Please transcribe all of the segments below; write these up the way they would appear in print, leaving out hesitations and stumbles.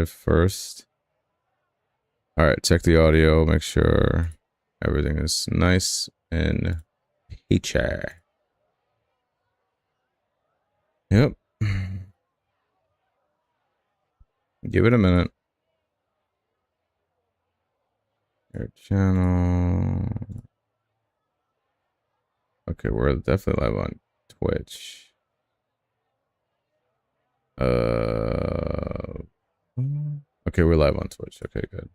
live first. All right, check the audio. Make sure everything is nice and peachy. Yep. Give it a minute. Your channel. Okay, we're definitely live on Twitch. Okay, we're live on Twitch. Okay, good.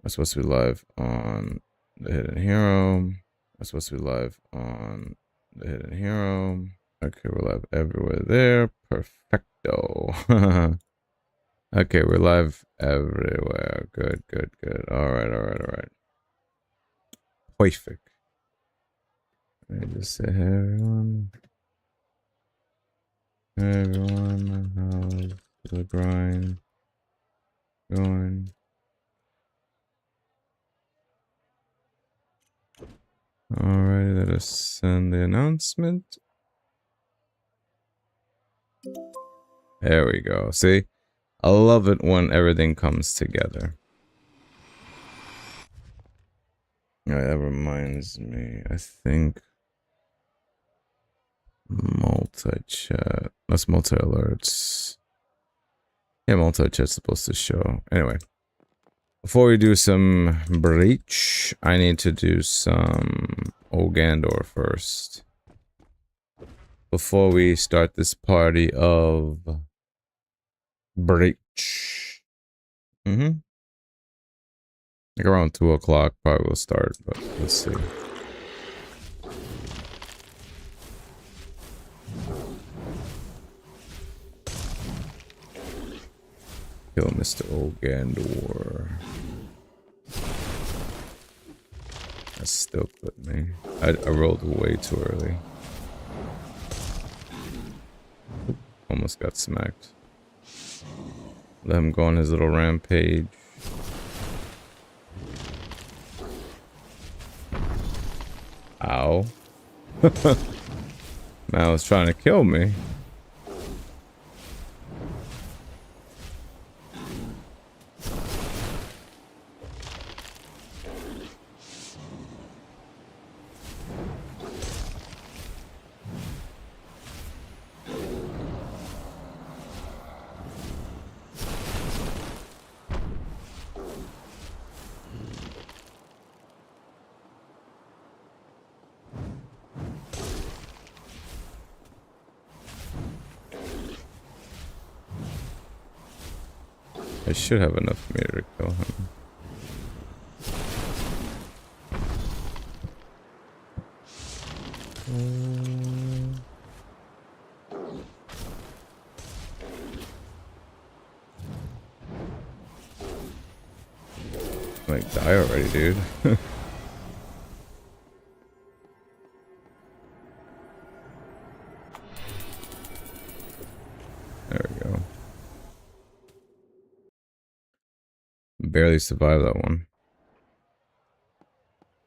I'm supposed to be live on the Hidden Hero. I'm supposed to be live on the Hidden Hero. Okay, we're live everywhere there. Perfecto. Okay, we're live everywhere. Good, good, good. All right, all right, all right. Perfect. Let me just say, hey, everyone. Hey, everyone. How's the grind going? Alright, let us send the announcement. There we go. See? I love it when everything comes together. Alright, that reminds me. I think multi-chat. That's multi-alerts. Yeah, multi-chat's supposed to show. Anyway. Before we do some breach, I need to do some Ogandor first. Before we start this party of breach. Like around 2 o'clock probably will start, but let's see. Kill Mr. Ogandor. That still put me. I rolled way too early. Almost got smacked. Let him go on his little rampage. Ow. Man was trying to kill me. I should have enough meter to kill him. Like, die already, dude. There we go. Barely survived that one.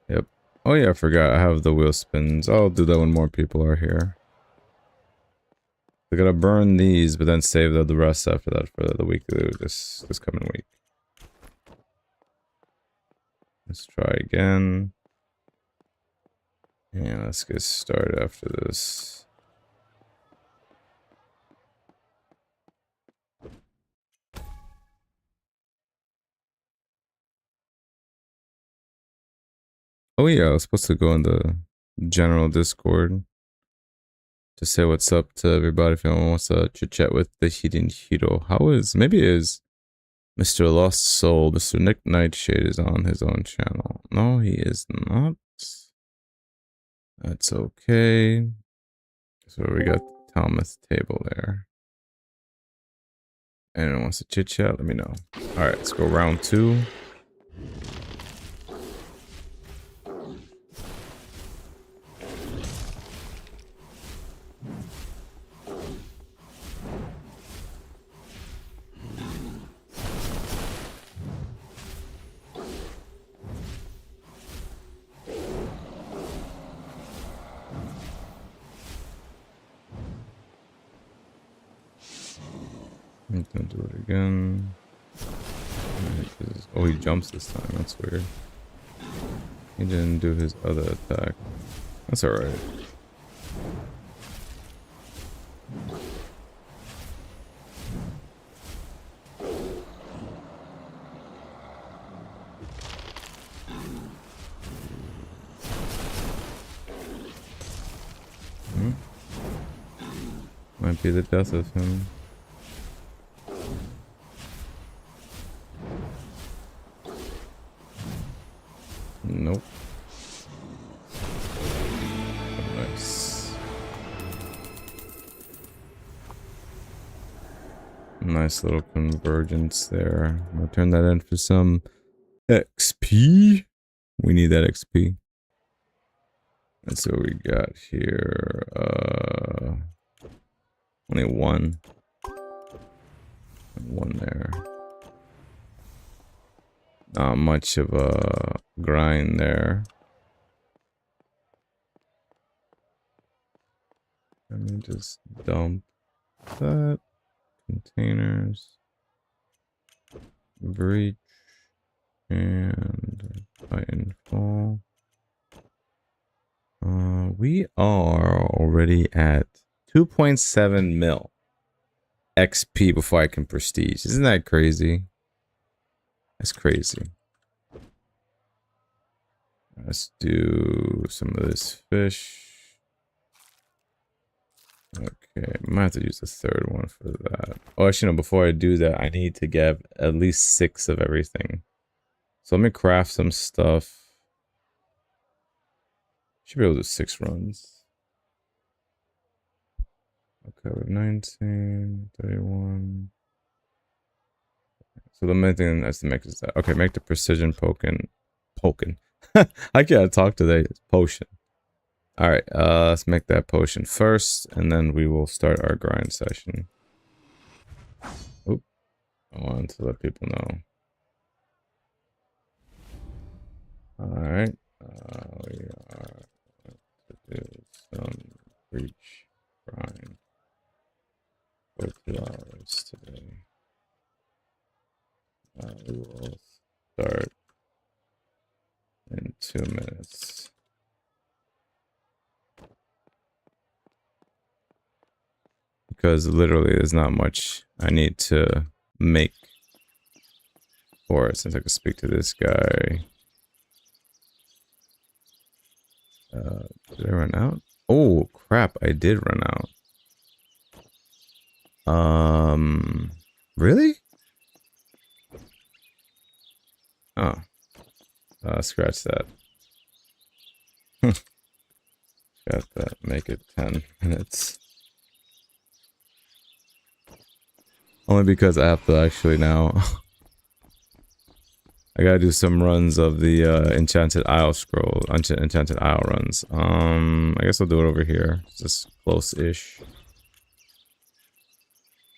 Yep. Oh yeah, I forgot. I have the wheel spins. I'll do that when more people are here. I gotta burn these, but then save the rest after that for the weekly this coming week. Let's try again. Yeah, let's get started after this. Oh yeah, I was supposed to go in the general Discord to say what's up to everybody if anyone wants to chit chat with the Hidden Hero. Maybe it is Mr. Lost Soul. Mr. Nick Nightshade is on his own channel. No, he is not. That's okay. So we got the Talmuth table there. Anyone wants to chit chat? Let me know. Alright, let's go round 2. Gonna do it again. Oh, he jumps this time. That's weird. He didn't do his other attack. That's alright. Might be the death of him. Nope. Nice. Nice little convergence there. I'll turn that in for some XP. We need that XP. And so we got here, only one. One there. Not much of a grind there. Let me just dump that. Containers. Breach. And Titanfall. We are already at 2.7 mil XP before I can prestige. Isn't that crazy? That's crazy. Let's do some of this fish. Okay, I might have to use the third one for that. Oh, actually, no, before I do that, I need to get at least 6 of everything. So let me craft some stuff. Should be able to do 6 runs. Okay, we have 19, 31. So the main thing that's to make is that. Okay, make the precision poking. I can't talk today. It's potion. Alright, let's make that potion first, and then we will start our grind session. Oop. I wanted to let people know. Alright, we are going to do some breach grind for 2 hours today. We will start in 2 minutes. Because literally there's not much I need to make for it. Since I can speak to this guy. Did I run out? Oh crap, I did run out. Really? Oh. Scratch that. Got that. Make it 10 minutes. Only because I have to actually now. I gotta do some runs of the Enchanted Isle scroll. Enchanted Isle runs. I guess I'll do it over here. It's just close-ish.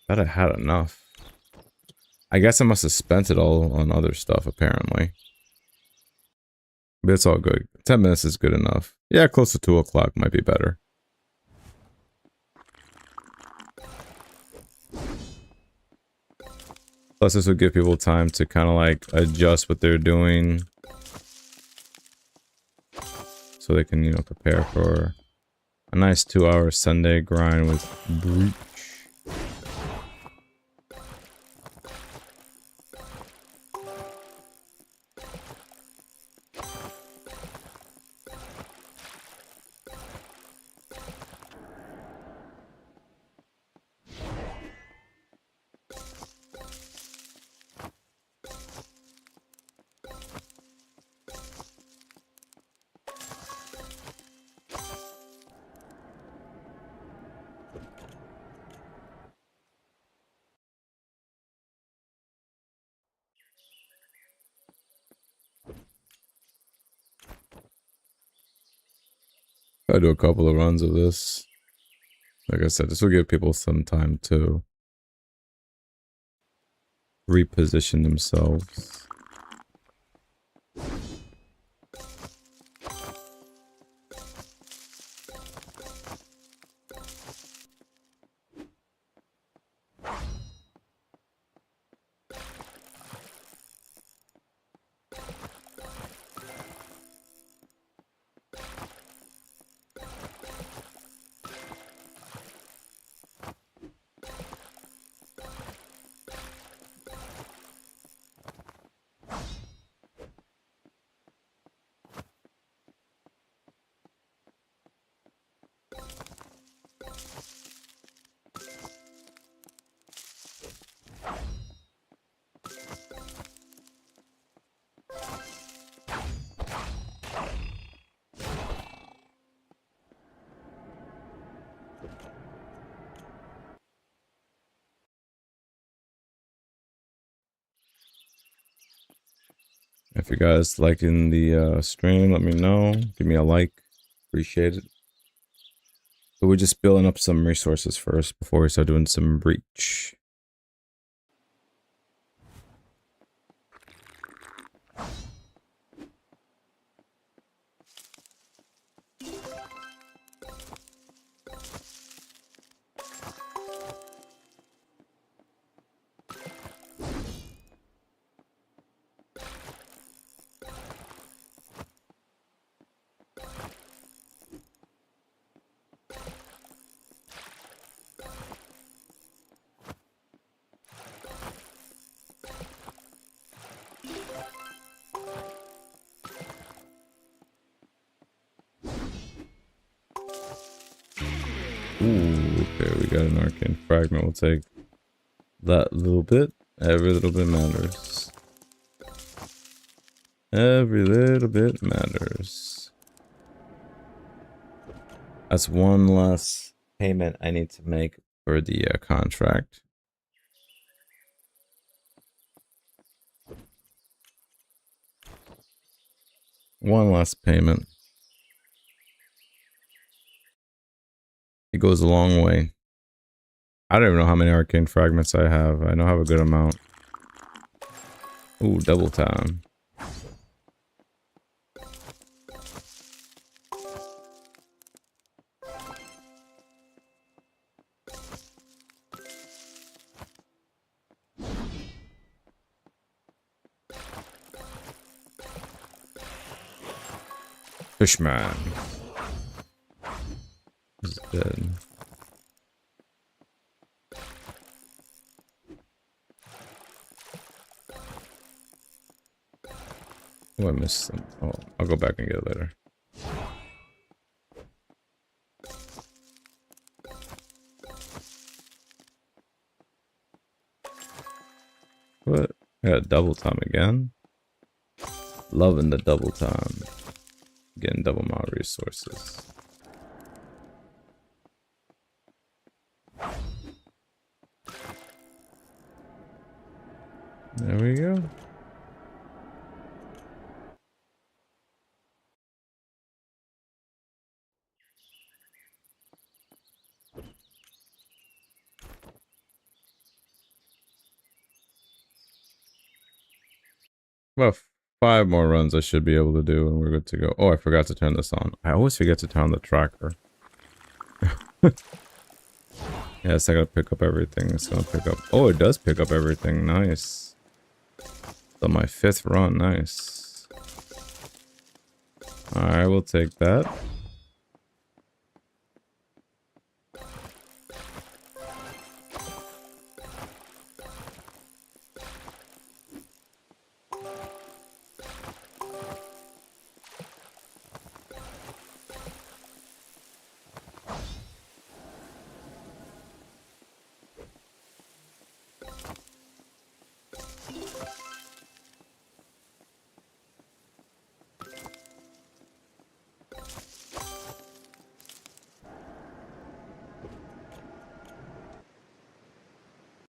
Thought I had enough. I guess I must have spent it all on other stuff, apparently. But it's all good. 10 minutes is good enough. Yeah, close to 2 o'clock might be better. Plus, this would give people time to kind of like adjust what they're doing. So they can, you know, prepare for a nice 2-hour Sunday grind with Breach. I'll do a couple of runs of this. Like I said, this will give people some time to reposition themselves. If you guys liking the stream, let me know. Give me a like. Appreciate it. But we're just building up some resources first before we start doing some breach. Ooh, okay, we got an arcane fragment. We'll take that little bit. Every little bit matters. Every little bit matters. That's one less payment I need to make for the contract. One less payment. It goes a long way. I don't even know how many arcane fragments I have. I know I have a good amount. Ooh, double time. Fishman is dead. Oh, I missed some. Oh, I'll go back and get it later. What? I got double time again. Loving the double time. Getting double my resources. There we go. About 5 more runs I should be able to do and we're good to go. Oh, I forgot to turn this on. I always forget to turn on the tracker. Yeah, it's not gonna pick up everything. It's gonna pick up. Oh, it does pick up everything. Nice. On my 5th run. Nice. Alright, we'll take that.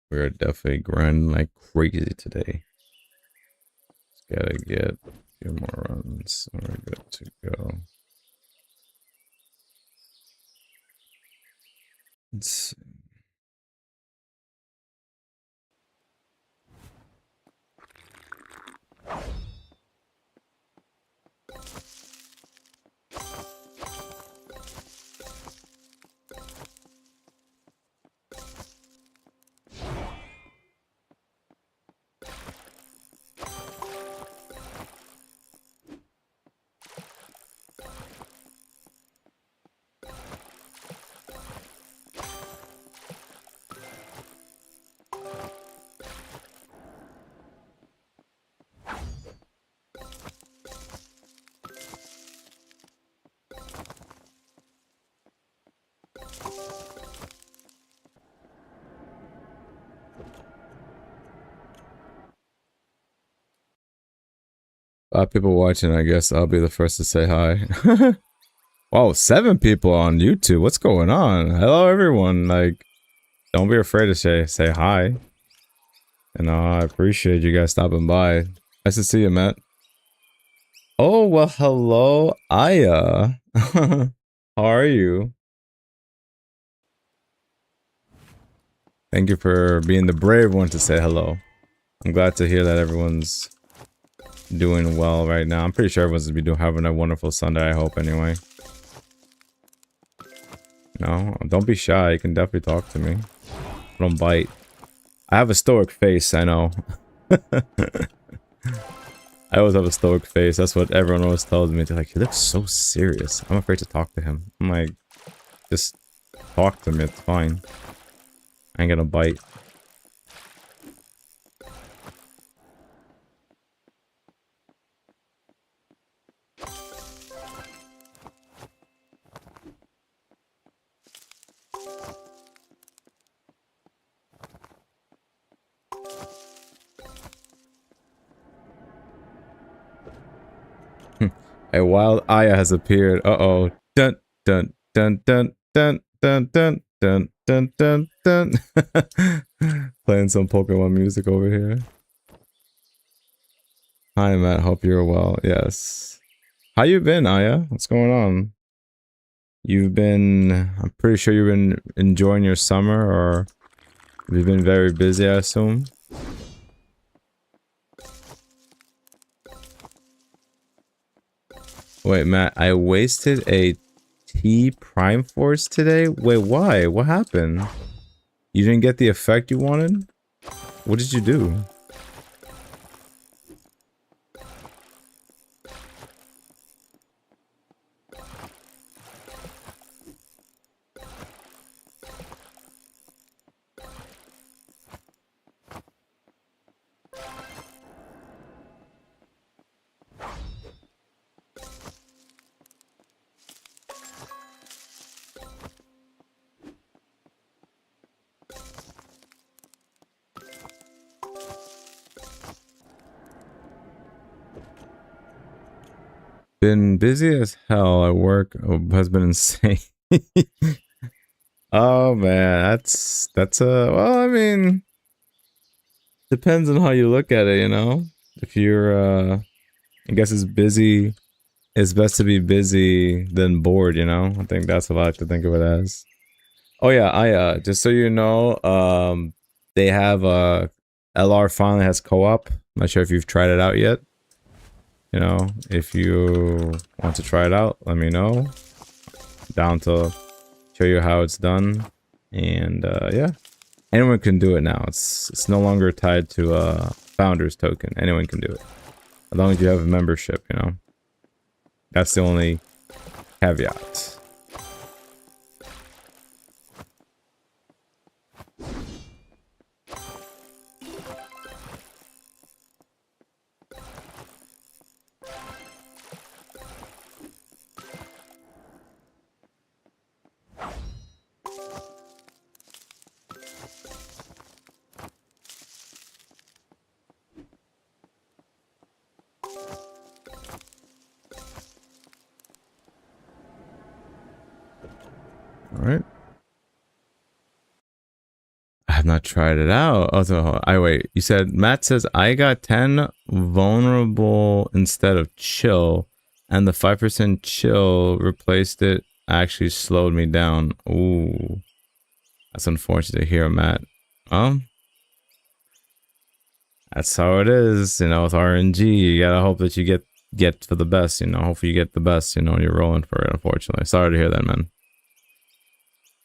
We're definitely grinding like crazy today. Just gotta get a few more runs and we're good to go. Let's see. People watching, I guess I'll be the first to say hi. Wow, 7 people on YouTube. What's going on? Hello, everyone. Like, don't be afraid to say hi. And I appreciate you guys stopping by. Nice to see you, Matt. Oh, well, hello, Aya. How are you? Thank you for being the brave one to say hello. I'm glad to hear that everyone's doing well right now. I'm pretty sure everyone's gonna be having a wonderful Sunday, I hope, anyway. No, don't be shy. You can definitely talk to me. Don't bite. I have a stoic face, I know. I always have a stoic face. That's what everyone always tells me. They're like, he looks so serious. I'm afraid to talk to him. I'm like, just talk to me. It's fine. I ain't gonna bite. A wild Aya has appeared. Uh-oh. Dun dun dun dun dun dun dun dun dun dun dun. Playing some Pokemon music over here. Hi Matt, hope you're well. Yes. How you been, Aya? What's going on? I'm pretty sure you've been enjoying your summer, or you've been very busy, I assume. Wait, Matt, I wasted a T Prime Force today? Wait, why? What happened? You didn't get the effect you wanted? What did you do? Been busy as hell at work. Has been insane. Oh man, that's a well, I mean, depends on how you look at it, you know? If you're I guess it's best to be busy than bored, you know? I think that's what I like to think of it as. Oh yeah, I just so you know, they have LR finally has co-op. Not sure if you've tried it out yet. You know, if you want to try it out, let me know. Down to show you how it's done. And yeah, anyone can do it now. It's no longer tied to a founder's token. Anyone can do it. As long as you have a membership, you know. That's the only caveat. Alright. I have not tried it out. Oh, so I wait. You said Matt says I got 10 vulnerable instead of chill, and the 5% chill replaced it. Actually slowed me down. Ooh, that's unfortunate to hear, Matt. That's how it is, you know, with RNG. You gotta hope that you get for the best, you know. Hopefully you get the best, you know, you're rolling for it, unfortunately. Sorry to hear that, man.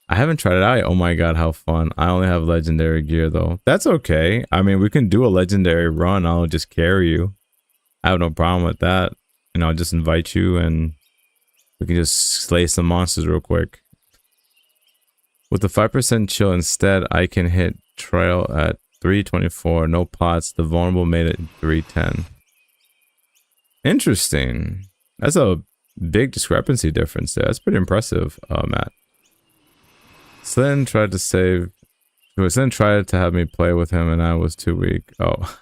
I haven't tried it out. Oh my god, how fun. I only have legendary gear though. That's okay. I mean, we can do a legendary run. I'll just carry you. I have no problem with that. You know, I'll just invite you and we can just slay some monsters real quick. With the 5% chill instead, I can hit trail at 324. No pots. The vulnerable made it 310. Interesting. That's a big discrepancy difference there. That's pretty impressive, Matt. Slim tried to save. Slim tried to have me play with him, and I was too weak. Oh.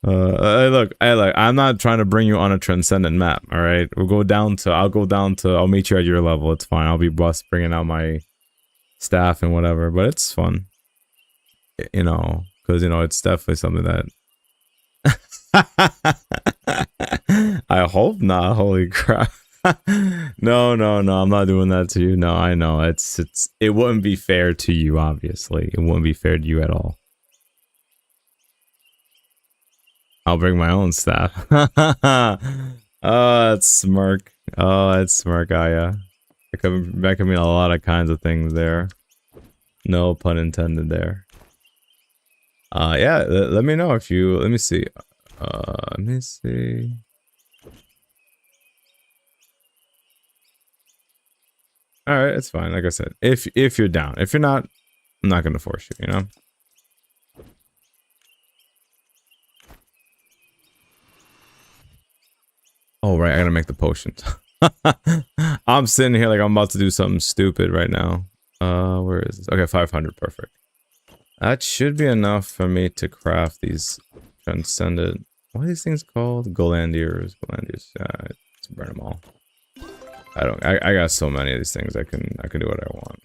Look, I'm not trying to bring you on a transcendent map. All right, I'll go down to. I'll meet you at your level. It's fine. I'll be bringing out my staff and whatever, but it's fun. You know, because you know it's definitely something that I hope not. Holy crap. No, no, no. I'm not doing that to you. No, I know. It wouldn't be fair to you, obviously. It wouldn't be fair to you at all. I'll bring my own staff. Oh, that's smirk. Oh, that's smirk, Aya. That could mean a lot of kinds of things there. No pun intended there. Yeah, let me know if you, let me see. Let me see. Alright, it's fine. Like I said, if you're down. If you're not, I'm not gonna force you, you know? Oh, right, I gotta make the potions. I'm sitting here like I'm about to do something stupid right now. Where is this? Okay, 500, perfect. That should be enough for me to craft these transcendent... What are these things called? Golandiers. Golandiers. Let's burn them all. I got so many of these things. I can do what I want.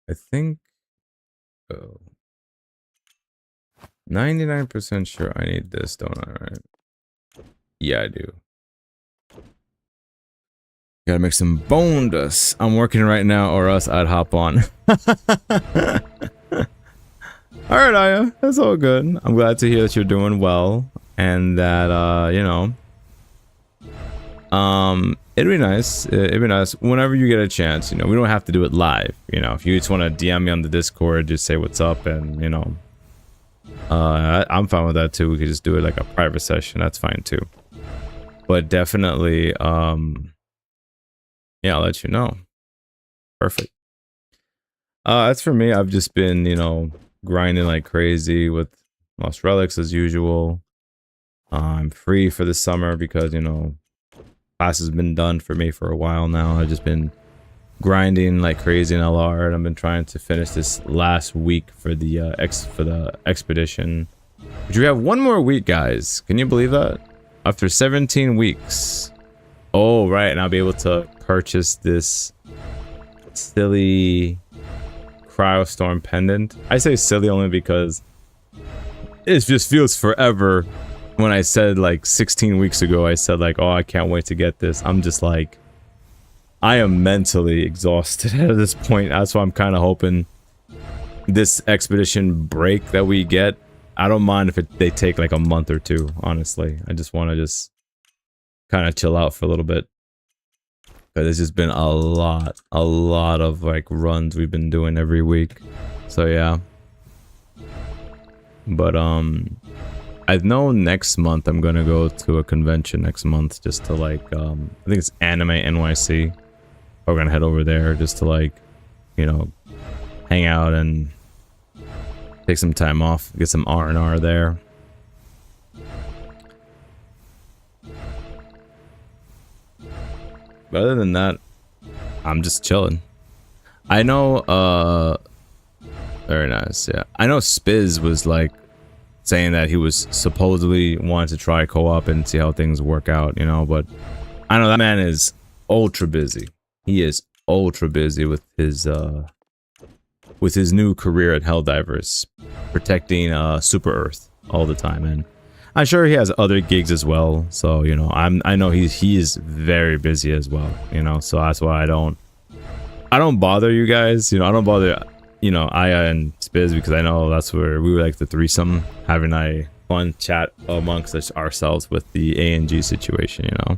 I think... Oh. 99% sure I need this, don't I? Right? Yeah, I do. Gotta make some bone dust. I'm working right now, or else I'd hop on. Alright, Aya. That's all good. I'm glad to hear that you're doing well. And that, you know... it'd be nice. It'd be nice whenever you get a chance, you know. We don't have to do it live, you know. If you just want to DM me on the Discord, just say what's up and, you know... I'm fine with that too. We could just do it like a private session. That's fine too. But definitely, yeah, I'll let you know. Perfect. As for me, I've just been, you know, grinding like crazy with Lost Relics as usual. I'm free for the summer because, you know, class has been done for me for a while now. I've just been grinding like crazy in LR, and I've been trying to finish this last week for the expedition. But we have one more week, guys. Can you believe that? After 17 weeks. Oh, right, and I'll be able to purchase this silly Cryostorm pendant. I say silly only because it just feels forever. When I said like 16 weeks ago, I said like, oh, I can't wait to get this. I'm just like, I am mentally exhausted at this point. That's why I'm kind of hoping this expedition break that we get, I don't mind if they take like a month or two, honestly. I just want to just kind of chill out for a little bit. But it's just been a lot of like runs we've been doing every week. So yeah. But I know next month I'm going to go to a convention next month just to like, I think it's Anime NYC. We're gonna head over there just to like, you know, hang out and take some time off, get some R&R there. But other than that, I'm just chilling. I know, very nice, yeah. I know Spiz was like saying that he was supposedly wanting to try co-op and see how things work out, you know, but I know that man is ultra busy. He is ultra busy with his new career at Helldivers, protecting Super Earth all the time, and I'm sure he has other gigs as well. So you know, I know he is very busy as well. You know, so that's why I don't bother you guys. You know, I don't bother Aya and Spiz because I know that's where we were like the threesome, having a fun chat amongst ourselves with the ANG situation. You know.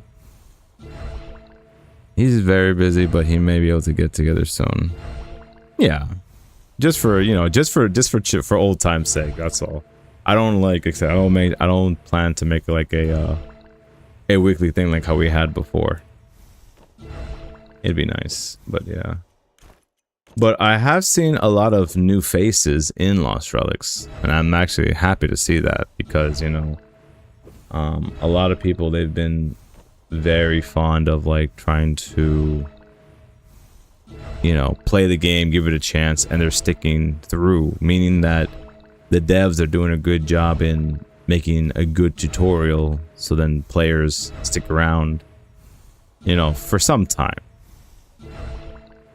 He's very busy, but he may be able to get together soon. Yeah, just for old time's sake. That's all. I don't like I said, I don't plan to make like a weekly thing like how we had before. It'd be nice, but yeah. But I have seen a lot of new faces in Lost Relics, and I'm actually happy to see that because you know, a lot of people, they've been very fond of like trying to, you know, play the game, give it a chance, and they're sticking through, meaning that the devs are doing a good job in making a good tutorial so then players stick around you know, for some time.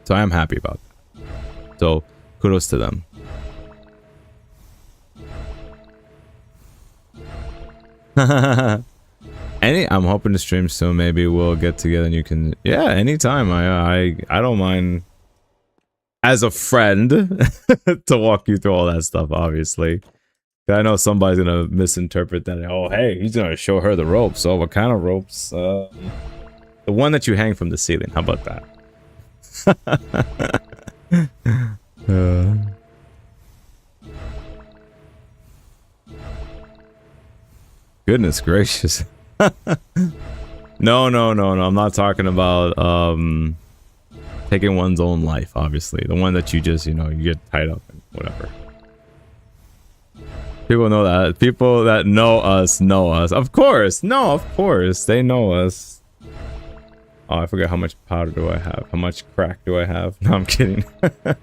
So I am happy about that. So kudos to them. I'm hoping to stream soon. Maybe we'll get together and you can, yeah, anytime. I don't mind as a friend to walk you through all that stuff, obviously. I know somebody's gonna misinterpret that. Oh, hey, he's gonna show her the ropes. Oh, what kind of ropes? The one that you hang from the ceiling. How about that? Goodness gracious. No. I'm not talking about taking one's own life, obviously. The one that you just, you know, you get tied up and whatever. People know that. People that know us know us. Of course. No, of course. They know us. Oh, I forgot how much powder do I have. How much crack do I have? No, I'm kidding. I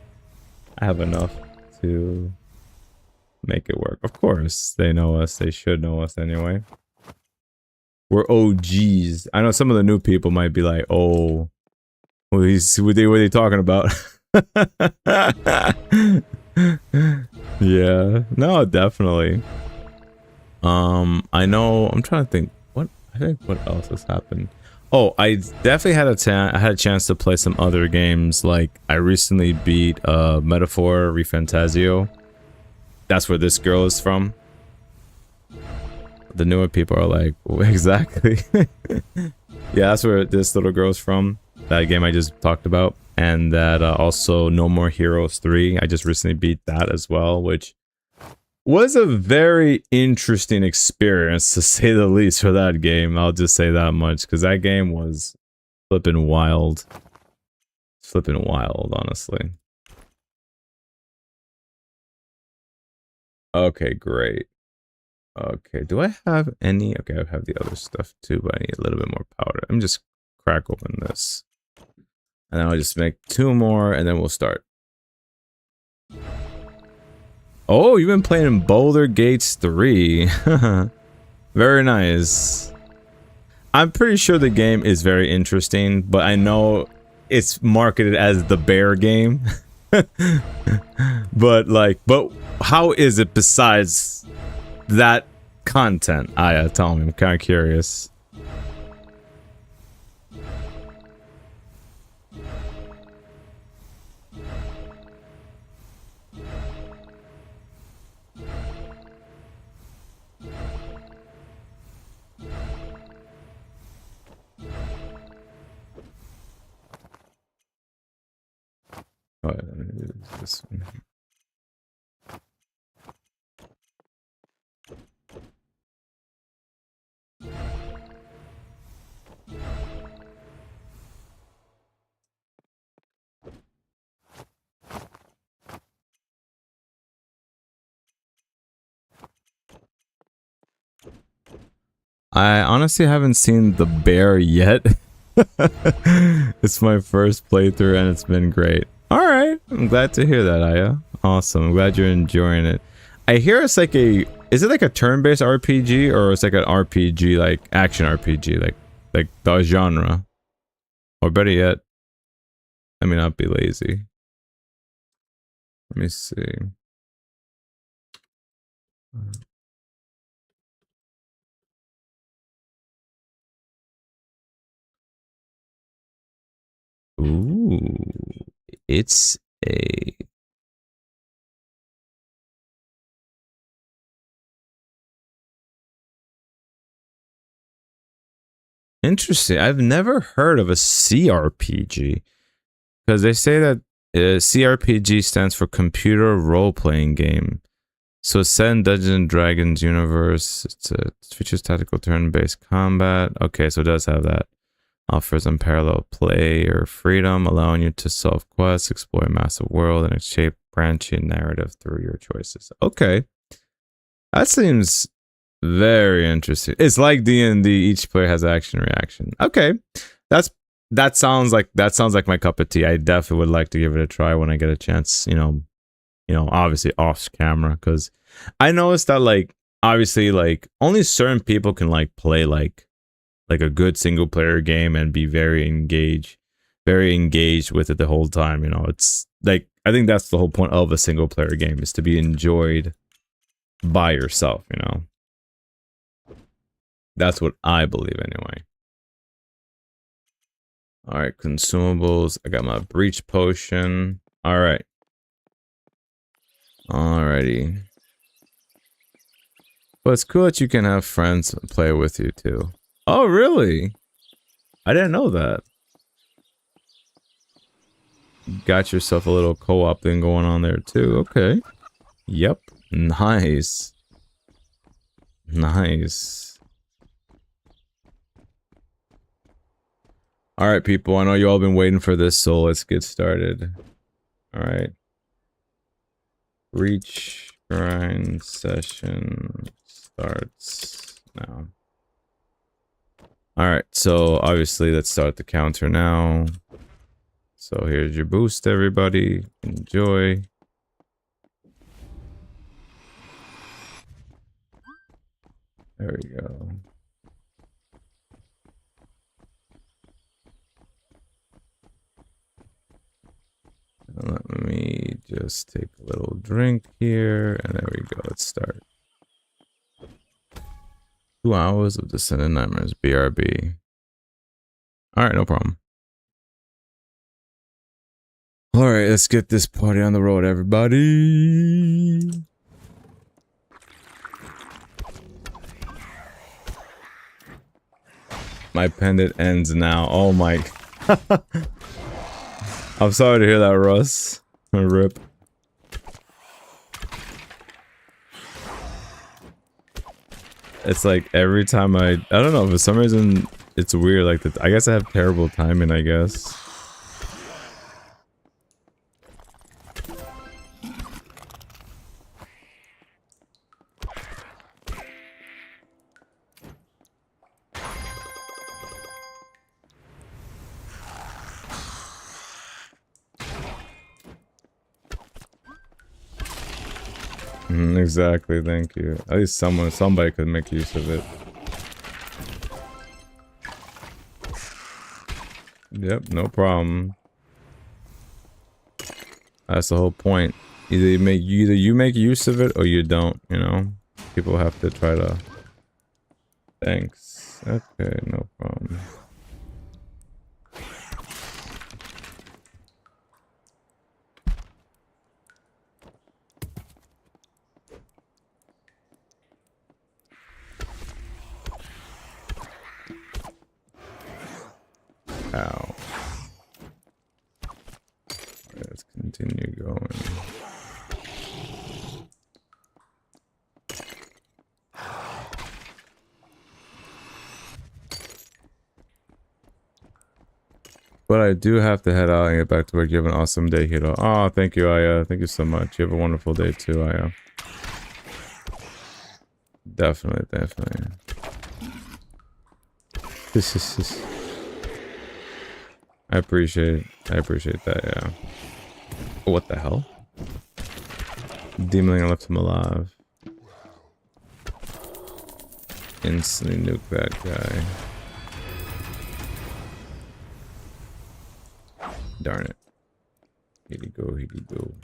have enough to make it work. Of course. They know us. They should know us anyway. We're OGs. I know some of the new people might be like, oh, what are they talking about? Yeah, no, definitely. I know. I'm trying to think. What else has happened? Oh, I definitely had a chance to play some other games. Like I recently beat Metaphor Refantasio. That's where this girl is from. The newer people are like, oh, exactly. Yeah, that's where this little girl's from. That game I just talked about. And that also No More Heroes 3. I just recently beat that as well, which was a very interesting experience, to say the least, for that game. I'll just say that much, because that game was flipping wild. Flipping wild, honestly. Okay, great. Okay, do I have any? Okay, I have the other stuff too, but I need a little bit more powder. Let me just crack open this. And then I'll just make 2 more, and then we'll start. Oh, you've been playing Boulder Gates 3. Very nice. I'm pretty sure the game is very interesting, but I know it's marketed as the bear game. but how is it besides that content? Aya, tell me. I'm kind of curious. Oh, let me do this one. I honestly haven't seen the bear yet. It's my first playthrough and it's been great. Alright, I'm glad to hear that, Aya. Awesome, I'm glad you're enjoying it. I hear it's like is it like a turn-based RPG, or it's like an RPG, like action RPG, like the genre? Or better yet, let me not be lazy. Let me see. Ooh, it's a... Interesting. I've never heard of a CRPG. Because they say that CRPG stands for Computer Role-Playing Game. So it's set in Dungeons and Dragons universe. It features tactical turn-based combat. Okay, so it does have that. Offers unparalleled player freedom, allowing you to solve quests, explore a massive world, and shape branching narrative through your choices. Okay. That seems very interesting. It's like D&D, each player has action reaction. Okay. That sounds like my cup of tea. I definitely would like to give it a try when I get a chance, you know, obviously off camera, because I noticed that, like, obviously, like, only certain people can, like, play, like, like a good single player game and be very engaged with it the whole time. You know, it's like, I think that's the whole point of a single player game, is to be enjoyed by yourself, you know. That's what I believe anyway. All right, consumables. I got my breach potion. All right. Alrighty. But it's cool that you can have friends play with you too. Oh, really? I didn't know that. Got yourself a little co-op thing going on there too. Okay. Yep. Nice. Nice. Alright, people. I know you all been waiting for this, so let's get started. Alright. Reach grind session starts now. Alright, so obviously let's start the counter now. So here's your boost, everybody. Enjoy. There we go. Let me just take a little drink here, and there we go. Let's start. 2 hours of Descendant Nightmares, BRB. Alright, no problem. Alright, let's get this party on the road, everybody. My pendant ends now. Oh my. I'm sorry to hear that, Russ. Rip. It's like every time I don't know, for some reason it's weird. Like, I guess I have terrible timing, I guess. Exactly, thank you. At least somebody could make use of it. Yep, no problem. That's the whole point. Either you make use of it or you don't, you know? People have to try to... Thanks. Okay, no problem. Ow. Let's continue going. But I do have to head out and get back to work. You have an awesome day, Hiro. Oh, thank you, Aya. Thank you so much. You have a wonderful day too, Aya. Definitely, definitely. I appreciate that, yeah. Oh, what the hell? Demoning left him alive. Instantly nuke that guy. Darn it. Here he go, here he go.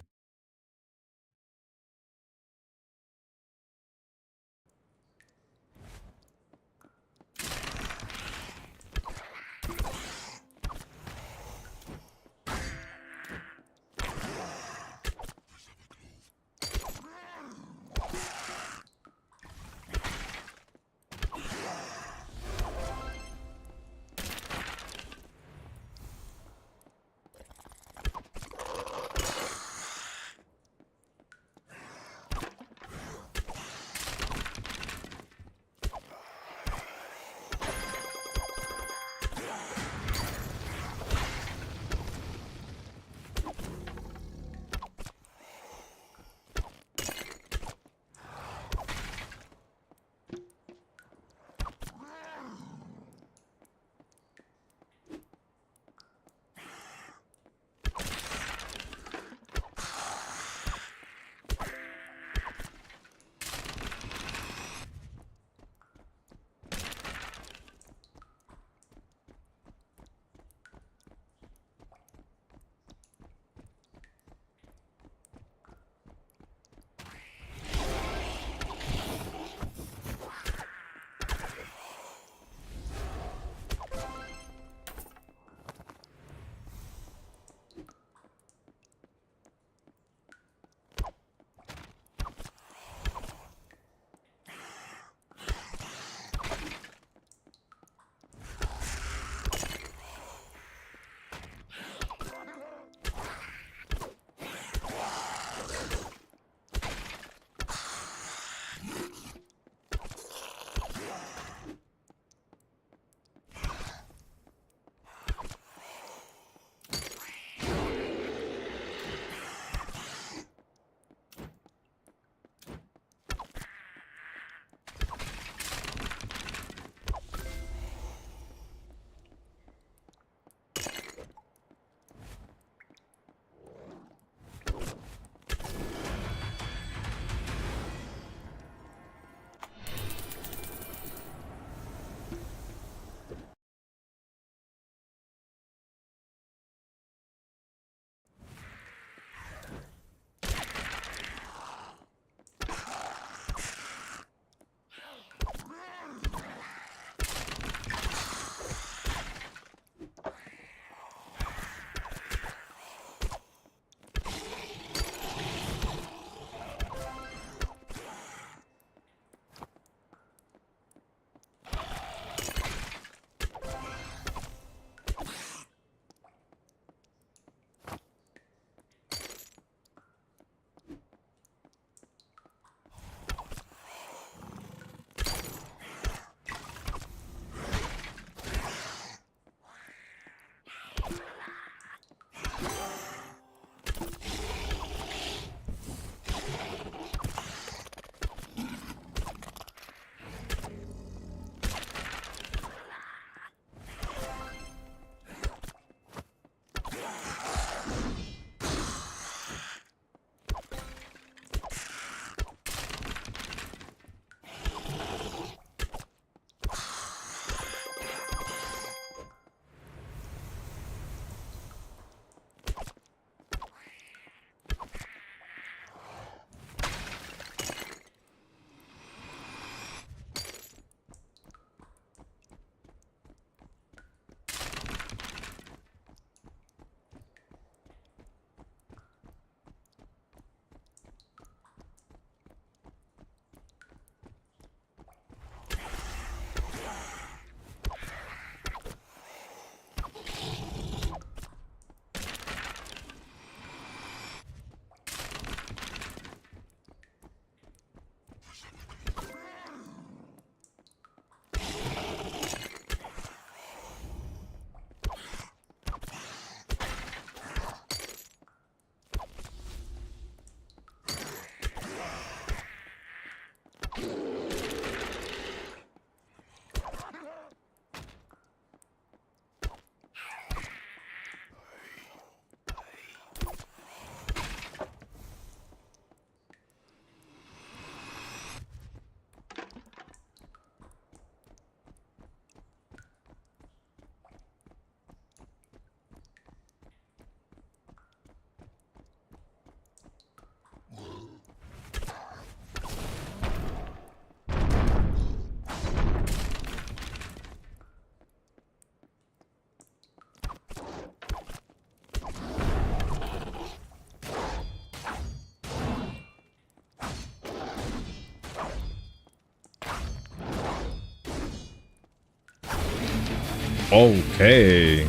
Okay.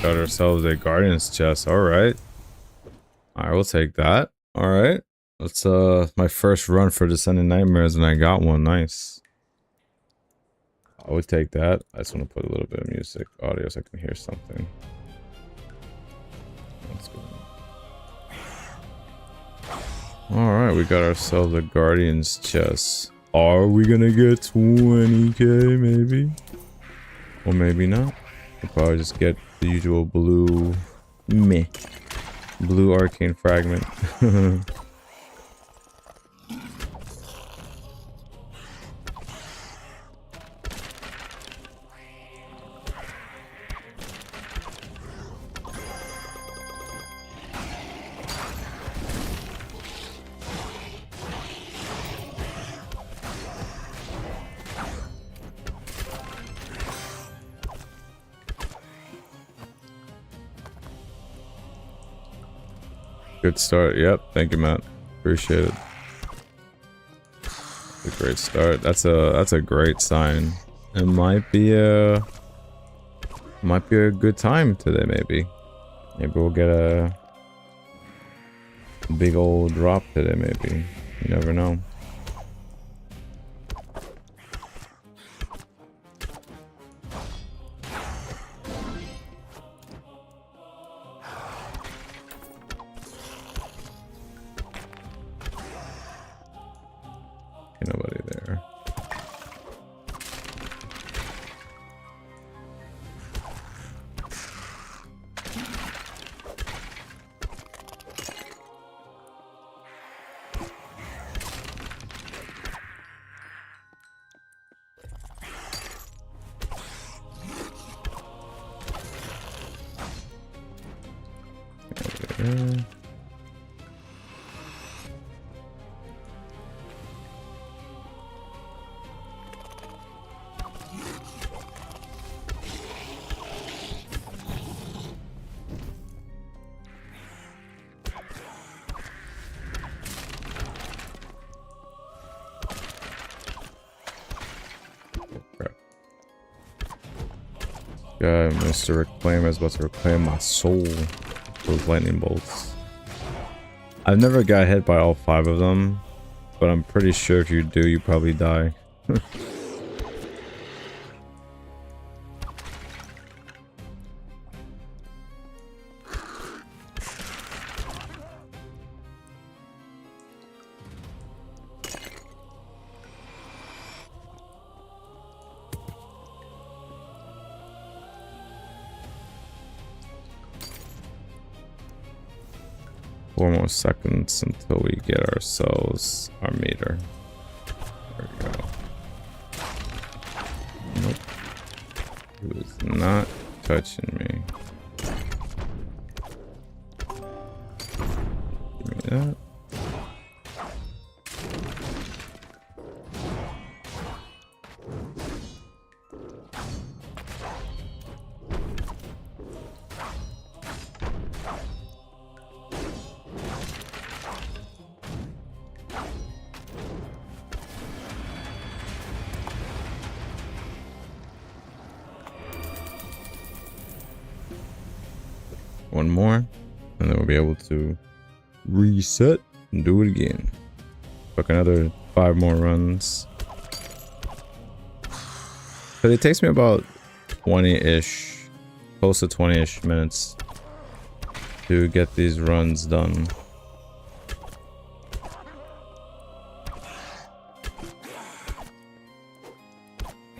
Got ourselves a Guardian's chest. Alright. Alright, we'll take that. Alright. That's my first run for Descending Nightmares and I got one. Nice. I would take that. I just want to put a little bit of music audio so I can hear something. Let's go. Alright, we got ourselves a Guardian's chest. Are we gonna get 20k maybe? Or maybe not. We'll probably just get the usual blue blue arcane fragment. Good start. Yep. Thank you, Matt. Appreciate it. A great start. That's a great sign. It might be a good time today. Maybe we'll get a big old drop today. Maybe you never know. Nobody there. There. Guy, Mr. Reclaimer is about to reclaim my soul. Those lightning bolts. I've never got hit by all 5 of them, but I'm pretty sure if you do, you probably die. Four more seconds until we get ourselves our meter. There we go. Nope. He was not touching me. Give me that. One more, and then we'll be able to reset and do it again. Fuck, another 5 more runs. But it takes me about 20-ish, close to 20-ish minutes to get these runs done.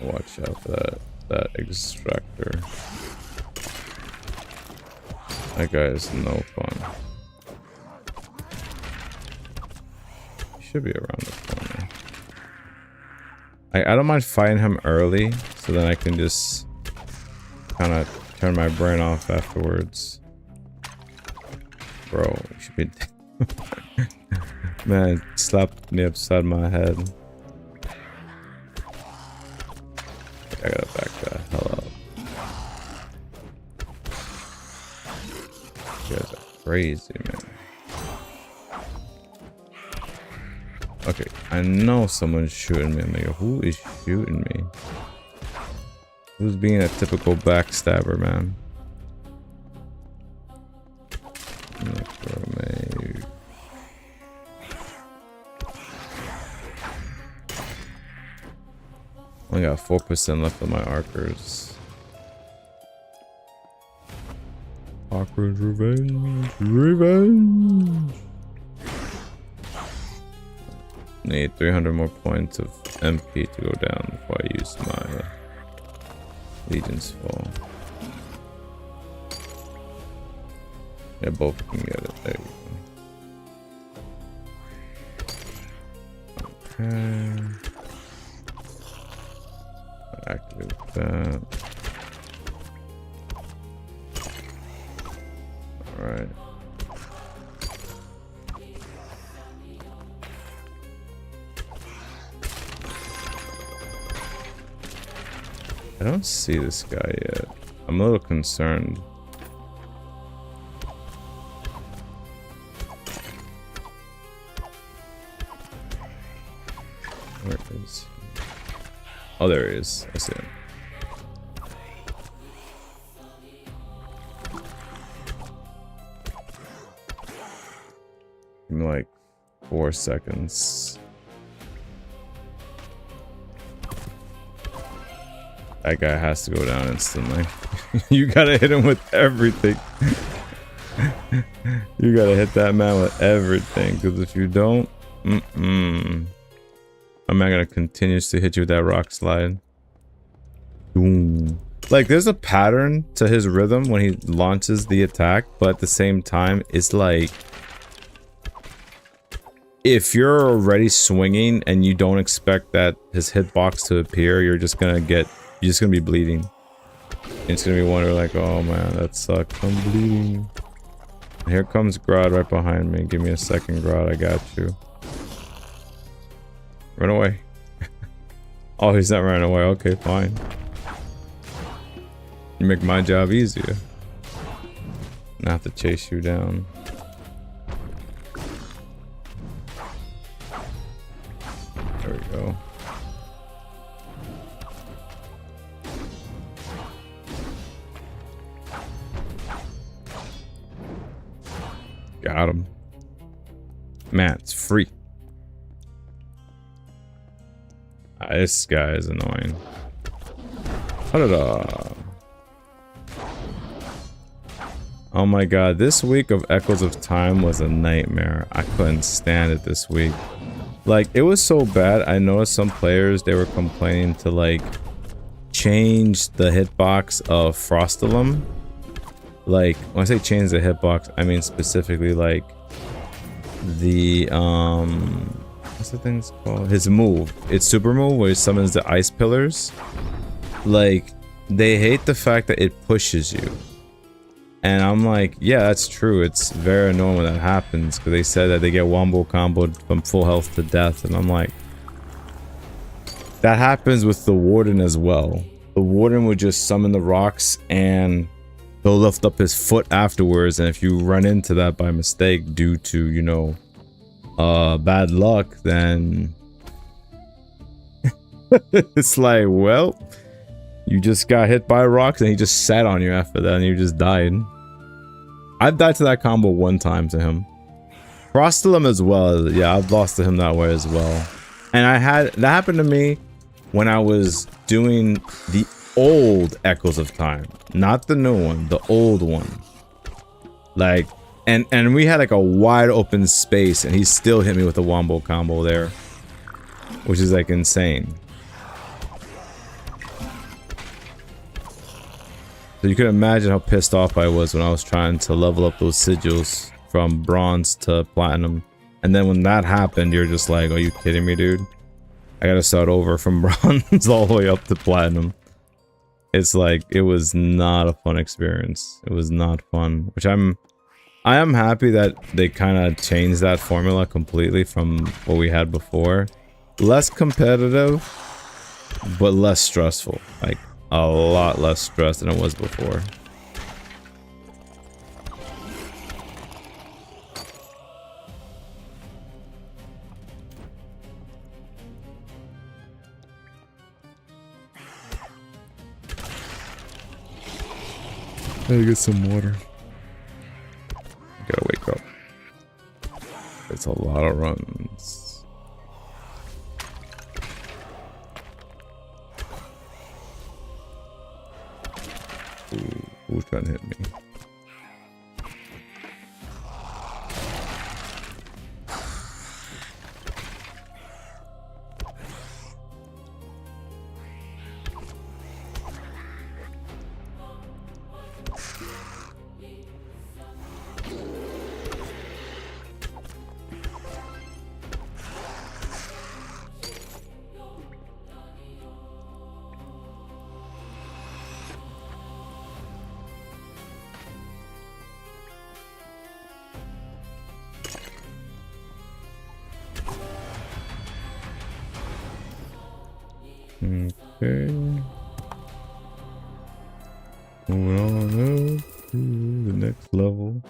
Watch out for that extractor. That guy is no fun. He should be around the corner. I don't mind fighting him early, so then I can just kind of turn my brain off afterwards. Bro, you should be... Man, slapped me upside my head. I gotta back the hell up. You guys are crazy, man. Okay, I know someone's shooting me. I'm like, who is shooting me? Who's being a typical backstabber, man? Only got 4% left of my archers. Archers revenge, revenge. Need 300 more points of MP to go down before I use my Legion's Fall. Yeah, both can get it. There you go. Okay. Activate that. Alright. I don't see this guy yet. I'm a little concerned. Where is he? Oh, there he is. I see him. Give me like 4 seconds. That guy has to go down instantly. You gotta hit him with everything. You gotta hit that man with everything, because if you don't, I'm not gonna continuously hit you with that rock slide. Boom. Like, there's a pattern to his rhythm when he launches the attack, but at the same time, it's like, if you're already swinging and you don't expect that his hitbox to appear, you're just gonna be bleeding. It's gonna be wondering like, oh man, that sucks. I'm bleeding. Here comes Grodd right behind me. Give me a second, Grodd. I got you. Run away. Oh, he's not running away. Okay, fine. You make my job easier. Not have to chase you down. There we go. Got him. Man, it's free. This guy is annoying. Oh my god, this week of Echoes of Time was a nightmare. I couldn't stand it this week. Like, it was so bad. I noticed some players, they were complaining to like change the hitbox of Frostalum. Like, when I say change the hitbox, I mean specifically like the what's the thing's called? His move. It's super move where he summons the ice pillars. Like, they hate the fact that it pushes you. And I'm like, yeah, that's true. It's very annoying when that happens, because they said that they get wombo comboed from full health to death, and I'm like, that happens with the Warden as well. The Warden would just summon the rocks and he'll lift up his foot afterwards, and if you run into that by mistake due to, you know, bad luck, then it's like, well, you just got hit by rocks and he just sat on you after that and you just died. I've died to that combo one time to him. Frostalum as well. Yeah, I've lost to him that way as well. And that happened to me when I was doing the old Echoes of Time, not the new one, the old one. Like, and we had like a wide open space and he still hit me with a wombo combo there, which is like insane. So you can imagine how pissed off I was when I was trying to level up those sigils from bronze to platinum. And then when that happened, you're just like, are you kidding me, dude? I gotta start over from bronze all the way up to platinum. It's like, it was not a fun experience. It was not fun. Which I am happy that they kind of changed that formula completely from what we had before. Less competitive, but less stressful. Like, a lot less stress than it was before. Gotta get some water. Gotta wake up. It's a lot of runs. Ooh, who's trying to hit me? Okay. Moving on up to the next level.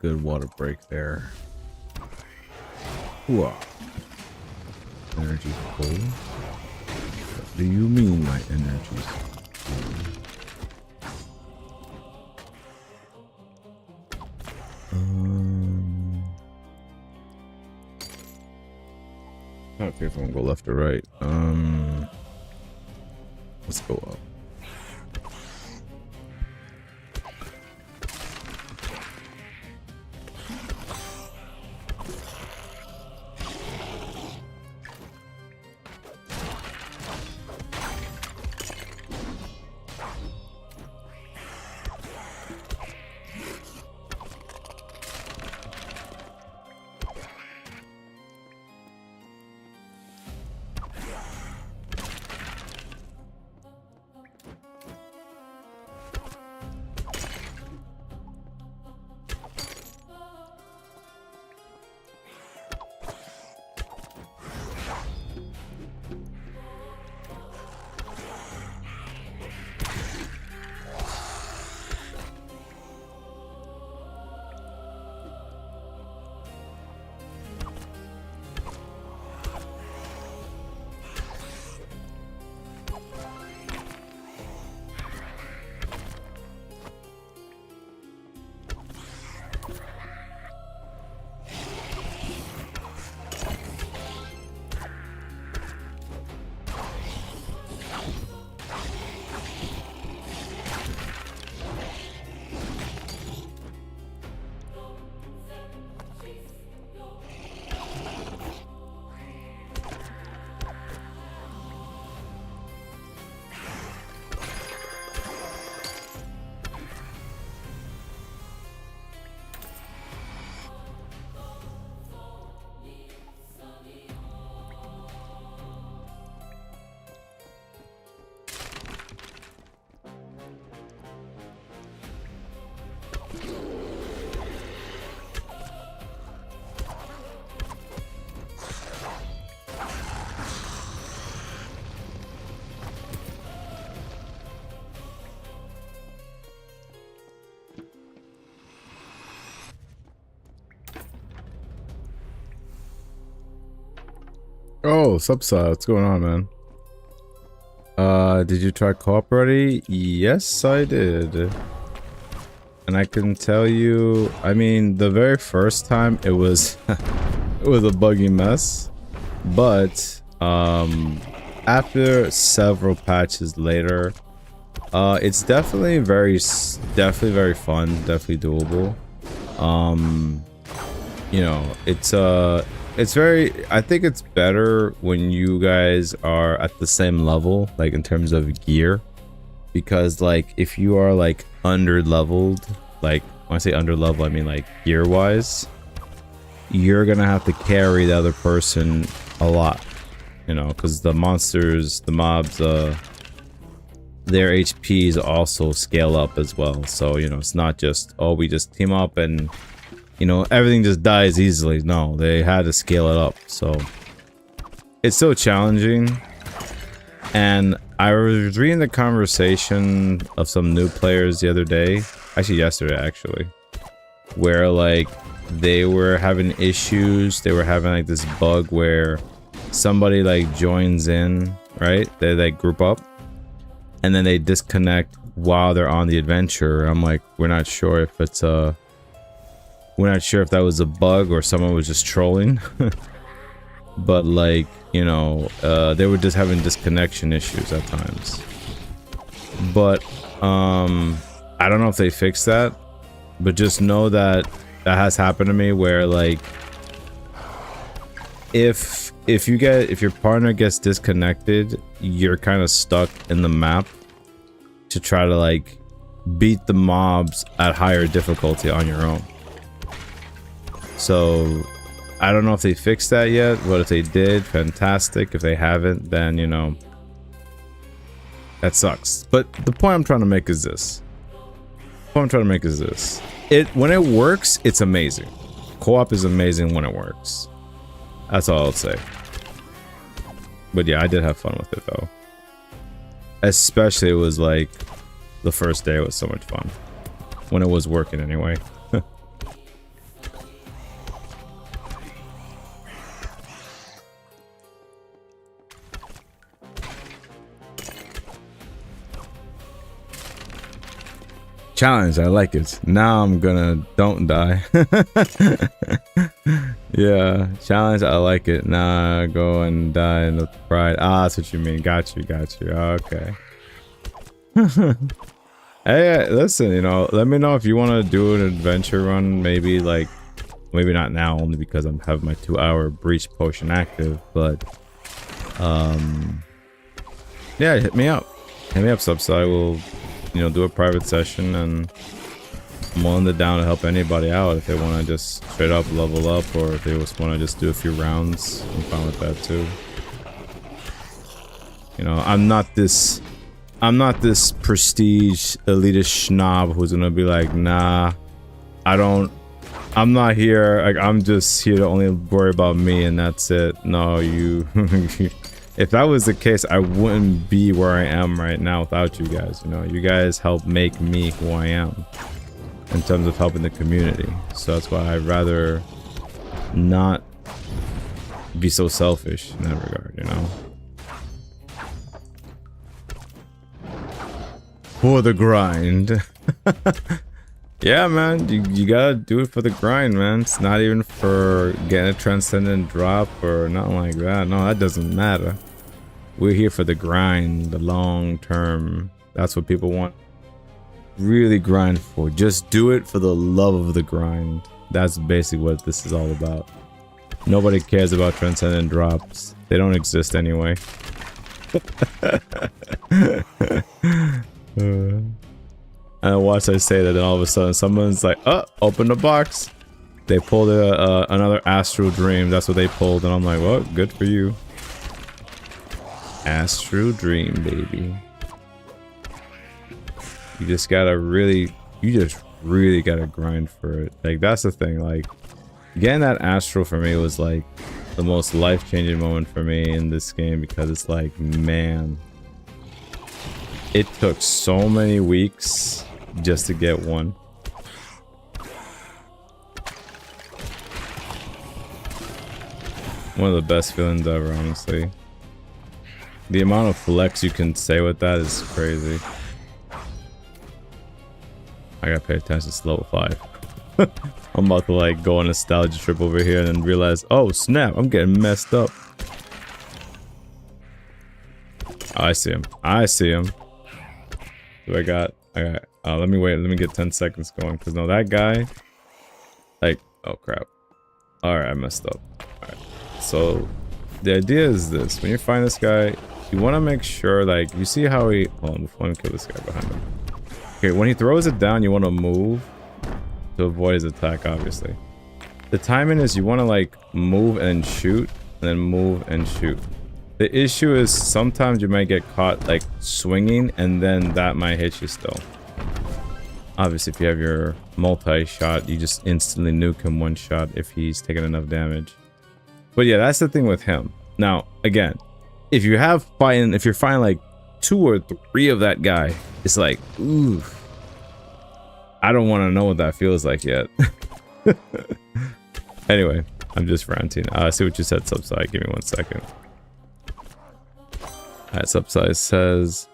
Good water break there. Whoa. Energy full. What do you mean my energy's full? Okay, if I'm gonna go left or right. Let's go up. Oh, Subside, what's going on, man? Did you try co-op already? Yes, I did. And I can tell you, I mean, the very first time it was it was a buggy mess. But after several patches later, it's definitely very fun, definitely doable. You know, it's very, I think it's better when you guys are at the same level, like in terms of gear, because like if you are like under leveled, like when I say under level, I mean like gear wise, you're gonna have to carry the other person a lot, you know, because the monsters, the mobs, their HPs also scale up as well. So, you know, it's not just, oh, we just team up and, you know, everything just dies easily. No, they had to scale it up. So it's so challenging. And I was reading the conversation of some new players the other day, actually yesterday, actually, where like they were having issues. They were having like this bug where somebody like joins in, right? They like group up and then they disconnect while they're on the adventure. I'm like, we're not sure if it's we're not sure if that was a bug or someone was just trolling. But like, you know, they were just having disconnection issues at times. But I don't know if they fixed that, but just know that that has happened to me where like if your partner gets disconnected, you're kind of stuck in the map to try to like beat the mobs at higher difficulty on your own. So I don't know if they fixed that yet, but if they did, fantastic. If they haven't, then, you know, that sucks. But the point I'm trying to make is this. When it works, it's amazing. Co-op is amazing when it works. That's all I'll say. But yeah, I did have fun with it though. Especially it was like the first day was so much fun. When it was working anyway. Challenge, I like it. Now I'm gonna don't die. Yeah, challenge, I like it. Now go and die in the pride. Ah, that's what you mean. Got you. Okay. Hey, listen, you know, let me know if you want to do an adventure run. Maybe like, maybe not now, only because I'm having my 2-hour breach potion active. But yeah, hit me up. Subside. We'll, you know, do a private session, and I'm willing to down to help anybody out if they want to just straight up level up, or if they just want to just do a few rounds. I'm fine with that too. You know, I'm not this prestige elitist schnob who's gonna be like, nah, I'm not here, like, I'm just here to only worry about me and that's it. No, you if that was the case, I wouldn't be where I am right now without you guys. You know, you guys help make me who I am in terms of helping the community. So that's why I'd rather not be so selfish in that regard, you know. For the grind. Yeah, man, you gotta do it for the grind, man. It's not even for getting a transcendent drop or nothing like that. No, that doesn't matter. We're here for the grind, the long term. That's what people want. Really grind for. Just do it for the love of the grind. That's basically what this is all about. Nobody cares about transcendent drops. They don't exist anyway. And once I say that, then all of a sudden someone's like, oh, open the box. They pulled another Astral Dream. That's what they pulled. And I'm like, well, good for you. Astral Dream, baby. You just really gotta grind for it. Like, that's the thing. Like, getting that Astral for me was like the most life-changing moment for me in this game, because it's like, man, it took so many weeks just to get one. one of the best feelings ever, honestly. The amount of flex you can say with that is crazy. I gotta pay attention to level 5. I'm about to like go on a nostalgia trip over here and then realize, oh snap, I'm getting messed up. Oh, I see him. I see him. So I got let me wait, let me get 10 seconds going, because no, that guy, like, oh crap. Alright, I messed up. Alright. So the idea is this: when you find this guy, you want to make sure, like, you see how he, hold on, before I kill this guy behind him. Okay, when he throws it down, you want to move to avoid his attack, obviously. The timing is you want to like move and shoot, and then move and shoot. The issue is sometimes you might get caught like swinging, and then that might hit you still. Obviously, if you have your multi-shot, you just instantly nuke him one shot if he's taking enough damage. But yeah, that's the thing with him. Now, again, if you're fighting like 2 or 3 of that guy, it's like, ooh, I don't want to know what that feels like yet. Anyway, I'm just ranting. I see what you said, Subside. Give me 1 second. Alright, Subside says,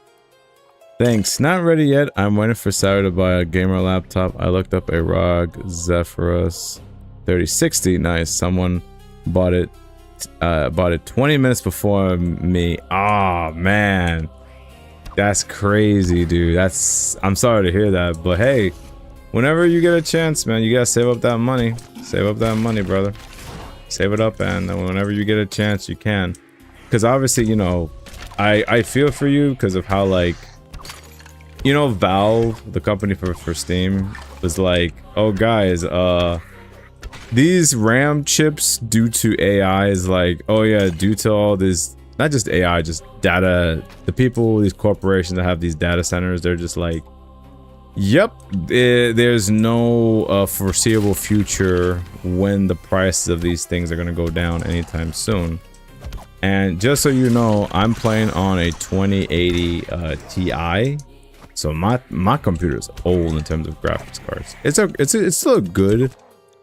thanks, not ready yet. I'm waiting for Sarah to buy a gamer laptop. I looked up a ROG Zephyrus 3060. Nice. Someone bought it 20 minutes before me. Oh man, that's crazy, dude. I'm sorry to hear that, but hey, whenever you get a chance, man, you gotta save up that money. Save up that money, brother. Save it up, and whenever you get a chance, you can. Because obviously, you know, I feel for you because of how, like, you know, Valve, the company for Steam, was like, oh guys, these RAM chips due to AI is like, oh yeah, due to all this, not just AI, just data, the people, these corporations that have these data centers, they're just like, yep, there's no foreseeable future when the prices of these things are going to go down anytime soon. And just so you know, I'm playing on a 2080 Ti. So my computer is old in terms of graphics cards. It's still a good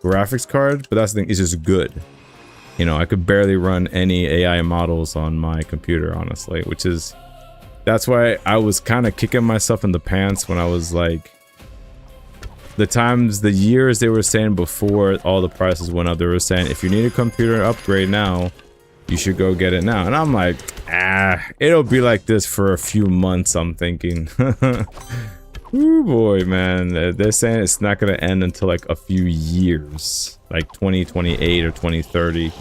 graphics card, but that's the thing, it's just good. You know, I could barely run any AI models on my computer, honestly, that's why I was kind of kicking myself in the pants when I was like, the years they were saying before all the prices went up, they were saying, if you need a computer upgrade now, you should go get it now. And I'm like, it'll be like this for a few months, I'm thinking. Ooh boy, man, they're saying it's not gonna end until like a few years, like 2028 or 2030.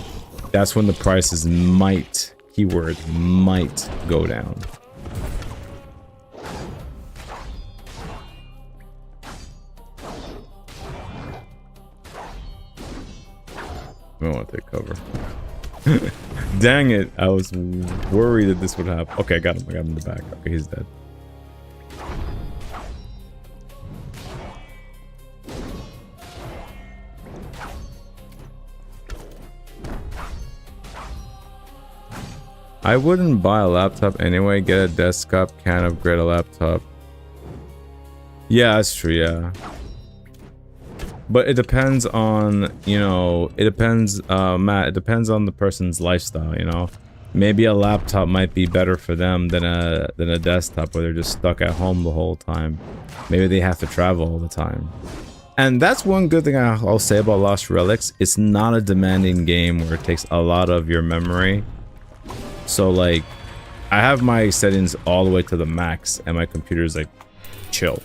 That's when the prices might, keyword, might go down. I don't want to take cover. Dang it, I was worried that this would happen. Okay, I got him in the back. Okay, he's dead. I wouldn't buy a laptop anyway. Get a desktop, can't upgrade a laptop. Yeah, that's true, yeah. But it depends on, you know, it depends, Matt, it depends on the person's lifestyle, you know. Maybe a laptop might be better for them than a desktop where they're just stuck at home the whole time. Maybe they have to travel all the time. And that's one good thing I'll say about Lost Relics. It's not a demanding game where it takes a lot of your memory. So, like, I have my settings all the way to the max, and my computer's, like, chill.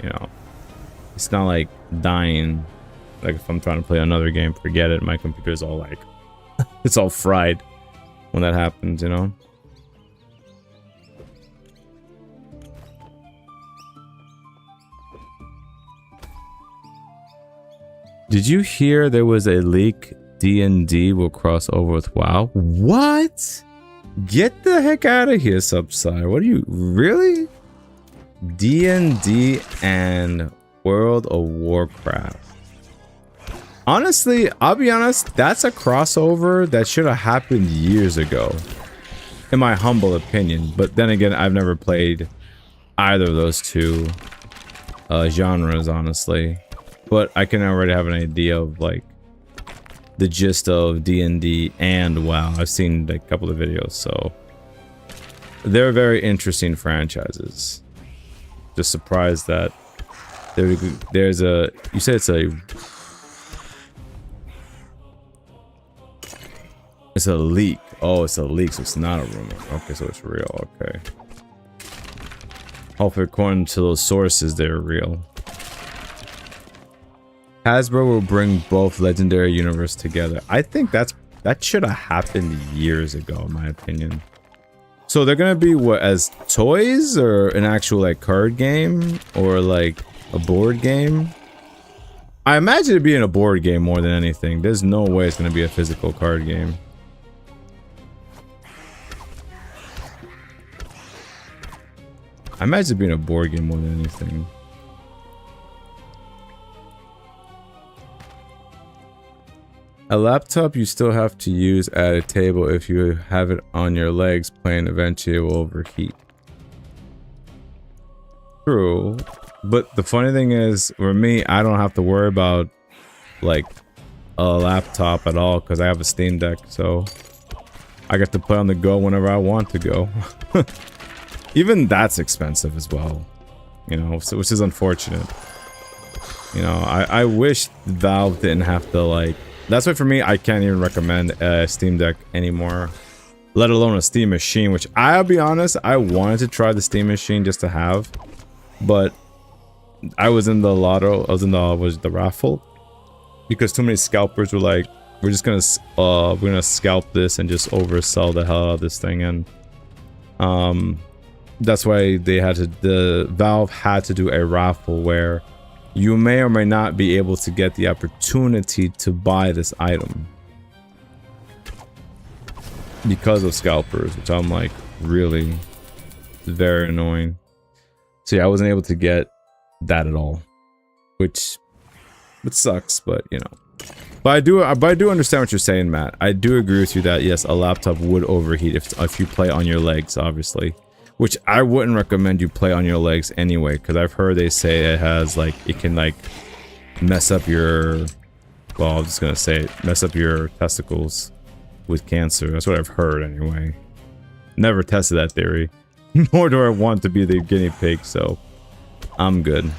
You know, it's not like dying. Like, if I'm trying to play another game, forget it. My computer's all like, it's all fried when that happens, you know? Did you hear there was a leak? D&D will cross over with WoW? What? Get the heck out of here, Subside. What are you, really? D&D and World of Warcraft. Honestly, I'll be honest, that's a crossover that should have happened years ago, in my humble opinion. But then again, I've never played either of those two genres, honestly. But I can already have an idea of, like, the gist of D&D and WoW. I've seen a couple of videos, so they're very interesting franchises. Just surprised that there's a, you said it's a leak. Oh, it's a leak, so it's not a rumor. Okay, so it's real. Okay. Hopefully, according to those sources, they're real. Hasbro will bring both Legendary Universe together. I think that should have happened years ago, in my opinion. So they're gonna be what, as toys or an actual like card game or like a board game? I imagine it being a board game more than anything. There's no way it's gonna be a physical card game. I imagine it being a board game more than anything. A laptop you still have to use at a table. If you have it on your legs playing, eventually it will overheat. True. But the funny thing is, for me, I don't have to worry about like a laptop at all because I have a Steam Deck, so I get to play on the go whenever I want to go. Even that's expensive as well, you know, so, which is unfortunate. You know, I wish Valve didn't have to like. That's why for me, I can't even recommend a Steam Deck anymore, let alone a Steam Machine, which I'll be honest, I wanted to try the Steam Machine just to have, but I was in the lotto, I was in the raffle, because too many scalpers were like, we're gonna scalp this and just oversell the hell out of this thing, and that's why they had to, the Valve had to do a raffle where you may or may not be able to get the opportunity to buy this item because of scalpers, which I'm like, really very annoying. So yeah, I wasn't able to get that at all, which sucks, but you know. But I do understand what you're saying, Matt. I do agree with you that yes, a laptop would overheat if you play on your legs, obviously. Which I wouldn't recommend you play on your legs anyway, because I've heard they say it has like, it can like mess up your, well, I'm just gonna say it, mess up your testicles with cancer. That's what I've heard anyway. Never tested that theory, nor do I want to be the guinea pig, so I'm good.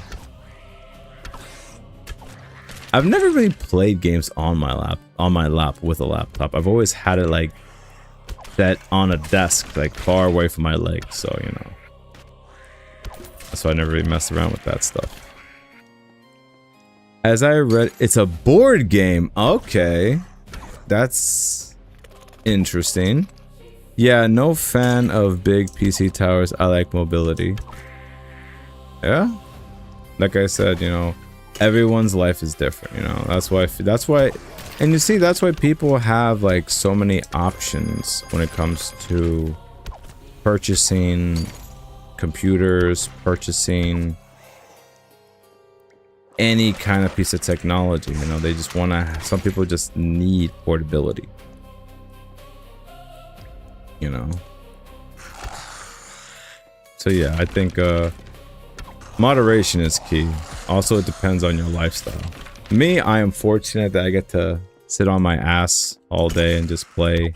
I've never really played games on my lap with a laptop. I've always had it like that on a desk, like far away from my legs, so you know. That's why I never really messed around with that stuff. As I read, it's a board game. Okay, that's interesting. Yeah, no fan of big PC towers. I like mobility. Yeah, like I said, you know, everyone's life is different, you know. That's why and you see, that's why people have like so many options when it comes to purchasing computers, purchasing any kind of piece of technology. You know, they just want to, some people just need portability, you know. So yeah, I think moderation is key. Also, it depends on your lifestyle. Me, I am fortunate that I get to sit on my ass all day and just play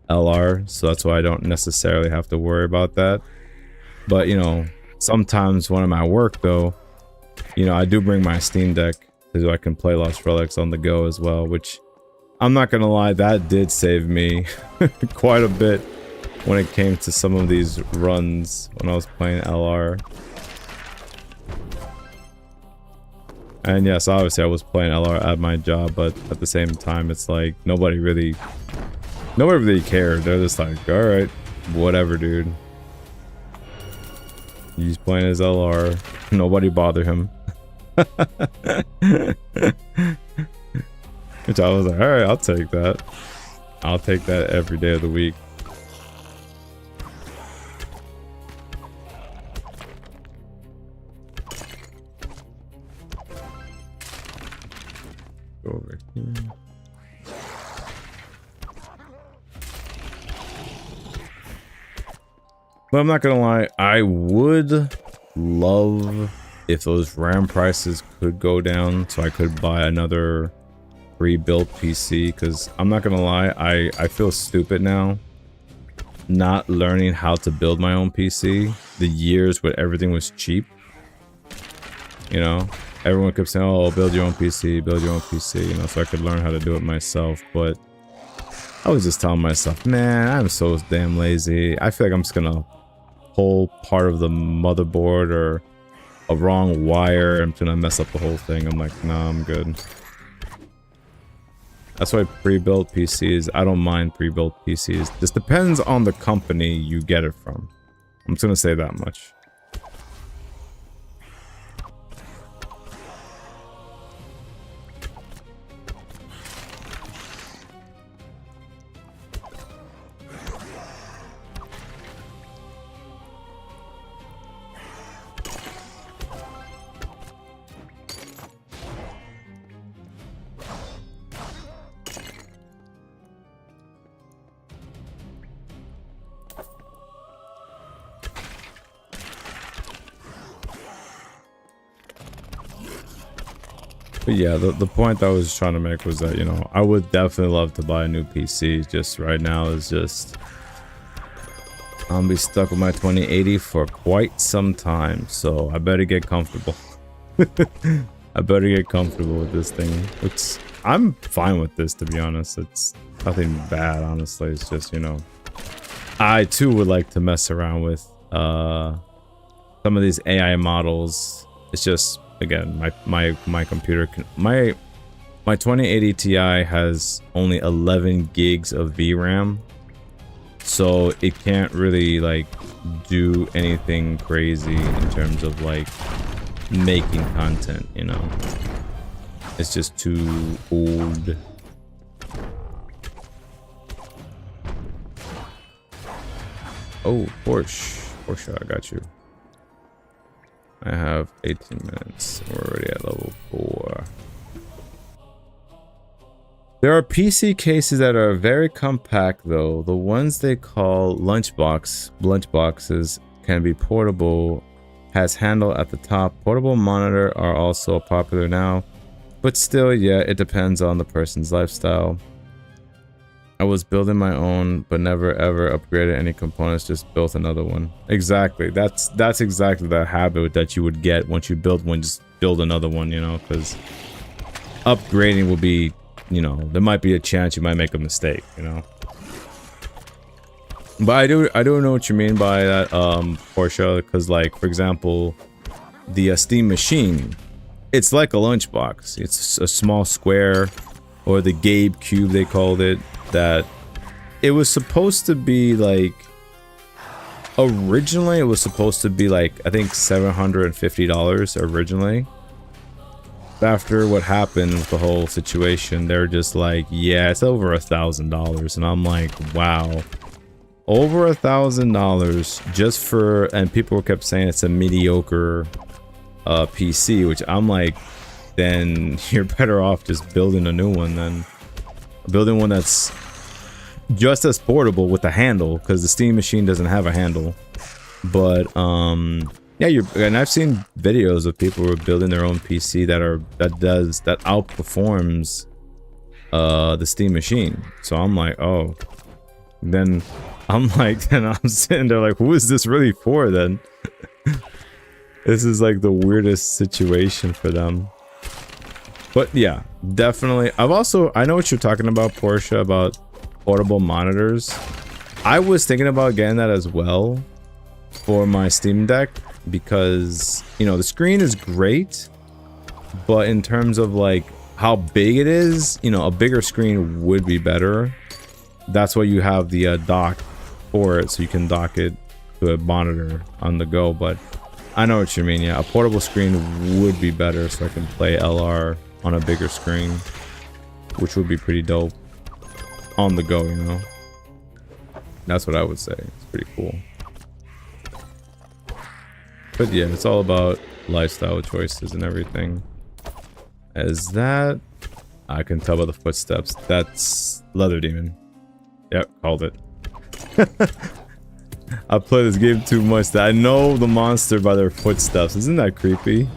LR, so that's why I don't necessarily have to worry about that. But, you know, sometimes when I'm at work, though, you know, I do bring my Steam Deck so I can play Lost Relics on the go as well, which, I'm not gonna lie, that did save me quite a bit when it came to some of these runs when I was playing LR. And yes, obviously I was playing LR at my job, but at the same time, it's like nobody really cared. They're just like, all right, whatever, dude. He's playing his LR. Nobody bother him. Which I was like, all right, I'll take that. I'll take that every day of the week. Over here. But I'm not gonna lie, I would love if those RAM prices could go down so I could buy another pre-built PC, because I'm not gonna lie, I feel stupid now not learning how to build my own PC. The years where everything was cheap, you know, everyone kept saying, oh, build your own PC, build your own PC, you know, so I could learn how to do it myself. But I was just telling myself, man, I'm so damn lazy. I feel like I'm just gonna pull part of the motherboard or a wrong wire. I'm gonna mess up the whole thing. I'm like, nah, I'm good. That's why pre-built PCs, I don't mind pre-built PCs. Just depends on the company you get it from. I'm just gonna say that much. But yeah, the point I was trying to make was that, you know, I would definitely love to buy a new PC. Just right now is just, I'm gonna be stuck with my 2080 for quite some time. So I better get comfortable. I better get comfortable with this thing. It's, I'm fine with this, to be honest. It's nothing bad, honestly. It's just, you know, I too would like to mess around with some of these AI models. It's just, again, my computer can, my 2080 Ti has only 11 gigs of VRAM, so it can't really like do anything crazy in terms of like making content, you know. It's just too old. Oh, Porsche, I got you. I have 18 minutes. We're already at level 4. There are PC cases that are very compact though. The ones they call lunchboxes can be portable, has handle at the top. Portable monitor are also popular now, but still, yeah, it depends on the person's lifestyle. I was building my own, but never ever upgraded any components, just built another one. Exactly. That's exactly the habit that you would get once you build one, just build another one, you know, because upgrading will be, you know, there might be a chance you might make a mistake, you know. But I do know what you mean by that, Porsche, because like, for example, the Steam machine, it's like a lunchbox. It's a small square, or the Gabe cube they called it. That it was supposed to be like, originally it was supposed to be like, I think $750 originally. After what happened with the whole situation, they're just like, yeah, it's over $1,000. And I'm like, wow, over $1,000 just for, and people kept saying it's a mediocre PC, which I'm like, then you're better off just building a new one than building one that's just as portable with a handle, because the Steam machine doesn't have a handle. But yeah, and I've seen videos of people who are building their own PC that outperforms the Steam machine. So I'm like, oh, then I'm sitting there like, who is this really for then? This is like the weirdest situation for them. But yeah, definitely. I know what you're talking about, Porsche, about portable monitors. I was thinking about getting that as well for my Steam Deck, because, you know, the screen is great, but in terms of like how big it is, you know, a bigger screen would be better. That's why you have the dock for it, so you can dock it to a monitor on the go. But I know what you mean. Yeah, a portable screen would be better, so I can play LR on a bigger screen, which would be pretty dope on the go, you know. That's what I would say. It's pretty cool. But yeah, it's all about lifestyle choices and everything. As that, I can tell by the footsteps, that's Leather Demon. Yep, called it. I play this game too much that I know the monster by their footsteps. Isn't that creepy?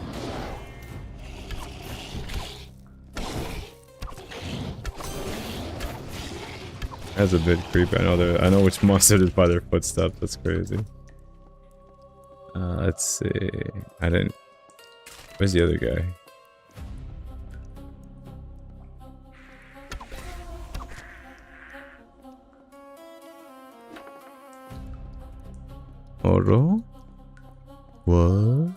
That's a bit creepy. I know which monster is by their footsteps. That's crazy. Let's see. I didn't. Where's the other guy? Oro? What?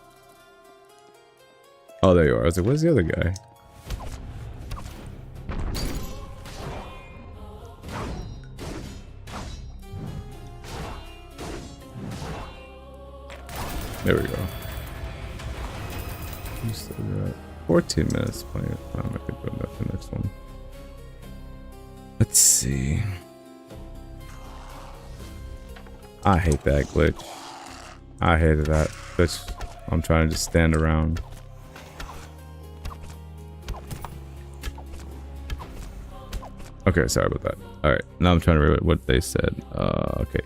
Oh, there you are. I was like, where's the other guy? There we go. You still got 14 minutes plenty of time. I think that's the next one. Let's see. I hate that glitch. I hated that glitch. I'm trying to just stand around. Okay, sorry about that. Alright, now I'm trying to read what they said. Okay.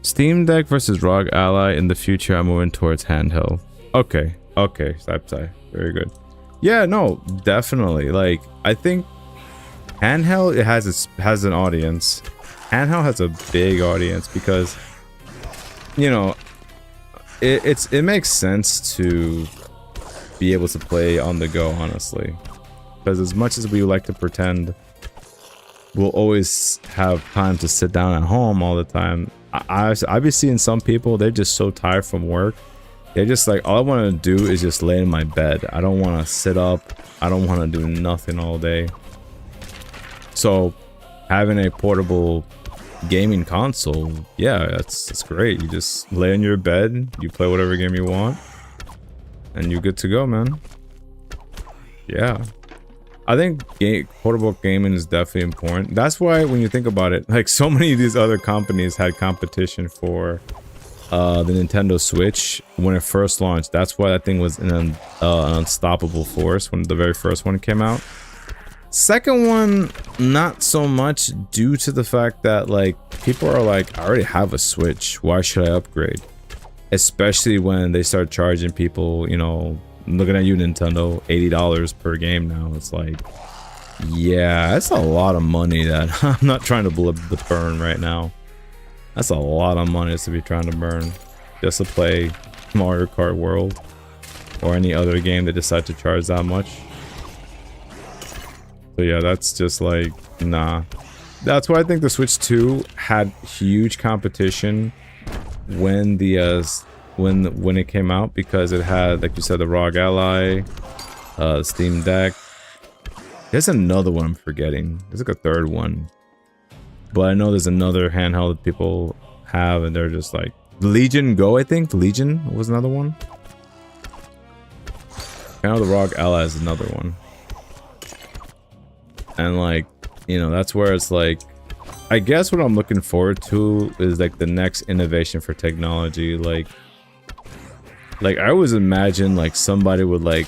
Steam Deck versus ROG Ally. In the future, I'm moving towards handheld. Okay, okay, sorry. Very good. Yeah, no, definitely. Like, I think handheld, it has an audience. Handheld has a big audience because, you know, it makes sense to be able to play on the go, honestly. Because as much as we like to pretend we'll always have time to sit down at home all the time, I've been seeing some people, they're just so tired from work. They're just like, all I want to do is just lay in my bed. I don't want to sit up. I don't want to do nothing all day. So having a portable gaming console, yeah, that's great. You just lay in your bed, you play whatever game you want, and you're good to go, man. Yeah. I think portable gaming is definitely important. That's why when you think about it, like so many of these other companies had competition for the Nintendo Switch when it first launched. That's why that thing was an unstoppable force when the very first one came out. Second one, not so much, due to the fact that like people are like, I already have a Switch, why should I upgrade? Especially when they start charging people, you know, looking at you, Nintendo, $80 per game now. It's like, yeah, that's a lot of money that I'm not trying to burn right now. That's a lot of money to be trying to burn just to play Mario Kart World or any other game that decide to charge that much. So yeah, that's just like, nah. That's why I think the Switch 2 had huge competition when the when it came out, because it had, like you said, the ROG Ally, Steam Deck. There's another one I'm forgetting. There's like a third one, but I know there's another handheld that people have, and they're just like Legion Go. I think Legion was another one. I know the ROG Ally is another one, and like, you know, that's where it's like, I guess what I'm looking forward to is like the next innovation for technology. Like I always imagine like somebody would like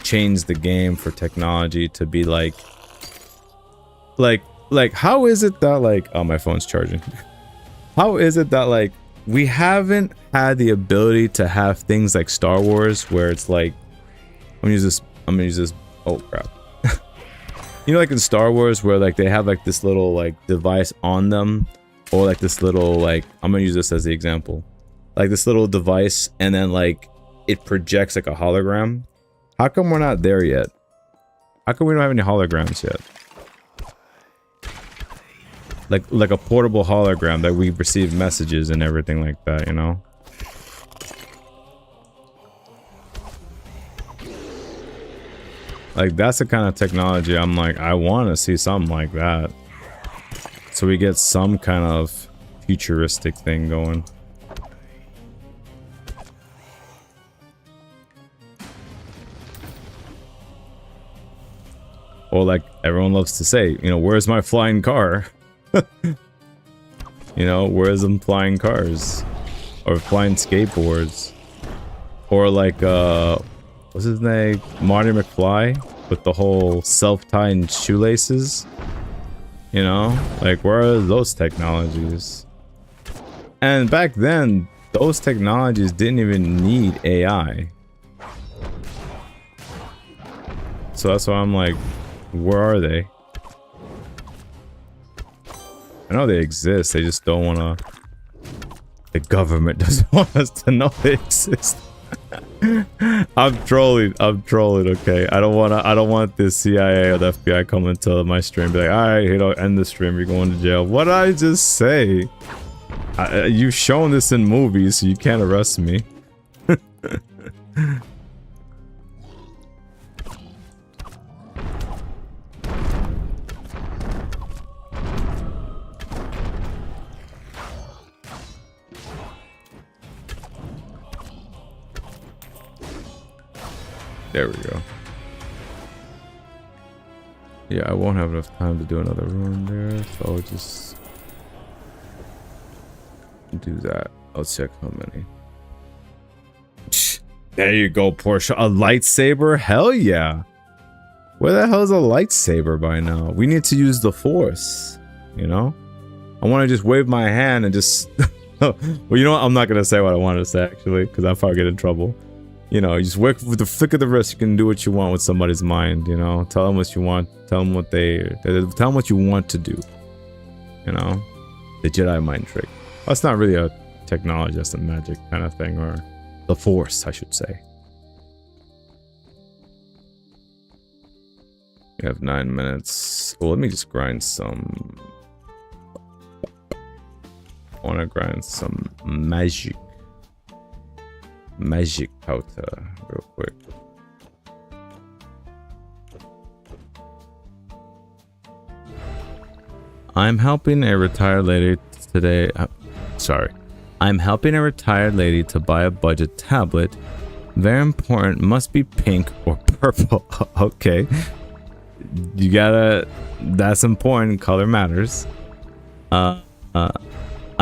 change the game for technology to be like how is it that like, oh, my phone's charging. How is it that like we haven't had the ability to have things like Star Wars where it's like, I'm gonna use this, oh crap. You know, like in Star Wars where like they have like this little like device on them, or like this little like, I'm gonna use this as the example, like this little device, and then like it projects like a hologram. How come we're not there yet? How come we don't have any holograms yet? Like a portable hologram that we receive messages and everything like that, you know? Like that's the kind of technology I'm like, I want to see something like that, so we get some kind of futuristic thing going. Or like everyone loves to say, you know, where's my flying car? You know, where's them flying cars? Or flying skateboards? Or like, what's his name? Marty McFly with the whole self-tying shoelaces? You know, like where are those technologies? And back then, those technologies didn't even need AI. So that's why I'm like, where are they? I know they exist. They just don't want to. The government doesn't want us to know they exist. I'm trolling. Okay, I don't want the CIA or the FBI coming to my stream. Be like, all right, end the stream. You're going to jail. What did I just say? You've shown this in movies, so you can't arrest me. There we go. Yeah, I won't have enough time to do another run there, so I'll just do that. I'll check how many. There you go, Porsche. A lightsaber? Hell yeah. Where the hell is a lightsaber by now? We need to use the Force, you know? I want to just wave my hand and just... Well, you know what? I'm not going to say what I wanted to say, actually, because I'll probably get in trouble. You know, you just work with the flick of the wrist. You can do what you want with somebody's mind. You know, tell them what you want. Tell them what tell them what you want to do. You know, the Jedi mind trick. Well, it's not really a technology. That's a magic kind of thing, or the Force, I should say. You have 9 minutes. Well, let me just grind some. I want to grind some magic powder real quick. I'm helping a retired lady today. I'm helping a retired lady to buy a budget tablet. Very important. Must be pink or purple. Okay. You gotta. That's important. Color matters.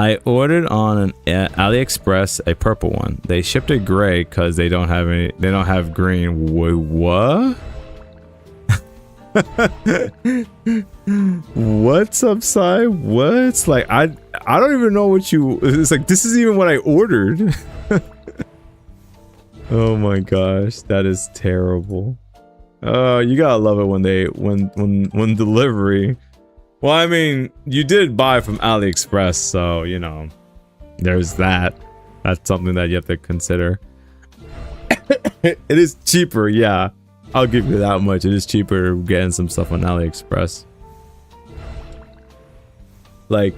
I ordered on an AliExpress a purple one. They shipped a gray because they don't have any. They don't have green. Wait, what? What's up, Sai? What's like? I don't even know what you. It's like this is even what I ordered. Oh my gosh, that is terrible. You gotta love it when they when delivery. Well, I mean, you did buy from AliExpress, so, you know, there's that. That's something that you have to consider. It is cheaper, yeah. I'll give you that much. It is cheaper getting some stuff on AliExpress. Like,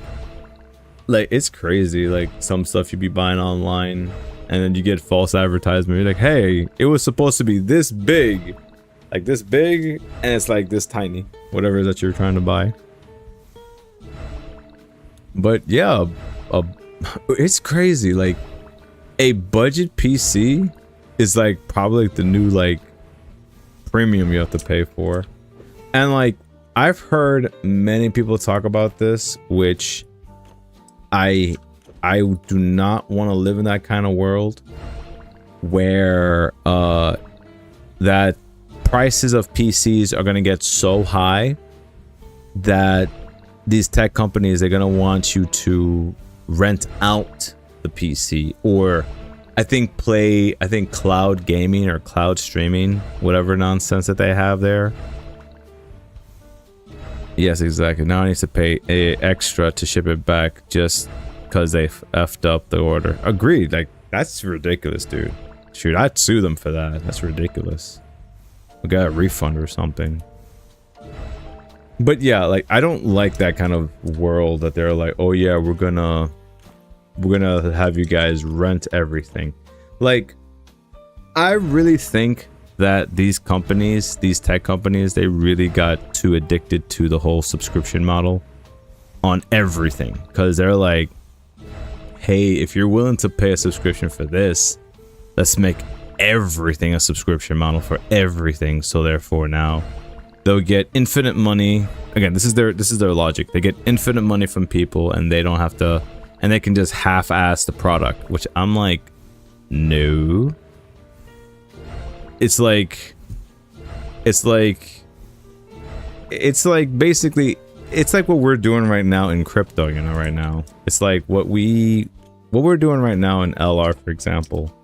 it's crazy. Like, some stuff you be buying online, and then you get false advertisement. You're like, hey, it was supposed to be this big. Like, this big, and it's like this tiny. Whatever it is that you're trying to buy. But yeah, it's crazy. Like, a budget PC is like probably the new like premium you have to pay for. And like, I've heard many people talk about this, which I do not want to live in that kind of world where that prices of PCs are going to get so high that these tech companies, they're going to want you to rent out the PC, or I think cloud gaming or cloud streaming, whatever nonsense that they have there. Yes, exactly. Now I need to pay extra to ship it back just because they effed up the order. Agreed. Like, that's ridiculous, dude. Shoot, I'd sue them for that. That's ridiculous. We got a refund or something. But yeah, like, I don't like that kind of world that they're like, oh yeah, we're gonna have you guys rent everything. Like, I really think that these companies, these tech companies, they really got too addicted to the whole subscription model on everything. Because they're like, hey, if you're willing to pay a subscription for this, let's make everything a subscription model for everything. So therefore now they'll get infinite money. Again, this is their logic. They get infinite money from people, and they don't have to, and they can just half-ass the product, which I'm like, no. It's like basically, it's like what we're doing right now in crypto, you know, right now. It's like what we're doing right now in LR, for example.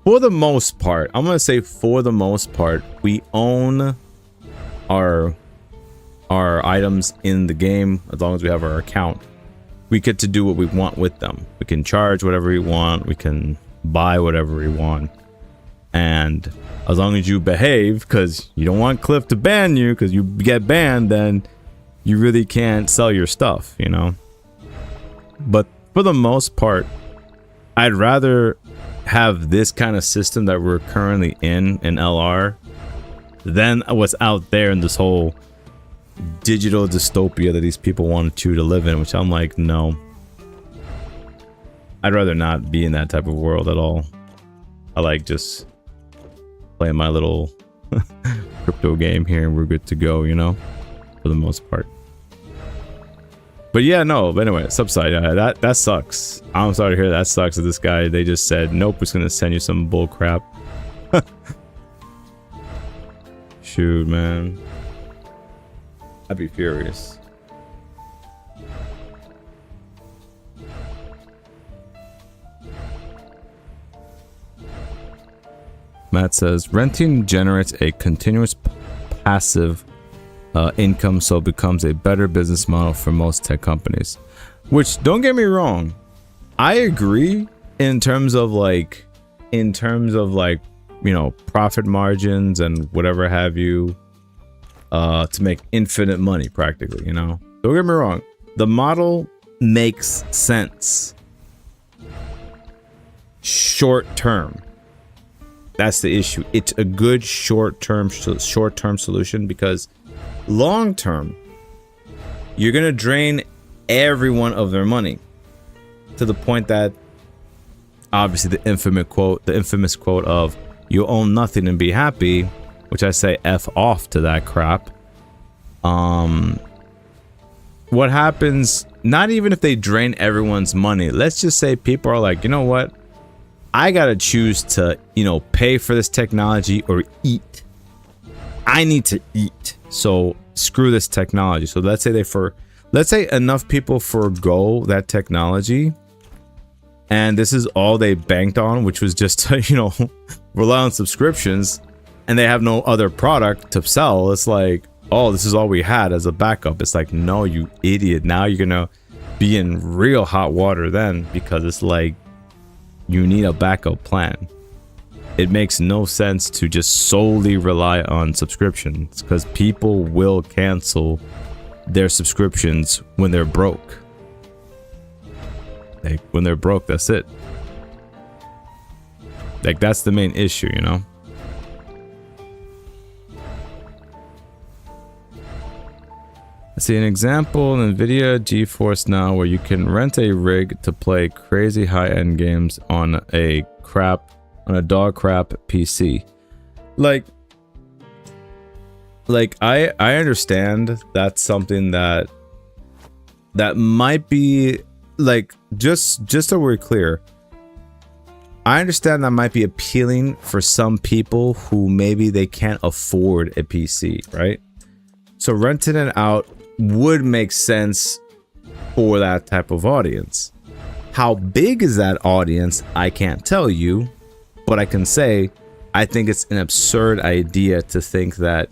For the most part, I'm gonna say for the most part, we own our our items in the game, as long as we have our account, we get to do what we want with them. We can charge whatever we want. We can buy whatever we want. And as long as you behave, because you don't want Cliff to ban you, because you get banned, then you really can't sell your stuff, you know? But for the most part, I'd rather have this kind of system that we're currently in LR than what's out there in this whole digital dystopia that these people want you to live in, which I'm like, no. I'd rather not be in that type of world at all. I like just playing my little crypto game here and we're good to go, you know, for the most part. But yeah, no, but anyway, subside, that sucks. I'm sorry to hear that sucks that this guy, they just said, nope, we're just gonna send you some bull crap. Shoot, man. I'd be furious. Matt says, renting generates a continuous passive income, so it becomes a better business model for most tech companies. Which, don't get me wrong, I agree in terms of like, you know, profit margins and whatever have you, to make infinite money practically, you know. Don't get me wrong, the model makes sense short term. That's the issue. It's a good short-term solution, because long-term, you're gonna drain everyone of their money to the point that, obviously, the infamous quote of "you own nothing and be happy," which I say F off to that crap. What happens? Not even if they drain everyone's money. Let's just say people are like, you know what? I gotta choose to, you know, pay for this technology or eat. I need to eat, so screw this technology. So let's say enough people forgo that technology, and this is all they banked on, which was just to, you know, rely on subscriptions, and they have no other product to sell. It's like, oh, this is all we had as a backup. It's like, no, you idiot. Now you're gonna be in real hot water then, because it's like, you need a backup plan. It makes no sense to just solely rely on subscriptions, because people will cancel their subscriptions when they're broke. Like, when they're broke, that's it. Like, that's the main issue, you know? I see an example in NVIDIA GeForce Now where you can rent a rig to play crazy high-end games on a dog crap PC. Like I understand that's something that might be like, just so we're clear, I understand that might be appealing for some people who maybe they can't afford a PC, right? So renting it out would make sense for that type of audience. How big is that audience? I can't tell you, but I can say I think it's an absurd idea to think that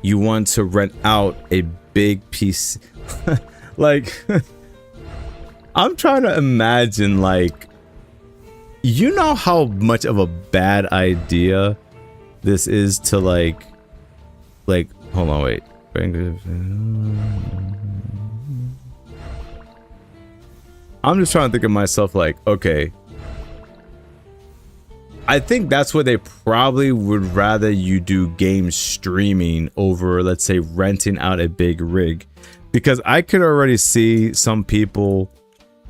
you want to rent out a big piece. Like, I'm trying to imagine, like, you know how much of a bad idea this is to like, hold on, wait. I'm just trying to think of myself like, okay, I think that's where they probably would rather you do game streaming over, let's say, renting out a big rig. Because I could already see some people,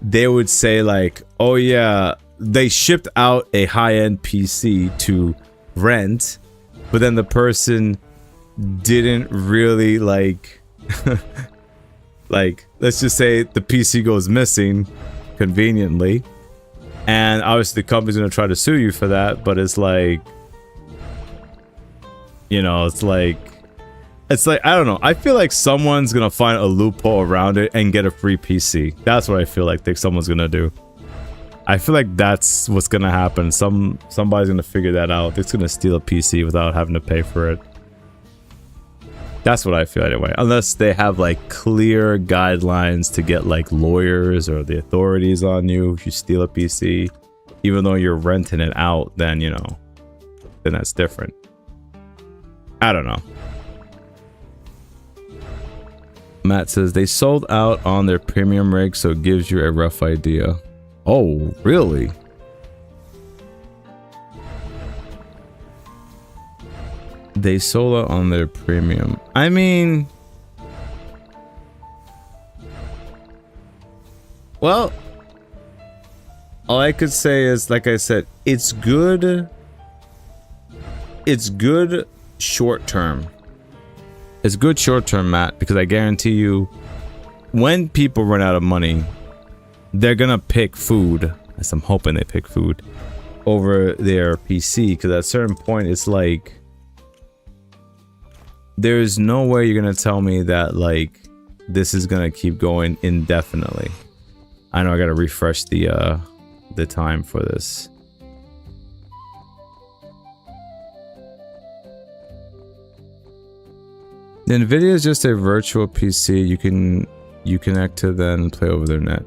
they would say like, oh yeah, they shipped out a high-end PC to rent, but then the person didn't really like like, let's just say the PC goes missing conveniently, and obviously the company's gonna try to sue you for that, but it's like, you know, it's like I don't know, I feel like someone's gonna find a loophole around it and get a free PC. That's what I feel like someone's gonna do. I feel like that's what's gonna happen. Somebody's gonna figure that out. It's gonna steal a PC without having to pay for it. That's what I feel anyway. Unless they have like clear guidelines to get like lawyers or the authorities on you if you steal a PC, even though you're renting it out, then you know, then that's different. I don't know. Matt says they sold out on their premium rig, so it gives you a rough idea. Oh, really? They sold out on their premium. I mean, well, all I could say is, like I said, it's good. It's good short term. It's good short term, Matt, because I guarantee you, when people run out of money, they're gonna pick food. As I'm hoping they pick food over their PC, because at a certain point, it's like there's no way you're gonna tell me that like this is gonna keep going indefinitely. I know I gotta refresh the time for this. The NVIDIA is just a virtual PC you connect to then play over their net.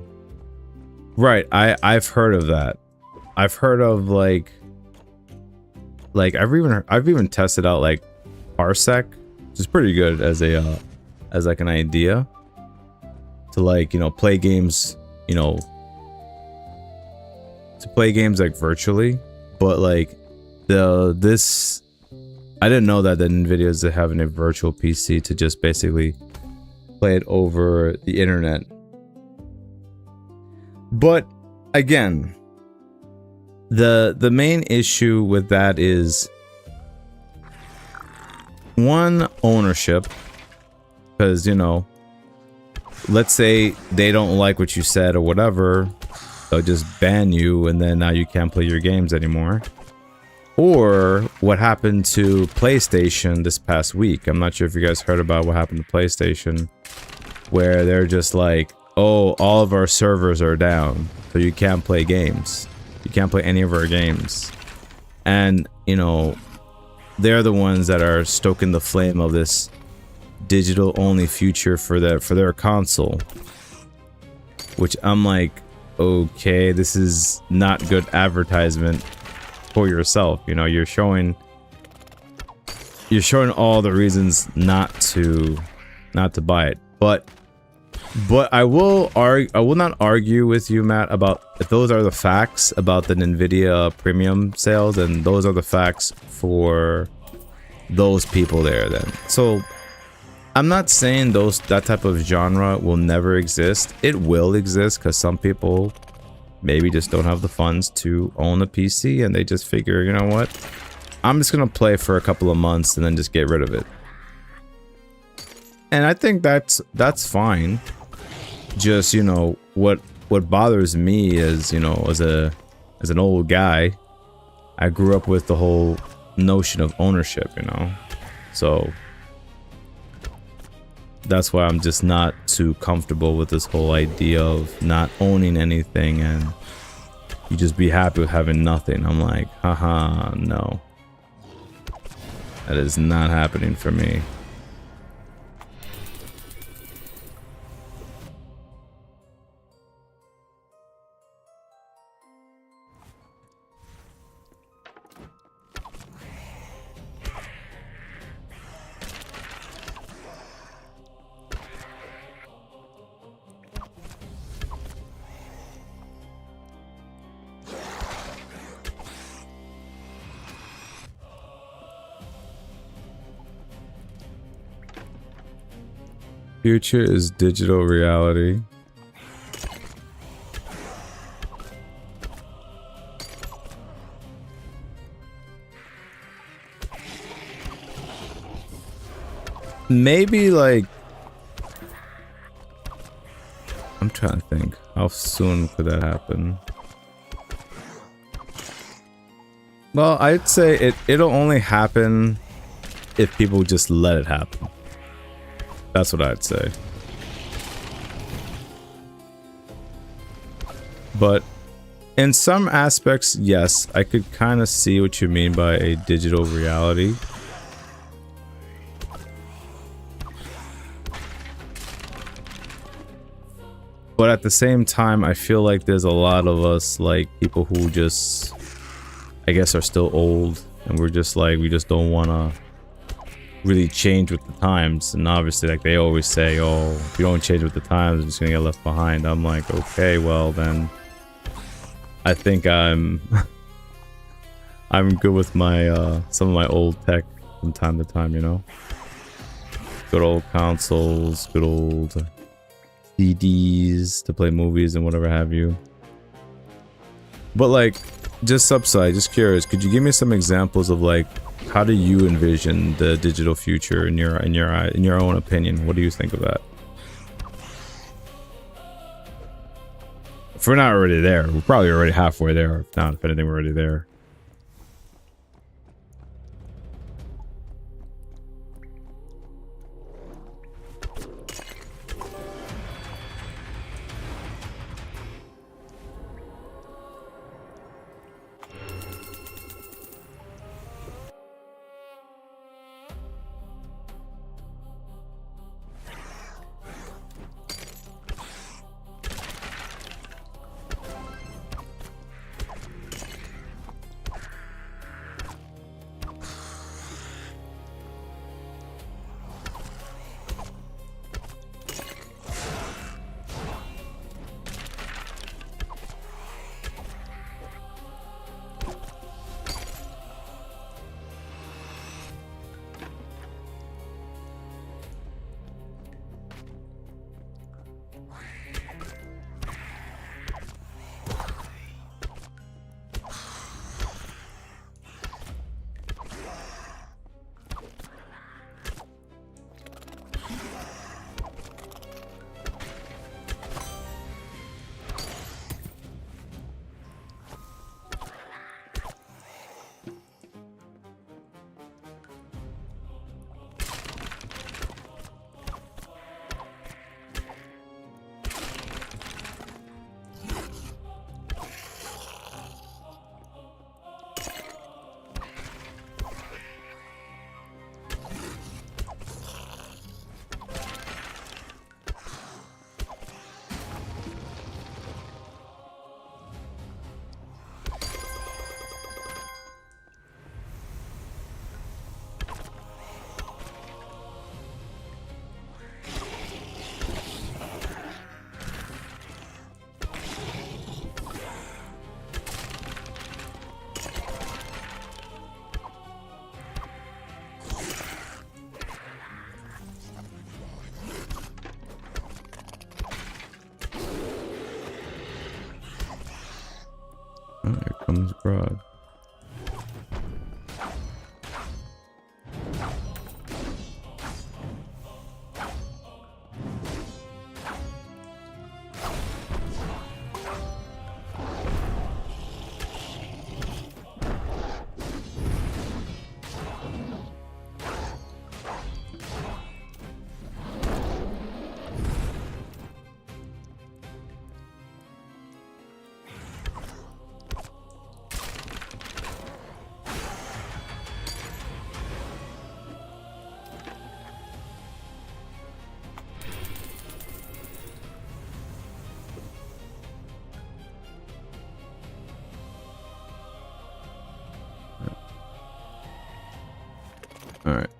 Right, I've heard of that. I've heard of like I've even tested out like Parsec, which is pretty good as a as like an idea to like, you know, play games, you know, to play games like virtually, but like this I didn't know that the NVIDIA is having a virtual PC to just basically play it over the internet. But again, the main issue with that is one, ownership, because, you know, let's say they don't like what you said or whatever, they'll just ban you and then now you can't play your games anymore. Or what happened to PlayStation this past week. I'm not sure if you guys heard about what happened to PlayStation, where they're just like, oh, all of our servers are down, so you can't play games. You can't play any of our games. And, you know, they're the ones that are stoking the flame of this digital only future for their console. Which I'm like, okay, this is not good advertisement for yourself. You know, you're showing all the reasons not to buy it. But I will not argue with you, Matt, about if those are the facts about the NVIDIA premium sales, and those are the facts for those people there then. So I'm not saying that type of genre will never exist. It will exist because some people maybe just don't have the funds to own a PC and they just figure, you know what? I'm just gonna play for a couple of months and then just get rid of it. And I think that's fine. Just, you know, what bothers me is, you know, as an old guy, I grew up with the whole notion of ownership, you know. So that's why I'm just not too comfortable with this whole idea of not owning anything and you just be happy with having nothing. I'm like, haha, no. That is not happening for me. Future is digital reality. Maybe like, I'm trying to think, how soon could that happen? Well, I'd say it'll only happen if people just let it happen. That's what I'd say. But in some aspects, yes, I could kind of see what you mean by a digital reality. But at the same time, I feel like there's a lot of us, like, people who just, I guess, are still old, and we're just like, we just don't want to really change with the times. And obviously, like, they always say, oh, if you don't change with the times, you're just gonna get left behind. I'm like, okay, well, then I think I'm good with my some of my old tech from time to time, you know? Good old consoles, good old CDs to play movies and whatever have you. But like, just upside, just curious, could you give me some examples of like, how do you envision the digital future in your own opinion? What do you think of that? If we're not already there, we're probably already halfway there. If not, if anything, we're already there. Oh, here comes Grog. Alright.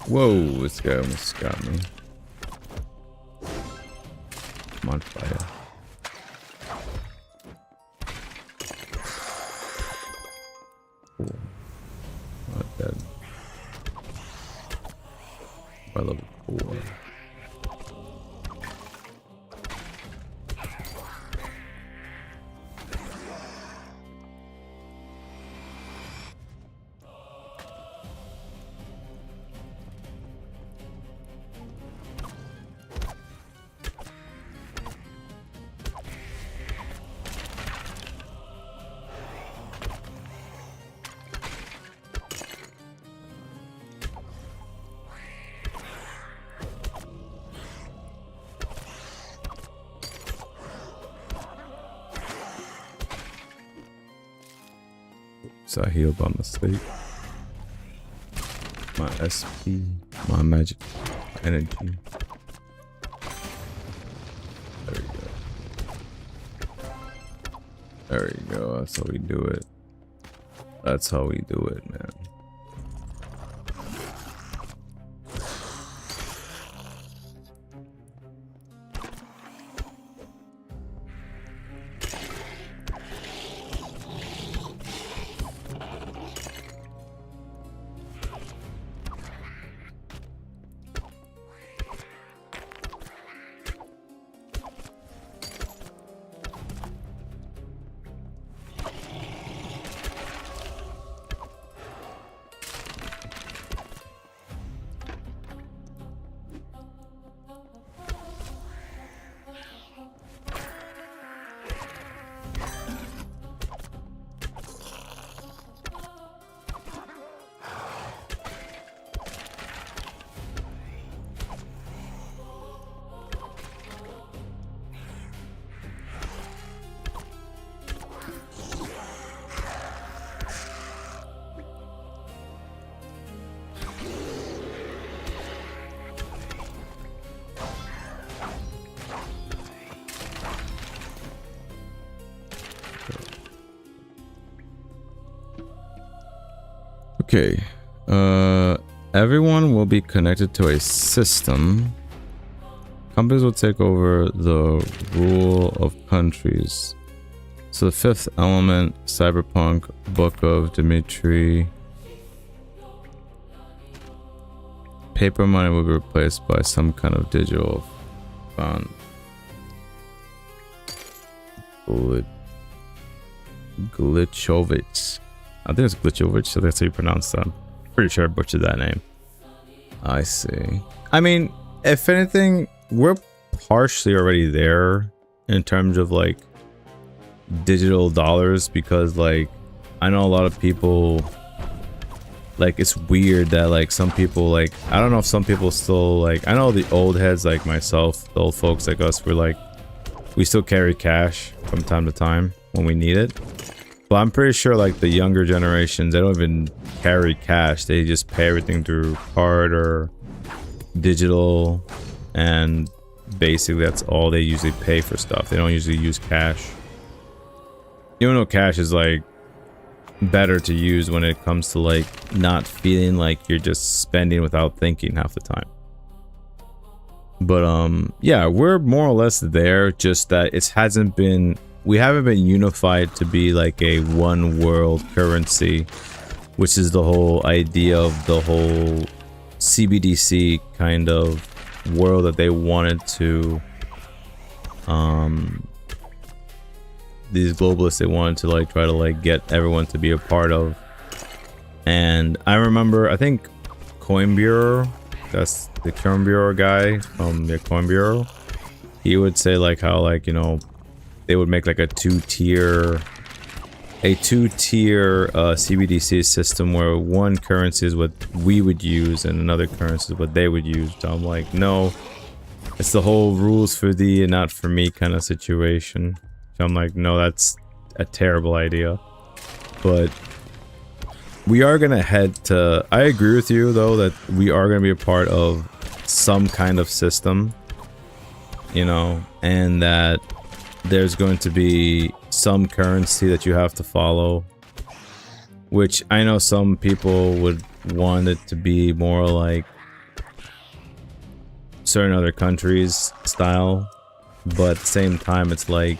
Whoa, this guy almost got me. I'm on fire. Cool. Not dead. By level 4. So I healed by mistake. My SP, my magic energy. There you go. That's how we do it. That's how we do it, man. Okay. Everyone will be connected to a system. Companies will take over the rule of countries. So the fifth element, Cyberpunk, Book of Dimitri. Paper money will be replaced by some kind of digital font. Glitchovich. I think it's Glitchovich, so that's how you pronounce that. Pretty sure I butchered that name. I see. I mean, if anything, we're partially already there in terms of like digital dollars, because like I know a lot of people, like it's weird that like some people, like I don't know if some people still, like I know the old heads like myself, the old folks like us, we're like we still carry cash from time to time when we need it. But I'm pretty sure like the younger generations, they don't even carry cash. They just pay everything through card or digital, and basically that's all they usually pay for stuff. They don't usually use cash. Even though cash is like better to use when it comes to like not feeling like you're just spending without thinking half the time. But yeah, we're more or less there, just that it hasn't been, we haven't been unified to be like a one world currency, which is the whole idea of the whole CBDC kind of world that they wanted to, these globalists, they wanted to like try to like get everyone to be a part of. And I remember, I think Coin Bureau, that's the Coin Bureau guy from the Coin Bureau, he would say like how like, you know, they would make like a two-tier CBDC system where one currency is what we would use and another currency is what they would use. So I'm like, no, it's the whole rules for thee and not for me kind of situation. So I'm like, no, that's a terrible idea. But we are gonna head to, I agree with you though that we are gonna be a part of some kind of system, you know, and that there's going to be some currency that you have to follow, which I know some people would want it to be more like certain other countries style, but at the same time it's like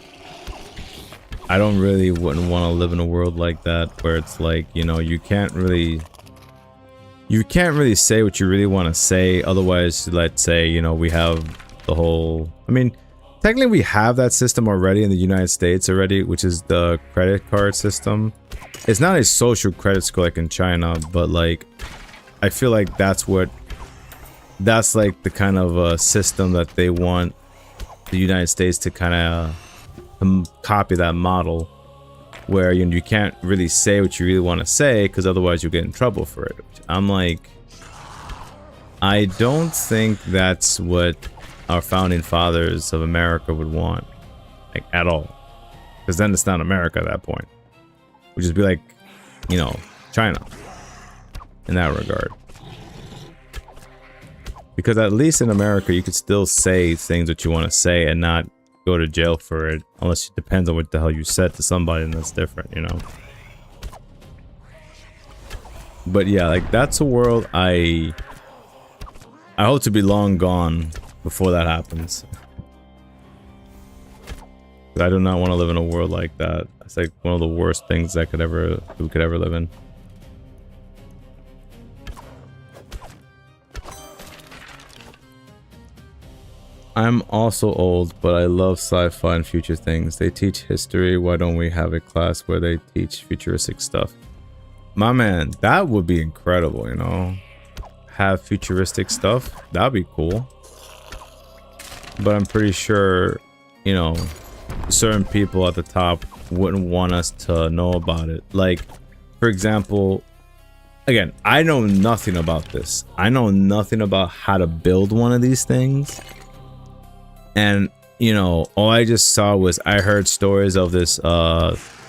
I don't really wouldn't want to live in a world like that where it's like, you know, you can't really say what you really want to say. Otherwise, let's say, you know, we have the whole, I mean, technically we have that system already in the United States already, which is the credit card system. It's not a social credit score like in China, but like I feel like that's like the kind of system that they want the United States to kind of copy, that model where you can't really say what you really want to say because otherwise you get in trouble for it. I'm like, I don't think that's what our founding fathers of America would want, like at all, because then it's not America at that point. Would just be like, you know, China in that regard. Because at least in America you could still say things that you want to say and not go to jail for it, unless it depends on what the hell you said to somebody, and that's different, you know. But yeah, like that's a world I hope to be long gone before that happens. I do not want to live in a world like that. It's like one of the worst things that we could ever live in. I'm also old, but I love sci-fi and future things. They teach history. Why don't we have a class where they teach futuristic stuff? My man, that would be incredible, you know? Have futuristic stuff. That'd be cool. But I'm pretty sure, you know, certain people at the top wouldn't want us to know about it. Like, for example, again, I know nothing about this. I know nothing about how to build one of these things. And, you know, all I just saw was I heard stories of this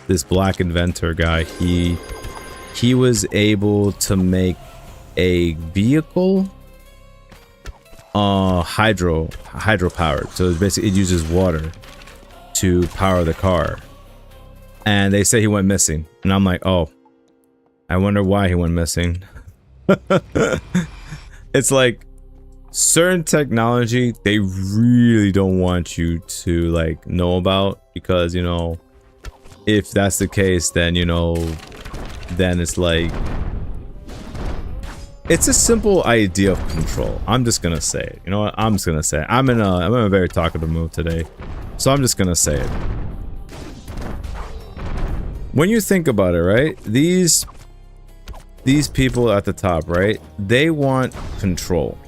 this black inventor guy. He was able to make a vehicle hydro powered. So it's basically, it uses water to power the car. And they say he went missing. And I'm like, oh, I wonder why he went missing. It's like certain technology they really don't want you to like know about, because, you know, if that's the case, then, you know, then it's like, it's a simple idea of control. I'm just gonna say it. You know what? I'm just gonna say it. I'm in a very talkative mood today, so I'm just gonna say it. When you think about it, right? These people at the top, right? They want control.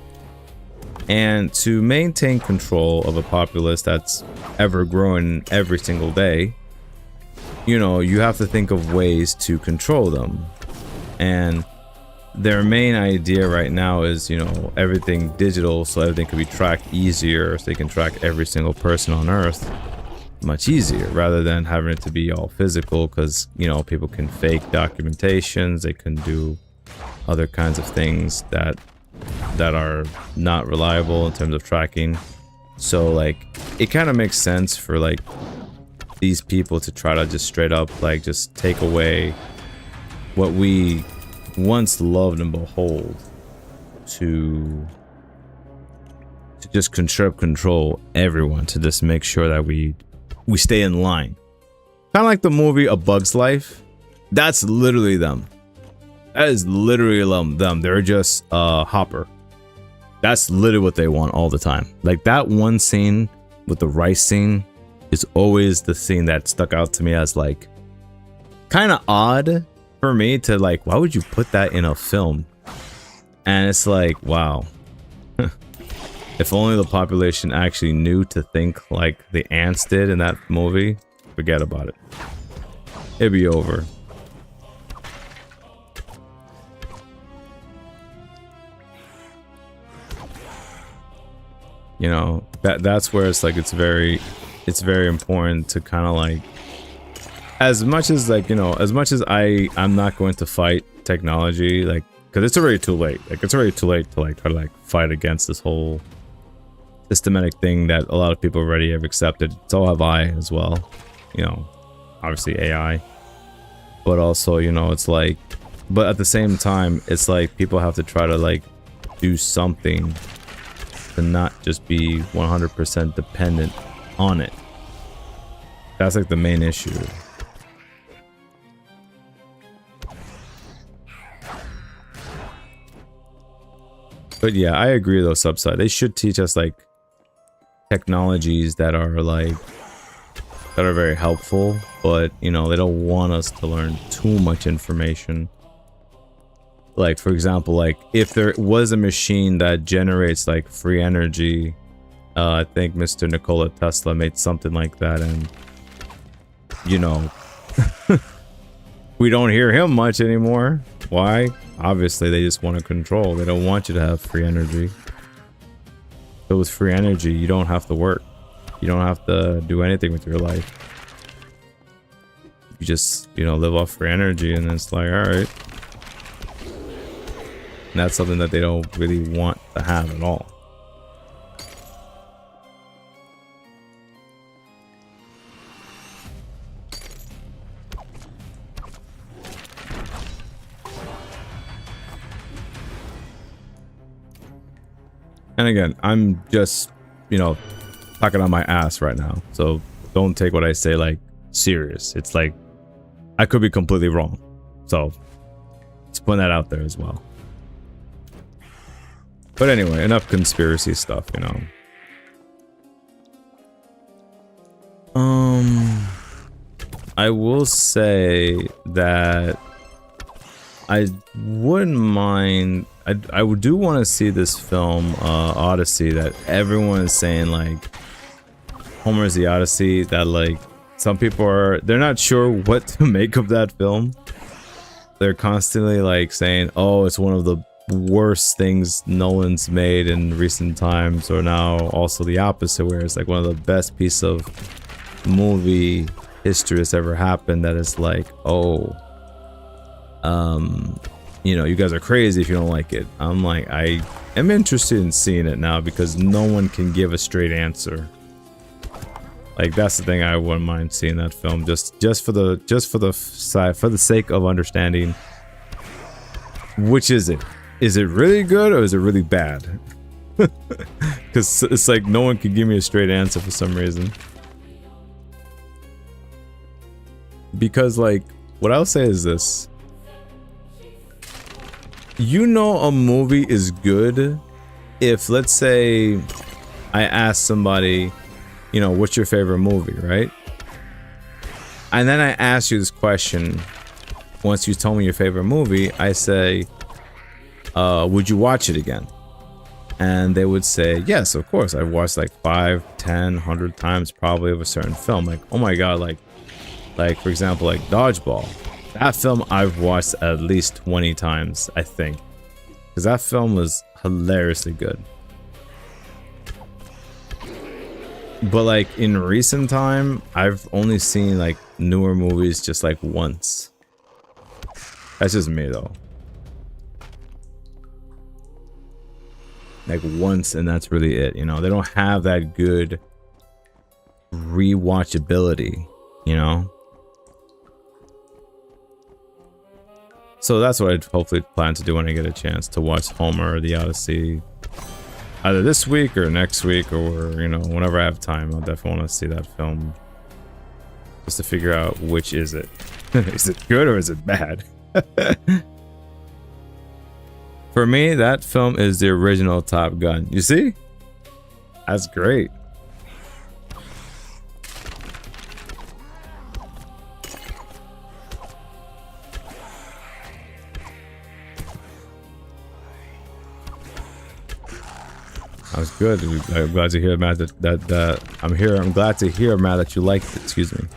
And to maintain control of a populace that's ever growing every single day, you know, you have to think of ways to control them. And their main idea right now is, you know, everything digital, so everything can be tracked easier, so they can track every single person on Earth much easier, rather than having it to be all physical, because, you know, people can fake documentations, they can do other kinds of things that are not reliable in terms of tracking. So like, it kind of makes sense for like these people to try to just straight up like just take away what we once loved and behold, to just control everyone, to just make sure that we stay in line. Kind of like the movie A Bug's Life. That's literally them. That is literally them. They're just Hopper. That's literally what they want all the time. Like that one scene with the rice scene is always the scene that stuck out to me as like kind of odd for me to like, why would you put that in a film? And it's like, wow. If only the population actually knew to think like the ants did in that movie, forget about it. It'd be over. You know, that's where it's like, it's very important to kind of like, as much as like, you know, as much as I'm not going to fight technology, like, because it's already too late. Like, it's already too late to like try to like fight against this whole systematic thing that a lot of people already have accepted. So have I as well. You know, obviously AI, but also, you know, it's like, but at the same time, it's like people have to try to like do something to not just be 100% dependent on it. That's like the main issue. But yeah, I agree though, Subside. They should teach us like technologies that are very helpful, but you know, they don't want us to learn too much information. Like, for example, like if there was a machine that generates like free energy, I think Mr. Nikola Tesla made something like that, and you know, we don't hear him much anymore. Why? Obviously, they just want to control. They don't want you to have free energy. So with free energy, you don't have to work. You don't have to do anything with your life. You just, you know, live off free energy, and it's like, all right. And that's something that they don't really want to have at all. And again, I'm just, you know, talking on my ass right now. So don't take what I say like serious. It's like I could be completely wrong. So just putting that out there as well. But anyway, enough conspiracy stuff, you know. I will say that I wouldn't mind. I do want to see this film, Odyssey, that everyone is saying like Homer's the Odyssey. That like some people they're not sure what to make of that film. They're constantly like saying, "Oh, it's one of the worst things Nolan's made in recent times," or now also the opposite, where it's like one of the best piece of movie history that's ever happened. That is like, oh, you know, you guys are crazy if you don't like it. I'm like, I am interested in seeing it now because no one can give a straight answer. Like that's the thing, I wouldn't mind seeing that film just for the sake of understanding. Which is it? Is it really good or is it really bad? Because it's like no one can give me a straight answer for some reason. Because like what I'll say is this. You know a movie is good if, let's say, I ask somebody, you know, what's your favorite movie, right? And then I ask you this question. Once you tell me your favorite movie, I say, would you watch it again? And they would say, yes, of course. I've watched like 5, 10, 100 times probably of a certain film. Like, oh my god, like for example, like Dodgeball. That film I've watched at least 20 times, I think. Because that film was hilariously good. But like in recent time, I've only seen like newer movies just like once. That's just me though. Like once, and that's really it, you know? They don't have that good rewatchability, you know? So that's what I'd hopefully plan to do when I get a chance to watch Homer or the Odyssey. Either this week or next week, or, you know, whenever I have time, I'll definitely want to see that film. Just to figure out which is it. Is it good or is it bad? For me, that film is the original Top Gun. You see? That's great. That was good. I'm glad to hear, Matt, that I'm glad to hear, Matt, that you liked it. Excuse me.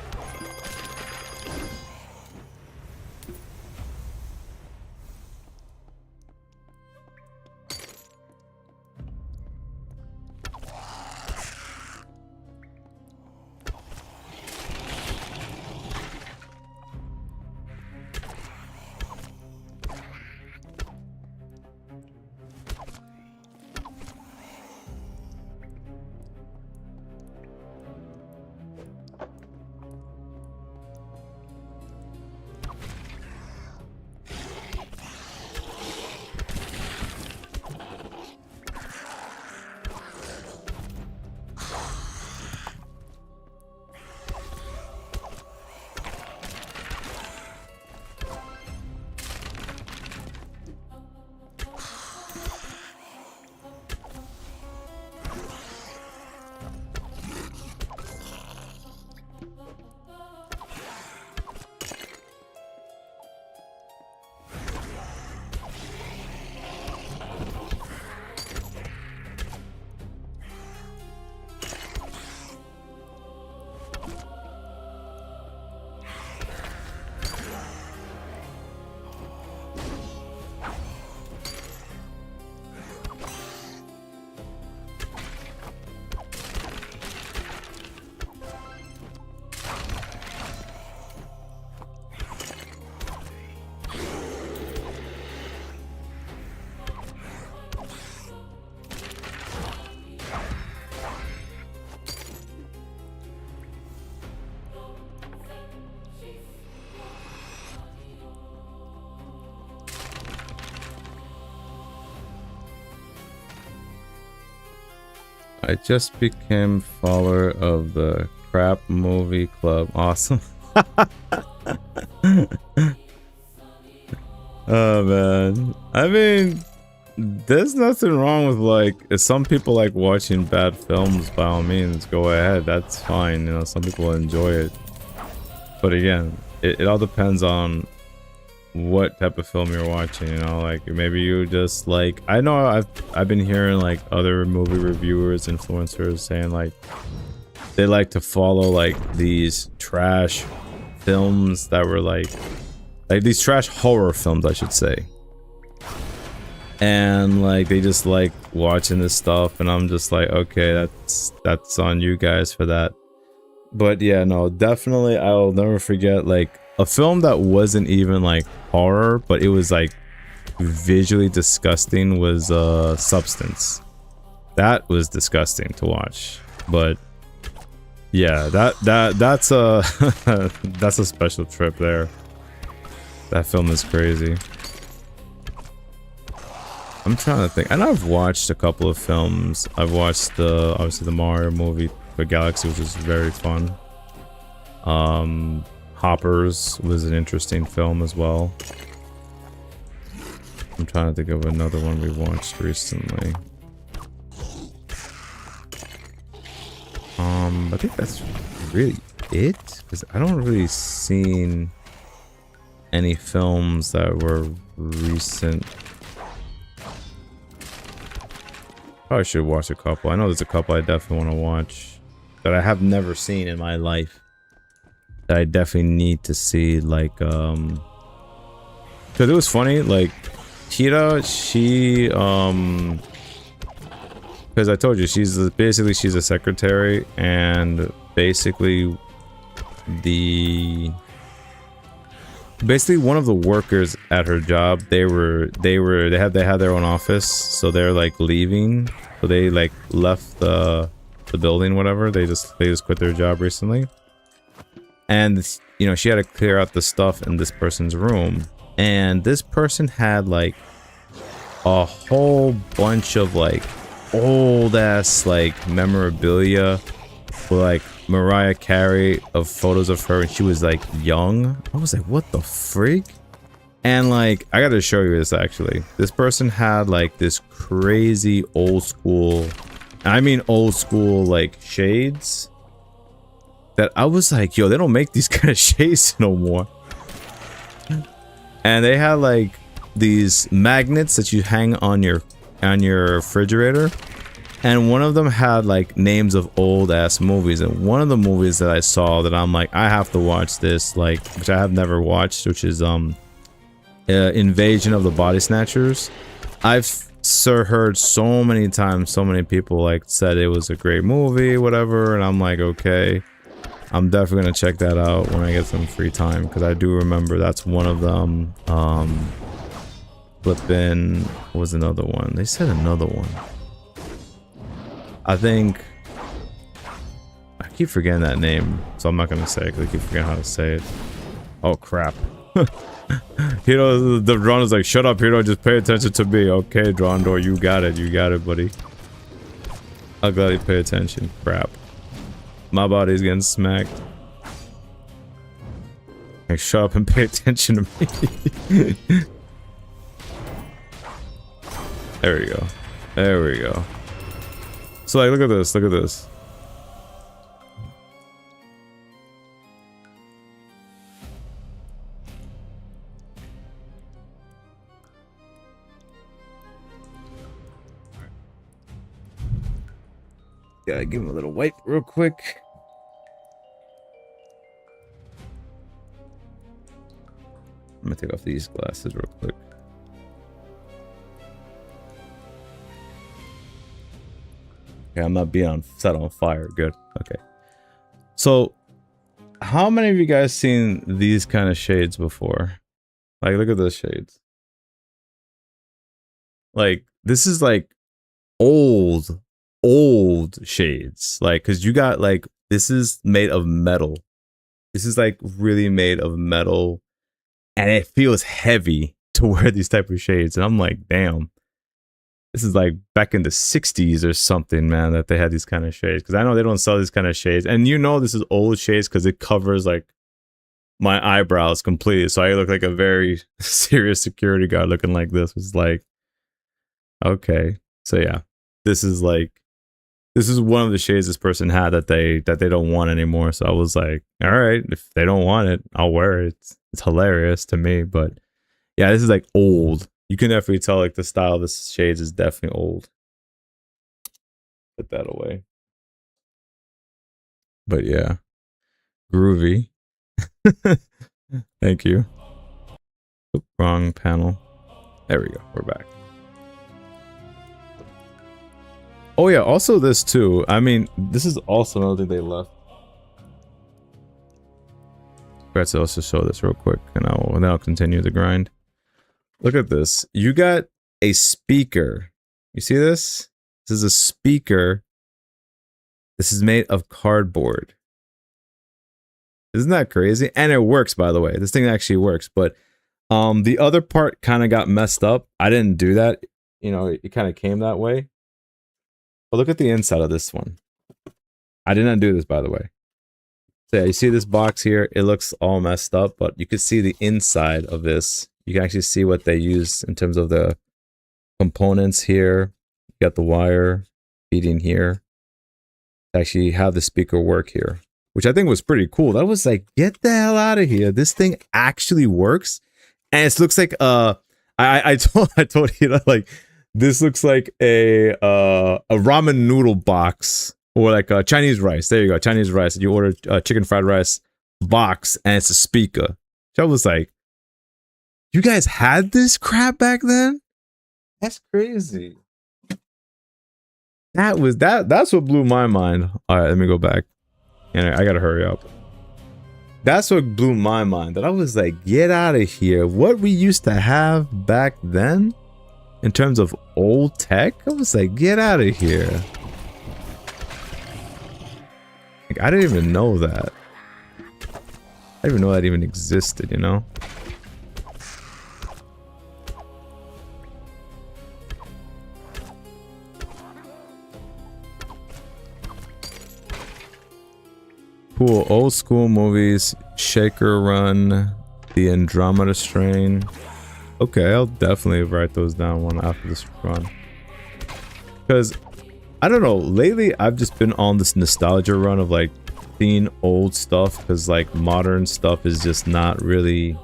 I just became follower of the Crap Movie Club. Awesome. Oh man. I mean, there's nothing wrong with like, if some people like watching bad films, by all means, go ahead. That's fine. You know, some people enjoy it. But again, it all depends on what type of film you're watching, you know, like maybe you just like, I know I've been hearing like other movie reviewers, influencers saying like they like to follow like these trash films that were like these trash horror films, I should say. And like they just like watching this stuff, and I'm just like, okay, that's on you guys for that. But yeah, no, definitely I'll never forget like a film that wasn't even like horror, but it was like visually disgusting was Substance. That was disgusting to watch. But yeah, that's a that's a special trip there. That film is crazy. I'm trying to think. I know I've watched a couple of films. I've watched the obviously the Mario movie for Galaxy, which was very fun. Hoppers was an interesting film as well. I'm trying to think of another one we watched recently. I think that's really it, because I don't really seen any films that were recent. Probably should watch a couple. I know there's a couple I definitely want to watch that I have never seen in my life. That I definitely need to see, like, because it was funny, like, Kira, she, because I told you, she's a secretary, and basically one of the workers at her job, they had their own office, so they're like leaving, so they like left the building, whatever. They just quit their job recently. And, you know, she had to clear out the stuff in this person's room. And this person had, like, a whole bunch of, like, old-ass, like, memorabilia. With, like, Mariah Carey of photos of her. And she was, like, young. I was like, what the freak? And, like, I gotta show you this, actually. This person had, like, this crazy old-school... I mean old-school, like, shades... that I was like, yo, they don't make these kind of shades no more. And they had like these magnets that you hang on your refrigerator, and one of them had like names of old ass movies. And one of the movies that I saw that I'm like, I have to watch this, like, which I have never watched, which is Invasion of the Body Snatchers. I've heard so many times, so many people like said it was a great movie, whatever, and I'm like, okay, I'm definitely gonna check that out when I get some free time, because I do remember that's one of them. Flippin', what was another one? They said another one. I think I keep forgetting that name, so I'm not gonna say it because I keep forgetting how to say it. Oh crap! Hiro, the drone is like, shut up, Hiro, just pay attention to me. Okay, Drondor, you got it, buddy. I'll gladly pay attention. Crap. My body's getting smacked. Like, shut up and pay attention to me. There we go. There we go. So, like, look at this. Look at this. Gotta give him a little wipe real quick. I'm gonna take off these glasses real quick. Okay, I'm not being set on fire. Good. Okay. So, how many of you guys seen these kind of shades before? Like, look at those shades. Like, this is like old shades. Like, because you got like, this is made of metal. This is like really made of metal. And it feels heavy to wear these type of shades. And I'm like, damn. This is like back in the 60s or something, man, that they had these kind of shades. Because I know they don't sell these kind of shades. And you know this is old shades because it covers like my eyebrows completely. So I look like a very serious security guard looking like this. It's like, okay. So yeah, this is one of the shades this person had that they don't want anymore. So I was like, all right, if they don't want it, I'll wear it. It's hilarious to me. But yeah, this is like old. You can definitely tell like the style of the shades is definitely old. Put that away. But yeah, groovy. Thank you. Oop, wrong panel. There we go. We're back. Oh yeah, also this too. I mean, this is also another thing they left. Let's also show this real quick, and I'll continue the grind. Look at this. You got a speaker. You see this? This is a speaker. This is made of cardboard. Isn't that crazy? And it works, by the way. This thing actually works. But the other part kind of got messed up. I didn't do that. You know, it kind of came that way. But look at the inside of this one. I did not do this, by the way. So yeah, you see this box here? It looks all messed up, but you can see the inside of this. You can actually see what they use in terms of the components here. You got the wire feeding here. Actually have the speaker work here, which I think was pretty cool. That was like, get the hell out of here. This thing actually works. And it looks like I told you that, like, this looks like a ramen noodle box or like a Chinese rice. There you go, Chinese rice. You order chicken fried rice box and it's a speaker. So I was like, you guys had this crap back then? That's crazy. That's what blew my mind. All right, let me go back. And I gotta hurry up. That's what blew my mind. That I was like, get out of here. What we used to have back then in terms of old tech, I was like, get out of here. Like, I didn't even know that. I didn't even know that even existed, you know? Cool, old school movies, Shaker Run, The Andromeda Strain. Okay, I'll definitely write those down one after this run. Because, I don't know, lately I've just been on this nostalgia run of like seeing old stuff, because like modern stuff is just not really...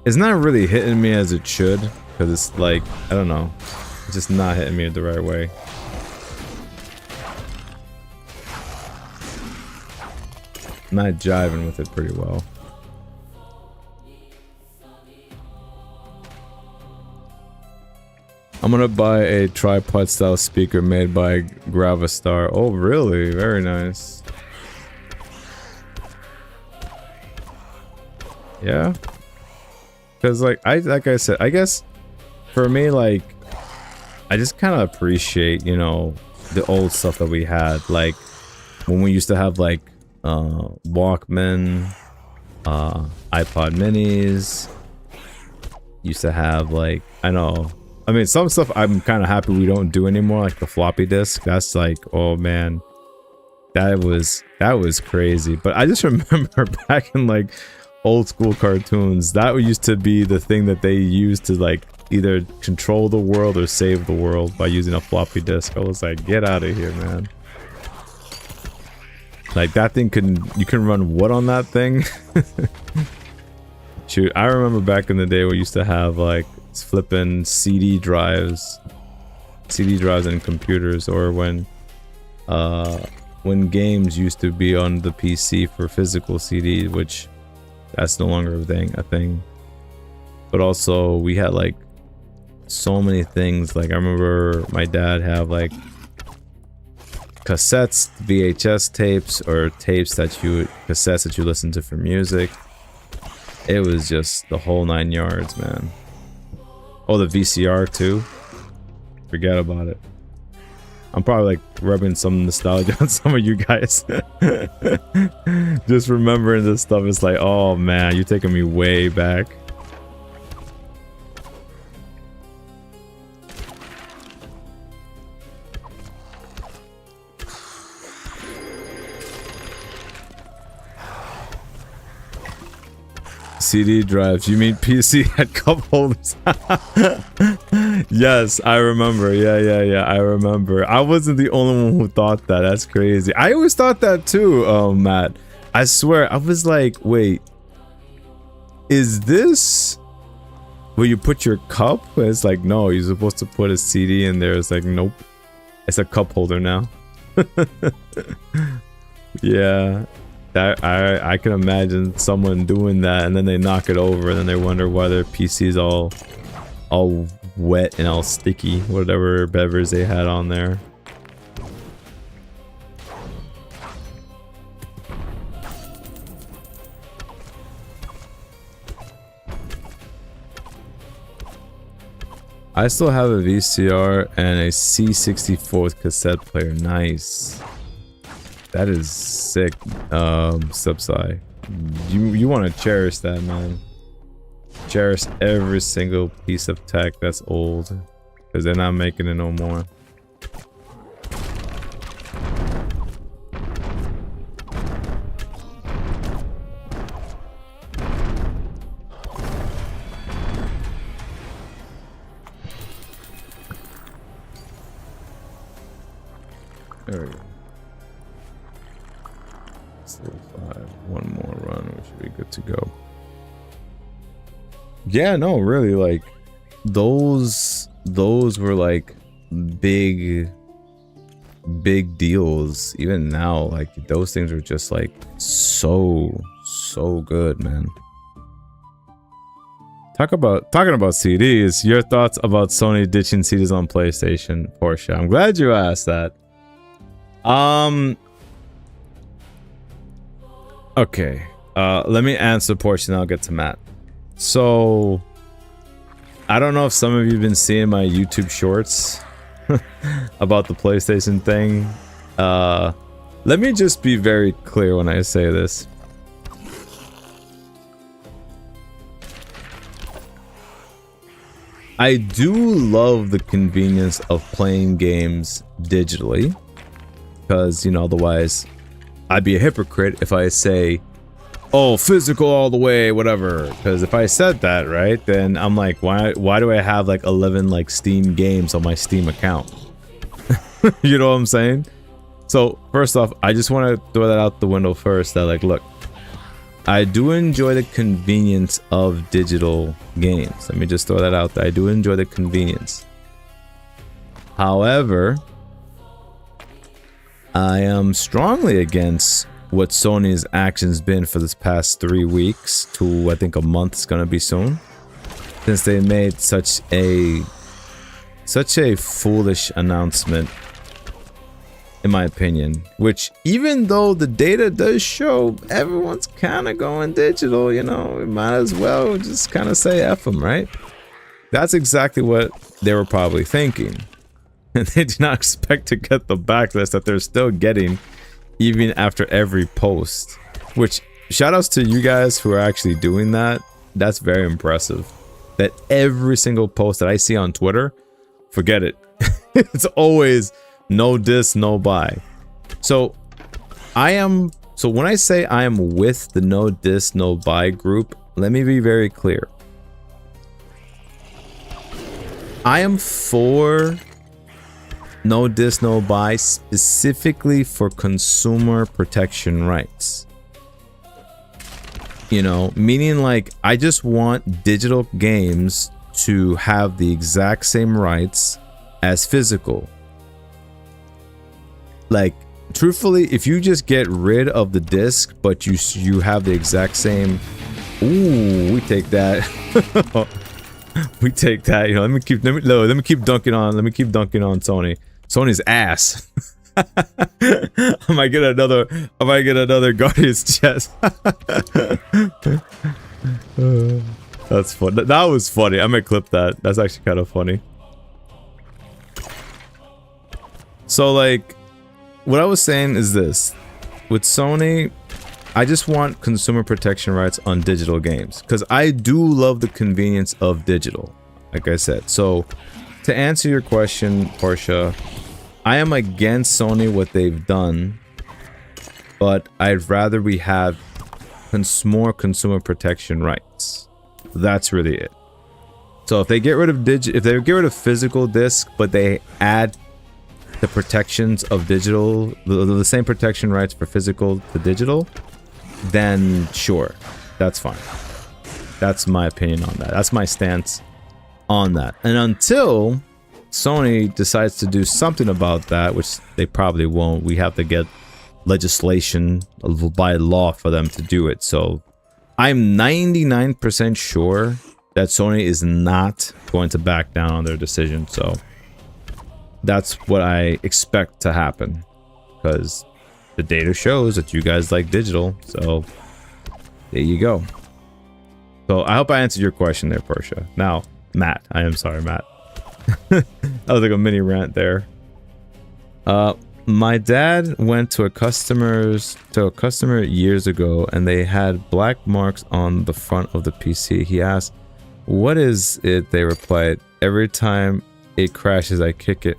It's not really hitting me as it should, because it's like, I don't know, it's just not hitting me the right way. Not jiving with it pretty well. I'm gonna buy a tripod style speaker made by Gravistar. Oh really? Very nice. Yeah. Cause like I said, I guess for me, like, I just kind of appreciate, you know, the old stuff that we had. Like when we used to have like Walkman, iPod minis, used to have like, I mean some stuff I'm kind of happy we don't do anymore, like the floppy disk. That's like, oh man, that was crazy. But I just remember back in like old school cartoons, that used to be the thing that they used to like either control the world or save the world by using a floppy disk. I was like, get out of here, man. Like that thing you can run what on that thing? Shoot, I remember back in the day we used to have like flipping CD drives in computers, or when games used to be on the PC for physical CD, which that's no longer a thing. But also we had like so many things. Like I remember my dad had like cassettes, VHS tapes, or cassettes that you listen to for music. It was just the whole 9 yards, man. Oh, the VCR too. Forget about it. I'm probably like rubbing some nostalgia on some of you guys. Just remembering this stuff, it's like, oh man, you're taking me way back. CD drives. You mean PC had cup holders? Yes, I remember. Yeah. I remember. I wasn't the only one who thought that. That's crazy. I always thought that too, Matt. I swear. I was like, wait. Is this where you put your cup? It's like, no, you're supposed to put a CD in there. It's like, nope. It's a cup holder now. Yeah. I can imagine someone doing that and then they knock it over and then they wonder why their PC's all wet and all sticky, whatever beverage they had on there. I still have a VCR and a C64 cassette player. Nice. That is sick, Subside. You want to cherish that, man. Cherish every single piece of tech that's old, because they're not making it no more. There we go. One more run, we should be good to go. Yeah, no, really, like those were like big deals. Even now, like those things are just like so good, man. Talking about CDs, your thoughts about Sony ditching CDs on PlayStation, Portia? I'm glad you asked that. Okay, let me answer Portia and I'll get to Matt. So, I don't know if some of you have been seeing my YouTube shorts about the PlayStation thing. Let me just be very clear when I say this. I do love the convenience of playing games digitally, because, you know, otherwise I'd be a hypocrite if I say, oh, physical all the way, whatever. Because if I said that, right, then I'm like, why do I have like 11 like Steam games on my Steam account? You know what I'm saying? So first off, I just want to throw that out the window first, that like, look, I do enjoy the convenience of digital games. Let me just throw that out there. I do enjoy the convenience. However, I am strongly against what Sony's actions been for this past 3 weeks to, I think, a month is gonna be soon, since they made such a foolish announcement, in my opinion. Which, even though the data does show everyone's kind of going digital, you know, we might as well just kind of say F them, right? That's exactly what they were probably thinking. And they did not expect to get the backlash that they're still getting even after every post. Which, shoutouts to you guys who are actually doing that. That's very impressive. That every single post that I see on Twitter, forget it. It's always no diss, no buy. So when I say I am with the no diss, no buy group, let me be very clear. I am for no diss, no buy, specifically for consumer protection rights. You know, meaning like, I just want digital games to have the exact same rights as physical. Like, truthfully, if you just get rid of the disc, but you have the exact same, ooh, we take that. We take that. You know, let me keep dunking on Sony. Sony's ass. I might get another Guardian's chest. That's fun. That was funny. I might clip that. That's actually kind of funny. So like, what I was saying is this. With Sony, I just want consumer protection rights on digital games, because I do love the convenience of digital, like I said. So to answer your question, Portia, I am against Sony, what they've done, but I'd rather we have more consumer protection rights. That's really it. So if they get rid of if they get rid of physical disc, but they add the protections of digital, the same protection rights for physical to digital, then sure, that's fine. That's my opinion on that. That's my stance on that. And until Sony decides to do something about that, which they probably won't, we have to get legislation by law for them to do it. So I'm 99% sure that Sony is not going to back down on their decision. So that's what I expect to happen, because the data shows that you guys like digital. So there you go. So I hope I answered your question there, Portia. Now, Matt, I am sorry, Matt. That was like a mini rant there. My dad went to a customer years ago, and they had black marks on the front of the PC. He asked, "What is it?" They replied, "Every time it crashes, I kick it."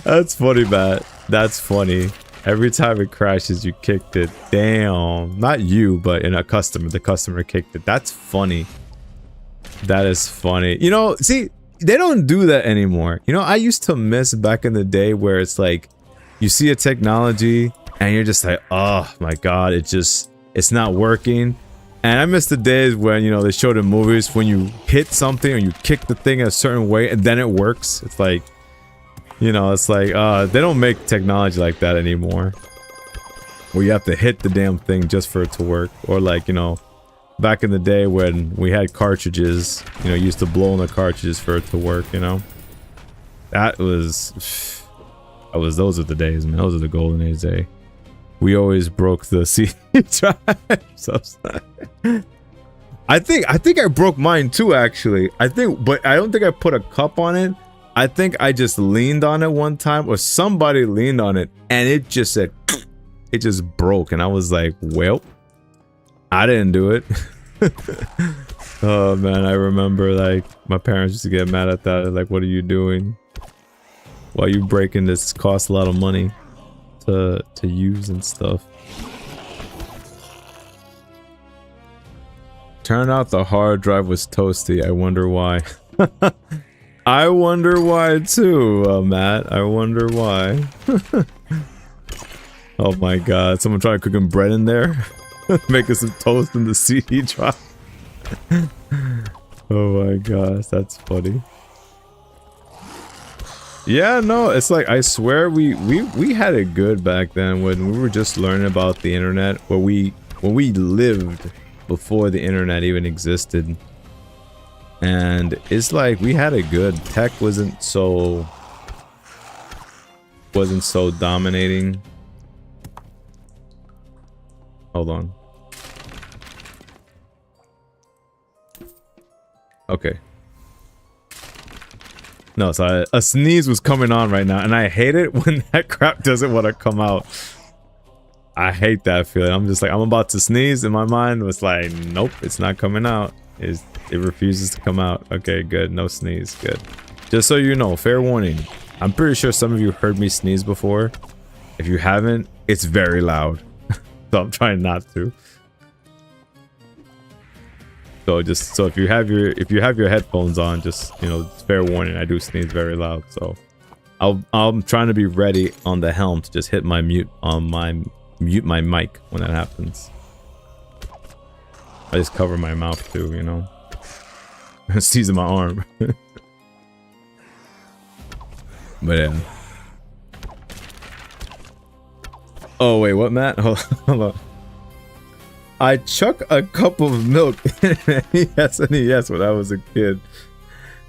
That's funny, Matt. That's funny. Every time it crashes, you kicked it. Damn. Not you, but in a customer. The customer kicked it. That's funny. That is funny. You know, see, they don't do that anymore. You know, I used to miss back in the day where it's like, you see a technology and you're just like, oh my God, it's not working. And I miss the days when, you know, they showed in movies when you hit something or you kick the thing a certain way and then it works. It's like, you know, it's like, they don't make technology like that anymore, where you have to hit the damn thing just for it to work. Or like, you know, back in the day when we had cartridges, you know, you used to blow on the cartridges for it to work, you know. Those are the days, man. Those are the golden age day. We always broke the CD drive. So I think I broke mine too, actually. But I don't think I put a cup on it. I think I just leaned on it one time, or somebody leaned on it, and it just said, it just broke, and I was like, well, I didn't do it. Oh man, I remember like my parents used to get mad at that. They're like, what are you doing? Why are you breaking this? It costs a lot of money to use and stuff. Turned out the hard drive was toasty. I wonder why. I wonder why too, Matt. I wonder why. Oh my God! Someone trying to cook bread in there, making some toast in the CD drive. Oh my gosh, that's funny. Yeah, no, it's like, I swear we had it good back then when we were just learning about the internet, when we lived before the internet even existed. And it's like we had it good. Tech wasn't so dominating. Hold on. Okay. No, so a sneeze was coming on right now, and I hate it when that crap doesn't want to come out. I hate that feeling. I'm just like, I'm about to sneeze, and my mind was like, nope, it's not coming out. It refuses to come out. Okay, good. No sneeze. Good. Just so you know, fair warning. I'm pretty sure some of you heard me sneeze before. If you haven't, it's very loud. So I'm trying not to. So if you have your headphones on, just, you know, fair warning, I do sneeze very loud. So I'm trying to be ready on the helm to just hit my mute my mic when that happens. I just cover my mouth too, you know. Sneeze in my arm. But yeah. Oh wait, what, Matt? Hold on. I chuck a cup of milk in an NES when I was a kid.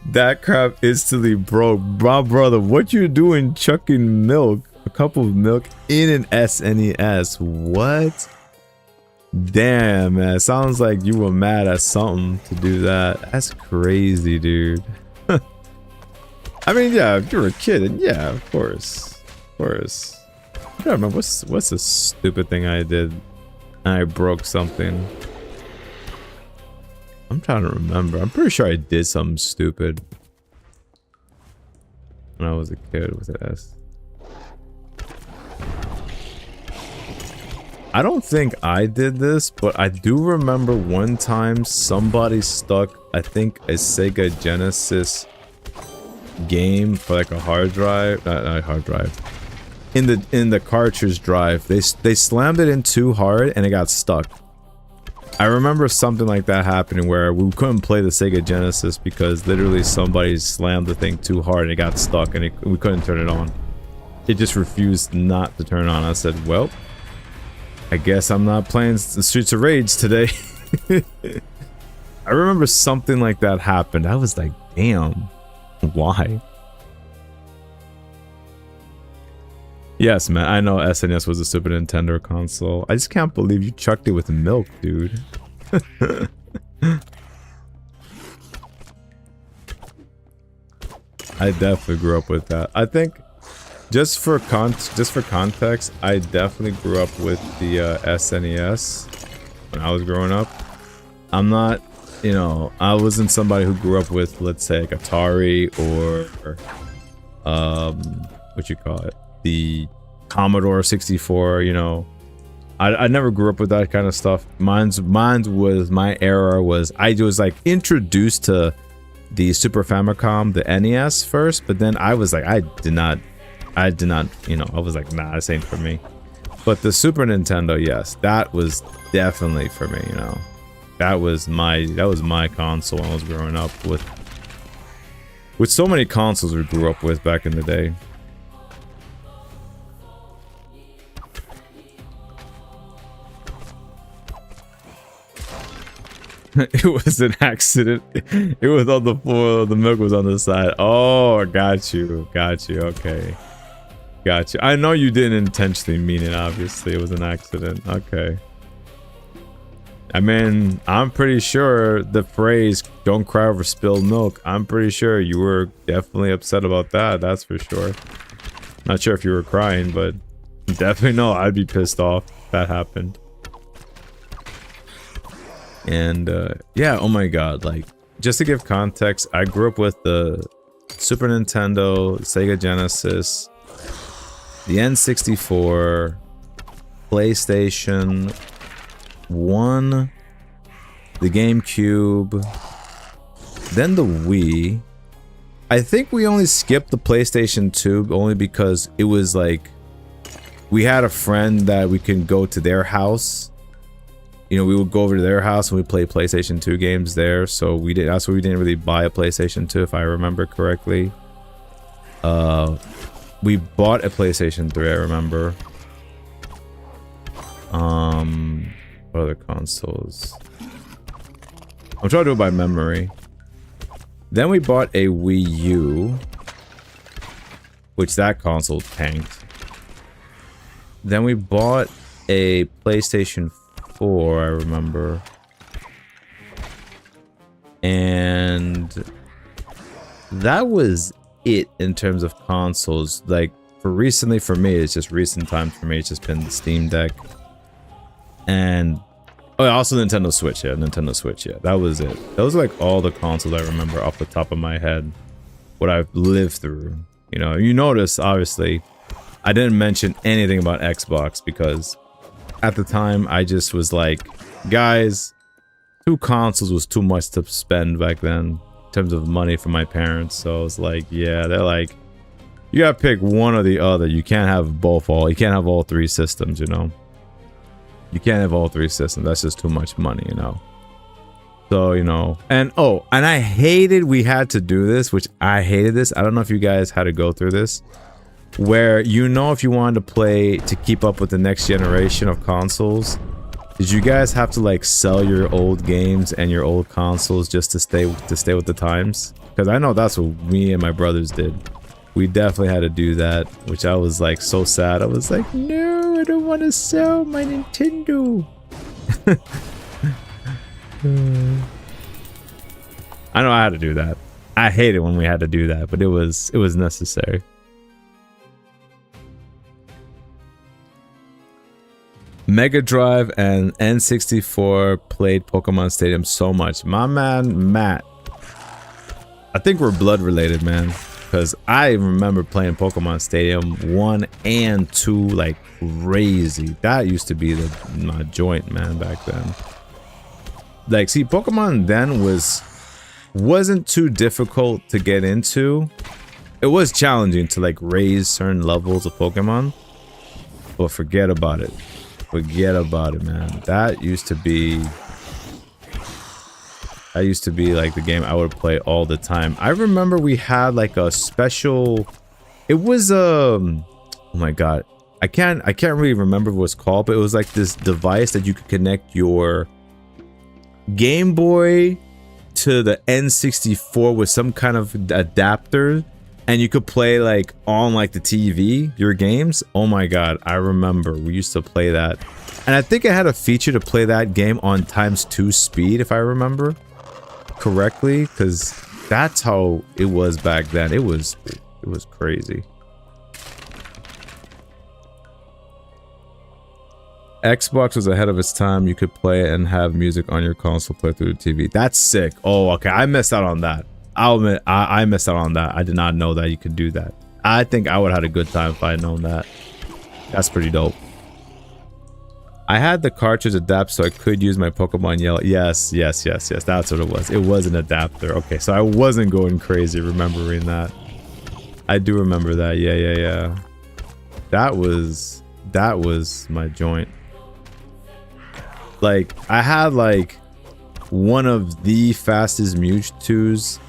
That crap instantly broke. My brother, what you doing chucking milk? A cup of milk in an SNES? What? Damn, man. Sounds like you were mad at something to do that. That's crazy, dude. I mean, yeah, if you were a kid, then yeah, of course. Of course. I don't remember what's the stupid thing I did. I broke something. I'm trying to remember. I'm pretty sure I did something stupid when I was a kid with an S. I don't think I did this, but I do remember one time somebody stuck, I think, a Sega Genesis game for like a hard drive, not hard drive, in the cartridge drive. They slammed it in too hard and it got stuck. I remember something like that happening where we couldn't play the Sega Genesis because literally somebody slammed the thing too hard and it got stuck and we couldn't turn it on. It just refused not to turn on. I said, well, I guess I'm not playing the Streets of Rage today. I remember something like that happened. I was like, damn, why? Yes, man, I know SNES was a Super Nintendo console. I just can't believe you chucked it with milk, dude. I definitely grew up with that. I think just for context, I definitely grew up with the SNES when I was growing up. I'm not, you know, I wasn't somebody who grew up with, let's say, like Atari or what you call it, the Commodore 64. You know, I never grew up with that kind of stuff. Mine was, my era was, I was like introduced to the Super Famicom, the NES first, but then I was like, I did not, you know, I was like, nah, this ain't for me. But the Super Nintendo, yes, that was definitely for me, you know. That was my console when I was growing up with so many consoles we grew up with back in the day. It was an accident. It was on the floor. The milk was on the side. Oh, got you. Okay. Got you. I know you didn't intentionally mean it, obviously. It was an accident. Okay. I mean, I'm pretty sure the phrase, don't cry over spilled milk, I'm pretty sure you were definitely upset about that. That's for sure. Not sure if you were crying, but definitely know I'd be pissed off if that happened. And yeah, oh my god, like, just to give context, I grew up with the Super Nintendo, Sega Genesis, the N64, PlayStation 1, the GameCube, then the Wii. I think we only skipped the PlayStation 2 only because it was like, we had a friend that we can go to their house. You know, we would go over to their house and we play PlayStation 2 games there. So we did. That's why we didn't really buy a PlayStation 2, if I remember correctly. We bought a PlayStation 3, I remember. What other consoles? I'm trying to do it by memory. Then we bought a Wii U, which that console tanked. Then we bought a PlayStation 4, I remember. And that was it in terms of consoles. Like, for recently, for me, it's just recent times for me, it's just been the Steam Deck. And oh, also Nintendo Switch, yeah, that was it. Those are like all the consoles I remember off the top of my head, what I've lived through. You know, you notice, obviously, I didn't mention anything about Xbox because at the time, I just was like, guys, 2 consoles was too much to spend back then in terms of money for my parents. So I was like, yeah, they're like, you gotta pick one or the other. You can't have you can't have all 3 systems, you know? You can't have all 3 systems. That's just too much money, you know? So, you know, and oh, and I hated we had to do this, which I hated this. I don't know if you guys had to go through this, where, you know, if you wanted to play to keep up with the next generation of consoles, did you guys have to like sell your old games and your old consoles just to stay with the times? Because I know that's what me and my brothers did. We definitely had to do that, which I was like so sad. I was like, no, I don't want to sell my Nintendo. I know I had to do that. I hate it when we had to do that, but it was necessary. Mega Drive and N64 played Pokemon Stadium so much. My man, Matt. I think we're blood related, man. because I remember playing Pokemon Stadium 1 and 2 like crazy. That used to be my joint, man, back then. Like, see, Pokemon then wasn't too difficult to get into. It was challenging to like raise certain levels of Pokemon, but forget about it. Forget about it, man. That used to be like the game I would play all the time. I remember we had like a special, it was oh my god, I can't really remember what it's called, but it was like this device that you could connect your Game Boy to the N64 with some kind of adapter, and you could play like on like the TV your games. Oh my god, I remember we used to play that, and I think it had a feature to play that game on ×2 speed, if I remember correctly, because that's how it was back then. It was crazy. Xbox was ahead of its time. You could play it and have music on your console play through the TV. That's sick. Oh, okay. I missed out on that. I'll admit, I missed out on that. I did not know that you could do that. I think I would have had a good time if I had known that. That's pretty dope. I had the cartridge adapt so I could use my Pokemon Yellow. Yes. That's what it was. It was an adapter. Okay, so I wasn't going crazy remembering that. I do remember that. Yeah. That was my joint. Like, I had like one of the fastest Mewtwo's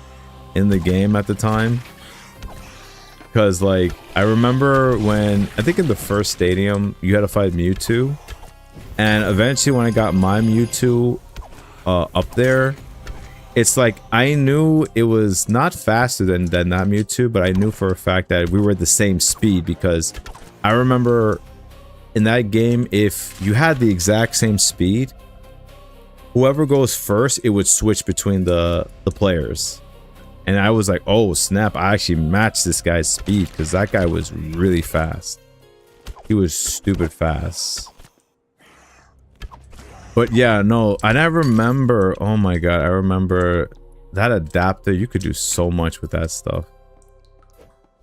in the game at the time. Because like, I remember when, I think in the first stadium, you had to fight Mewtwo. And eventually when I got my Mewtwo up there, it's like I knew it was not faster than that Mewtwo, but I knew for a fact that we were at the same speed, because I remember in that game, if you had the exact same speed, whoever goes first, it would switch between the players. And I was like, oh snap, I actually matched this guy's speed, because that guy was really fast. He was stupid fast. But yeah, no, and I remember, oh my god, I remember that adapter. You could do so much with that stuff.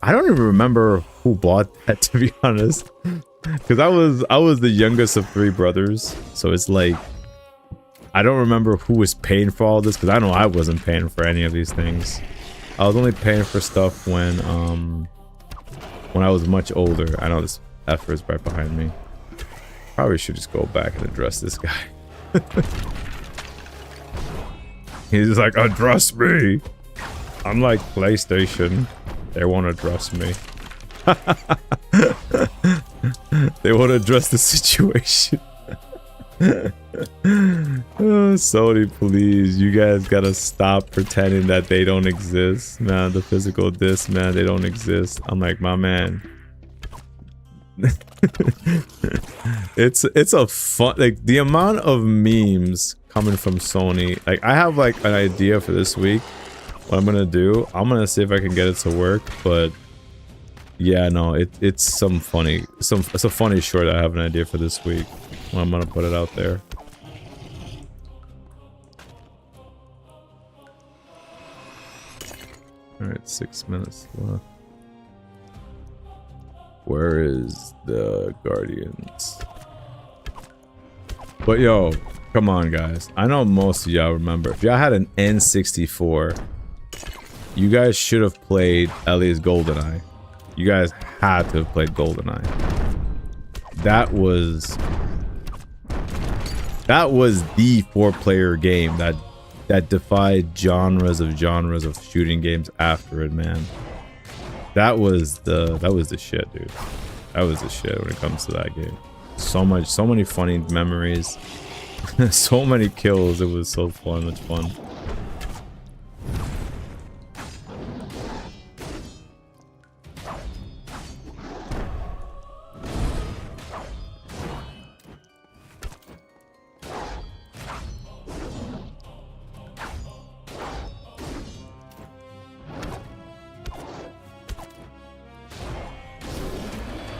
I don't even remember who bought that, to be honest, because I was the youngest of 3 brothers. So it's like, I don't remember who was paying for all this, because I know I wasn't paying for any of these things. I was only paying for stuff when I was much older. I know this effer is right behind me. Probably should just go back and address this guy. He's like, address me. I'm like PlayStation. They won't address me. They won't address the situation. Oh, Sony, please. You guys gotta stop pretending that they don't exist. Man, the physical discs, man, they don't exist. I'm like, my man. It's a fun, like, the amount of memes coming from Sony. Like, I have like an idea for this week what I'm gonna do. I'm gonna see if I can get it to work, but yeah, no, it's a funny short. I have an idea for this week. I'm gonna put it out there. All right, 6 minutes left. Where is the Guardians? But yo, come on guys. I know most of y'all remember. If y'all had an N64, you guys should have played at least GoldenEye. You guys had to have played GoldenEye. That was the 4-player game that defied genres of shooting games after it, man. That was the shit, dude. That was the shit when it comes to that game. So many funny memories. So many kills. It was so fun, much fun.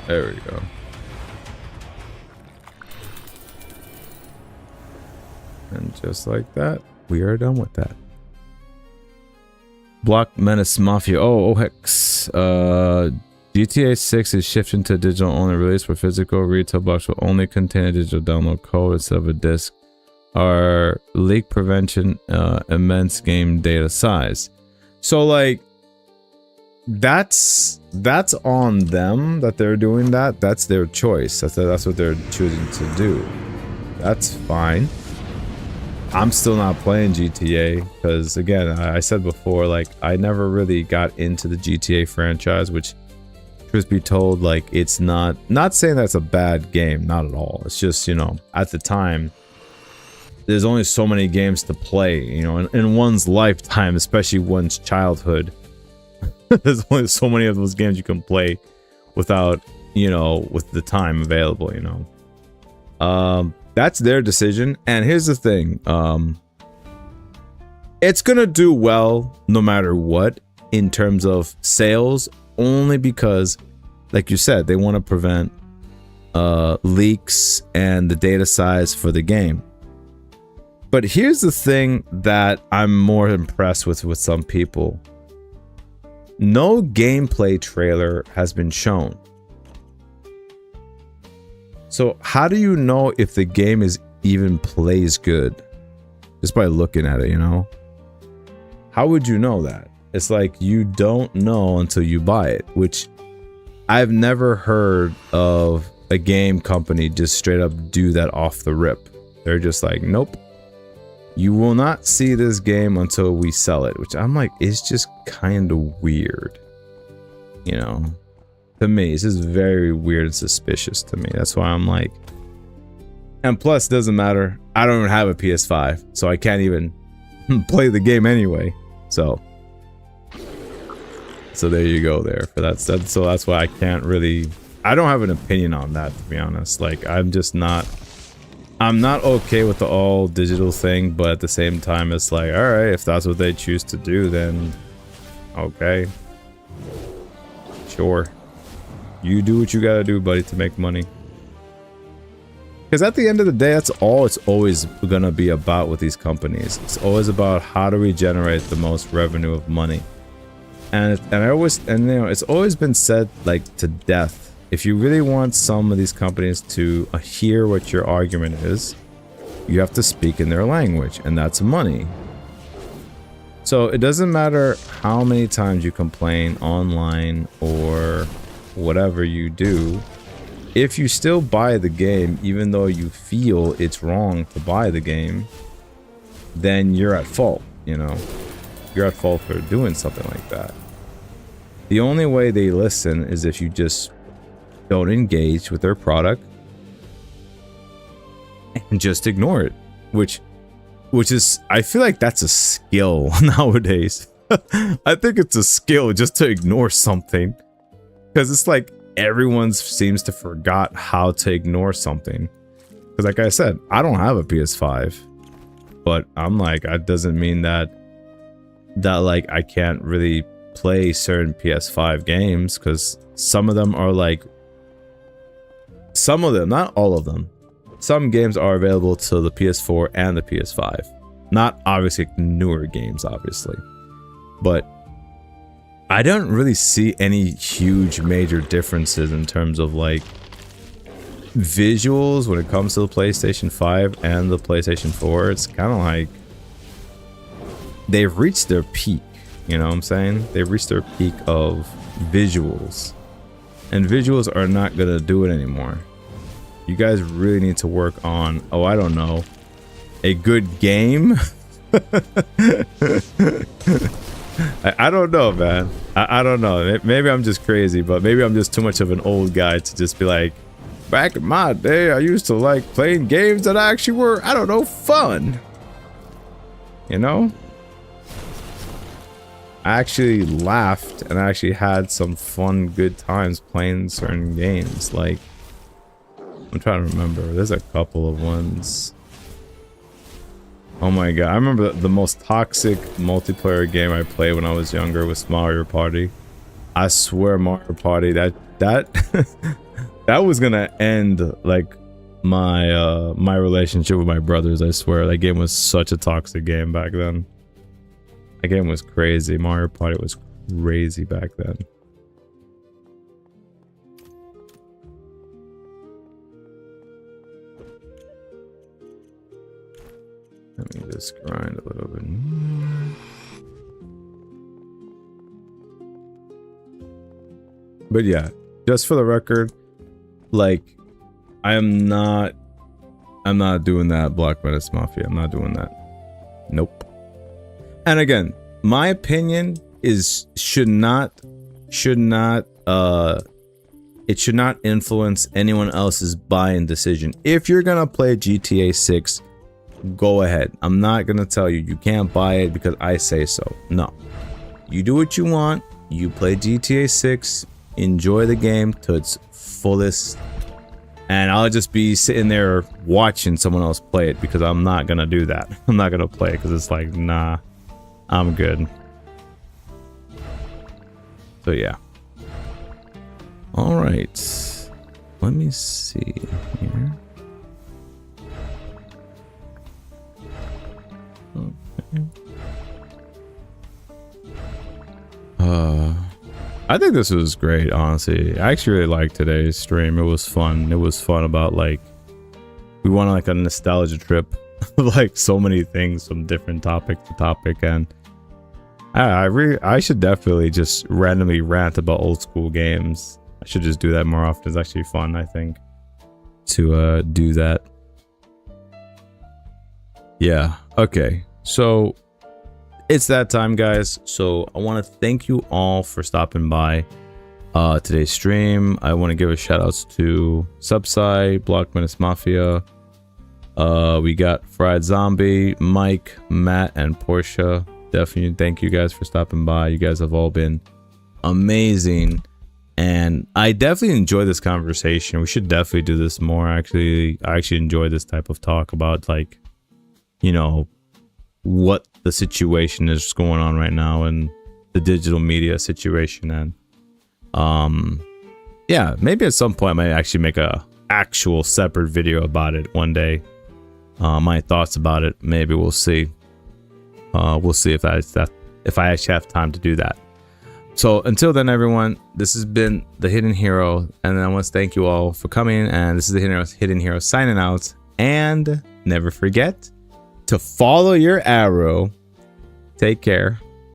There we go. And just like that, we are done with that. Block Menace Mafia. Oh, hex. GTA 6 is shifting to digital only release where physical retail box will only contain a digital download code instead of a disc. Our leak prevention, immense game data size. So like that's on them that they're doing that. That's their choice. That's what they're choosing to do. That's fine. I'm still not playing GTA because, again, I said before, like, I never really got into the GTA franchise, which, truth be told, like, it's not saying that's a bad game, not at all. It's just, you know, at the time, there's only so many games to play, you know, in one's lifetime, especially one's childhood. There's only so many of those games you can play without, you know, with the time available, you know. That's their decision. And here's the thing. It's gonna do well no matter what in terms of sales, only because, like you said, they want to prevent leaks and the data size for the game. But here's the thing that I'm more impressed with some people. No gameplay trailer has been shown. So how do you know if the game is even plays good? Just by looking at it, you know? How would you know that? It's like you don't know until you buy it, which I've never heard of a game company just straight up do that off the rip. They're just like, nope. You will not see this game until we sell it, which I'm like, it's just kind of weird. You know? To me, it's just very weird and suspicious to me. That's why I'm like, and plus, it doesn't matter. I don't even have a PS5, so I can't even play the game anyway. So there you go. There for that. So that's why I can't really. I don't have an opinion on that, to be honest. Like, I'm just not. I'm not okay with the all digital thing, but at the same time, it's like, all right, if that's what they choose to do, then okay, sure. You do what you gotta do, buddy, to make money. Because at the end of the day, that's all it's always gonna be about with these companies. It's always about how do we generate the most revenue of money. And you know, it's always been said like to death. If you really want some of these companies to hear what your argument is, you have to speak in their language, and that's money. So it doesn't matter how many times you complain online or whatever you do, if you still buy the game even though you feel it's wrong to buy the game, then you're at fault, you know. You're at fault for doing something like that. The only way they listen is if you just don't engage with their product and just ignore it, which is, I feel like that's a skill nowadays. I think it's a skill just to ignore something. Because it's like everyone seems to forgot how to ignore something. Because like I said, I don't have a PS5. But I'm like, that doesn't mean that like I can't really play certain PS5 games. Because some of them are like... Some of them, not all of them. Some games are available to the PS4 and the PS5. Not obviously newer games, obviously. But... I don't really see any huge major differences in terms of like visuals when it comes to the PlayStation 5 and the PlayStation 4. It's kind of like they've reached their peak, you know what I'm saying? They've reached their peak of visuals, and visuals are not gonna do it anymore. You guys really need to work on, oh, I don't know, a good game. I don't know, man. I don't know. Maybe I'm just crazy, but maybe I'm just too much of an old guy to just be like, back in my day, I used to like playing games that actually were, I don't know, fun. You know? I actually laughed and I actually had some fun, good times playing certain games. Like, I'm trying to remember. There's a couple of ones. Oh my god, I remember the most toxic multiplayer game I played when I was younger was Mario Party. I swear Mario Party, that that was gonna end like my relationship with my brothers, I swear. That game was such a toxic game back then. That game was crazy. Mario Party was crazy back then. Let me just grind a little bit more. But yeah, just for the record, like, I'm not doing that Black Menace Mafia. I'm not doing that. Nope. And again, my opinion is it should not influence anyone else's buying decision. If you're gonna play GTA 6, go ahead. I'm not gonna tell you you can't buy it because I say so. No. You do what you want. You play GTA 6. Enjoy the game to its fullest. And I'll just be sitting there watching someone else play it because I'm not gonna do that. I'm not gonna play it because it's like, nah, I'm good. So yeah. All right. Let me see here. Okay. I think this was great, honestly. I actually really liked today's stream. It was fun. It was fun about, like, we went on like a nostalgia trip of like so many things from different topic to topic, and I should definitely just randomly rant about old school games. I should just do that more often. It's actually fun, I think, to do that. Yeah. Okay. So it's that time, guys. So I want to thank you all for stopping by today's stream. I want to give a shout outs to Subside, Block Menace Mafia. We got Fried Zombie, Mike, Matt, and Portia. Definitely thank you guys for stopping by. You guys have all been amazing, and I definitely enjoy this conversation. We should definitely do this more. Actually, I actually enjoy this type of talk about, like, you know, what the situation is going on right now and the digital media situation. And yeah, maybe at some point I might actually make a actual separate video about it one day. My thoughts about it. Maybe we'll see. We'll see if I actually have time to do that. So until then, everyone, this has been the Hidden Hero, and I want to thank you all for coming. And this is the Hidden Hero signing out. And never forget to follow your arrow. Take care.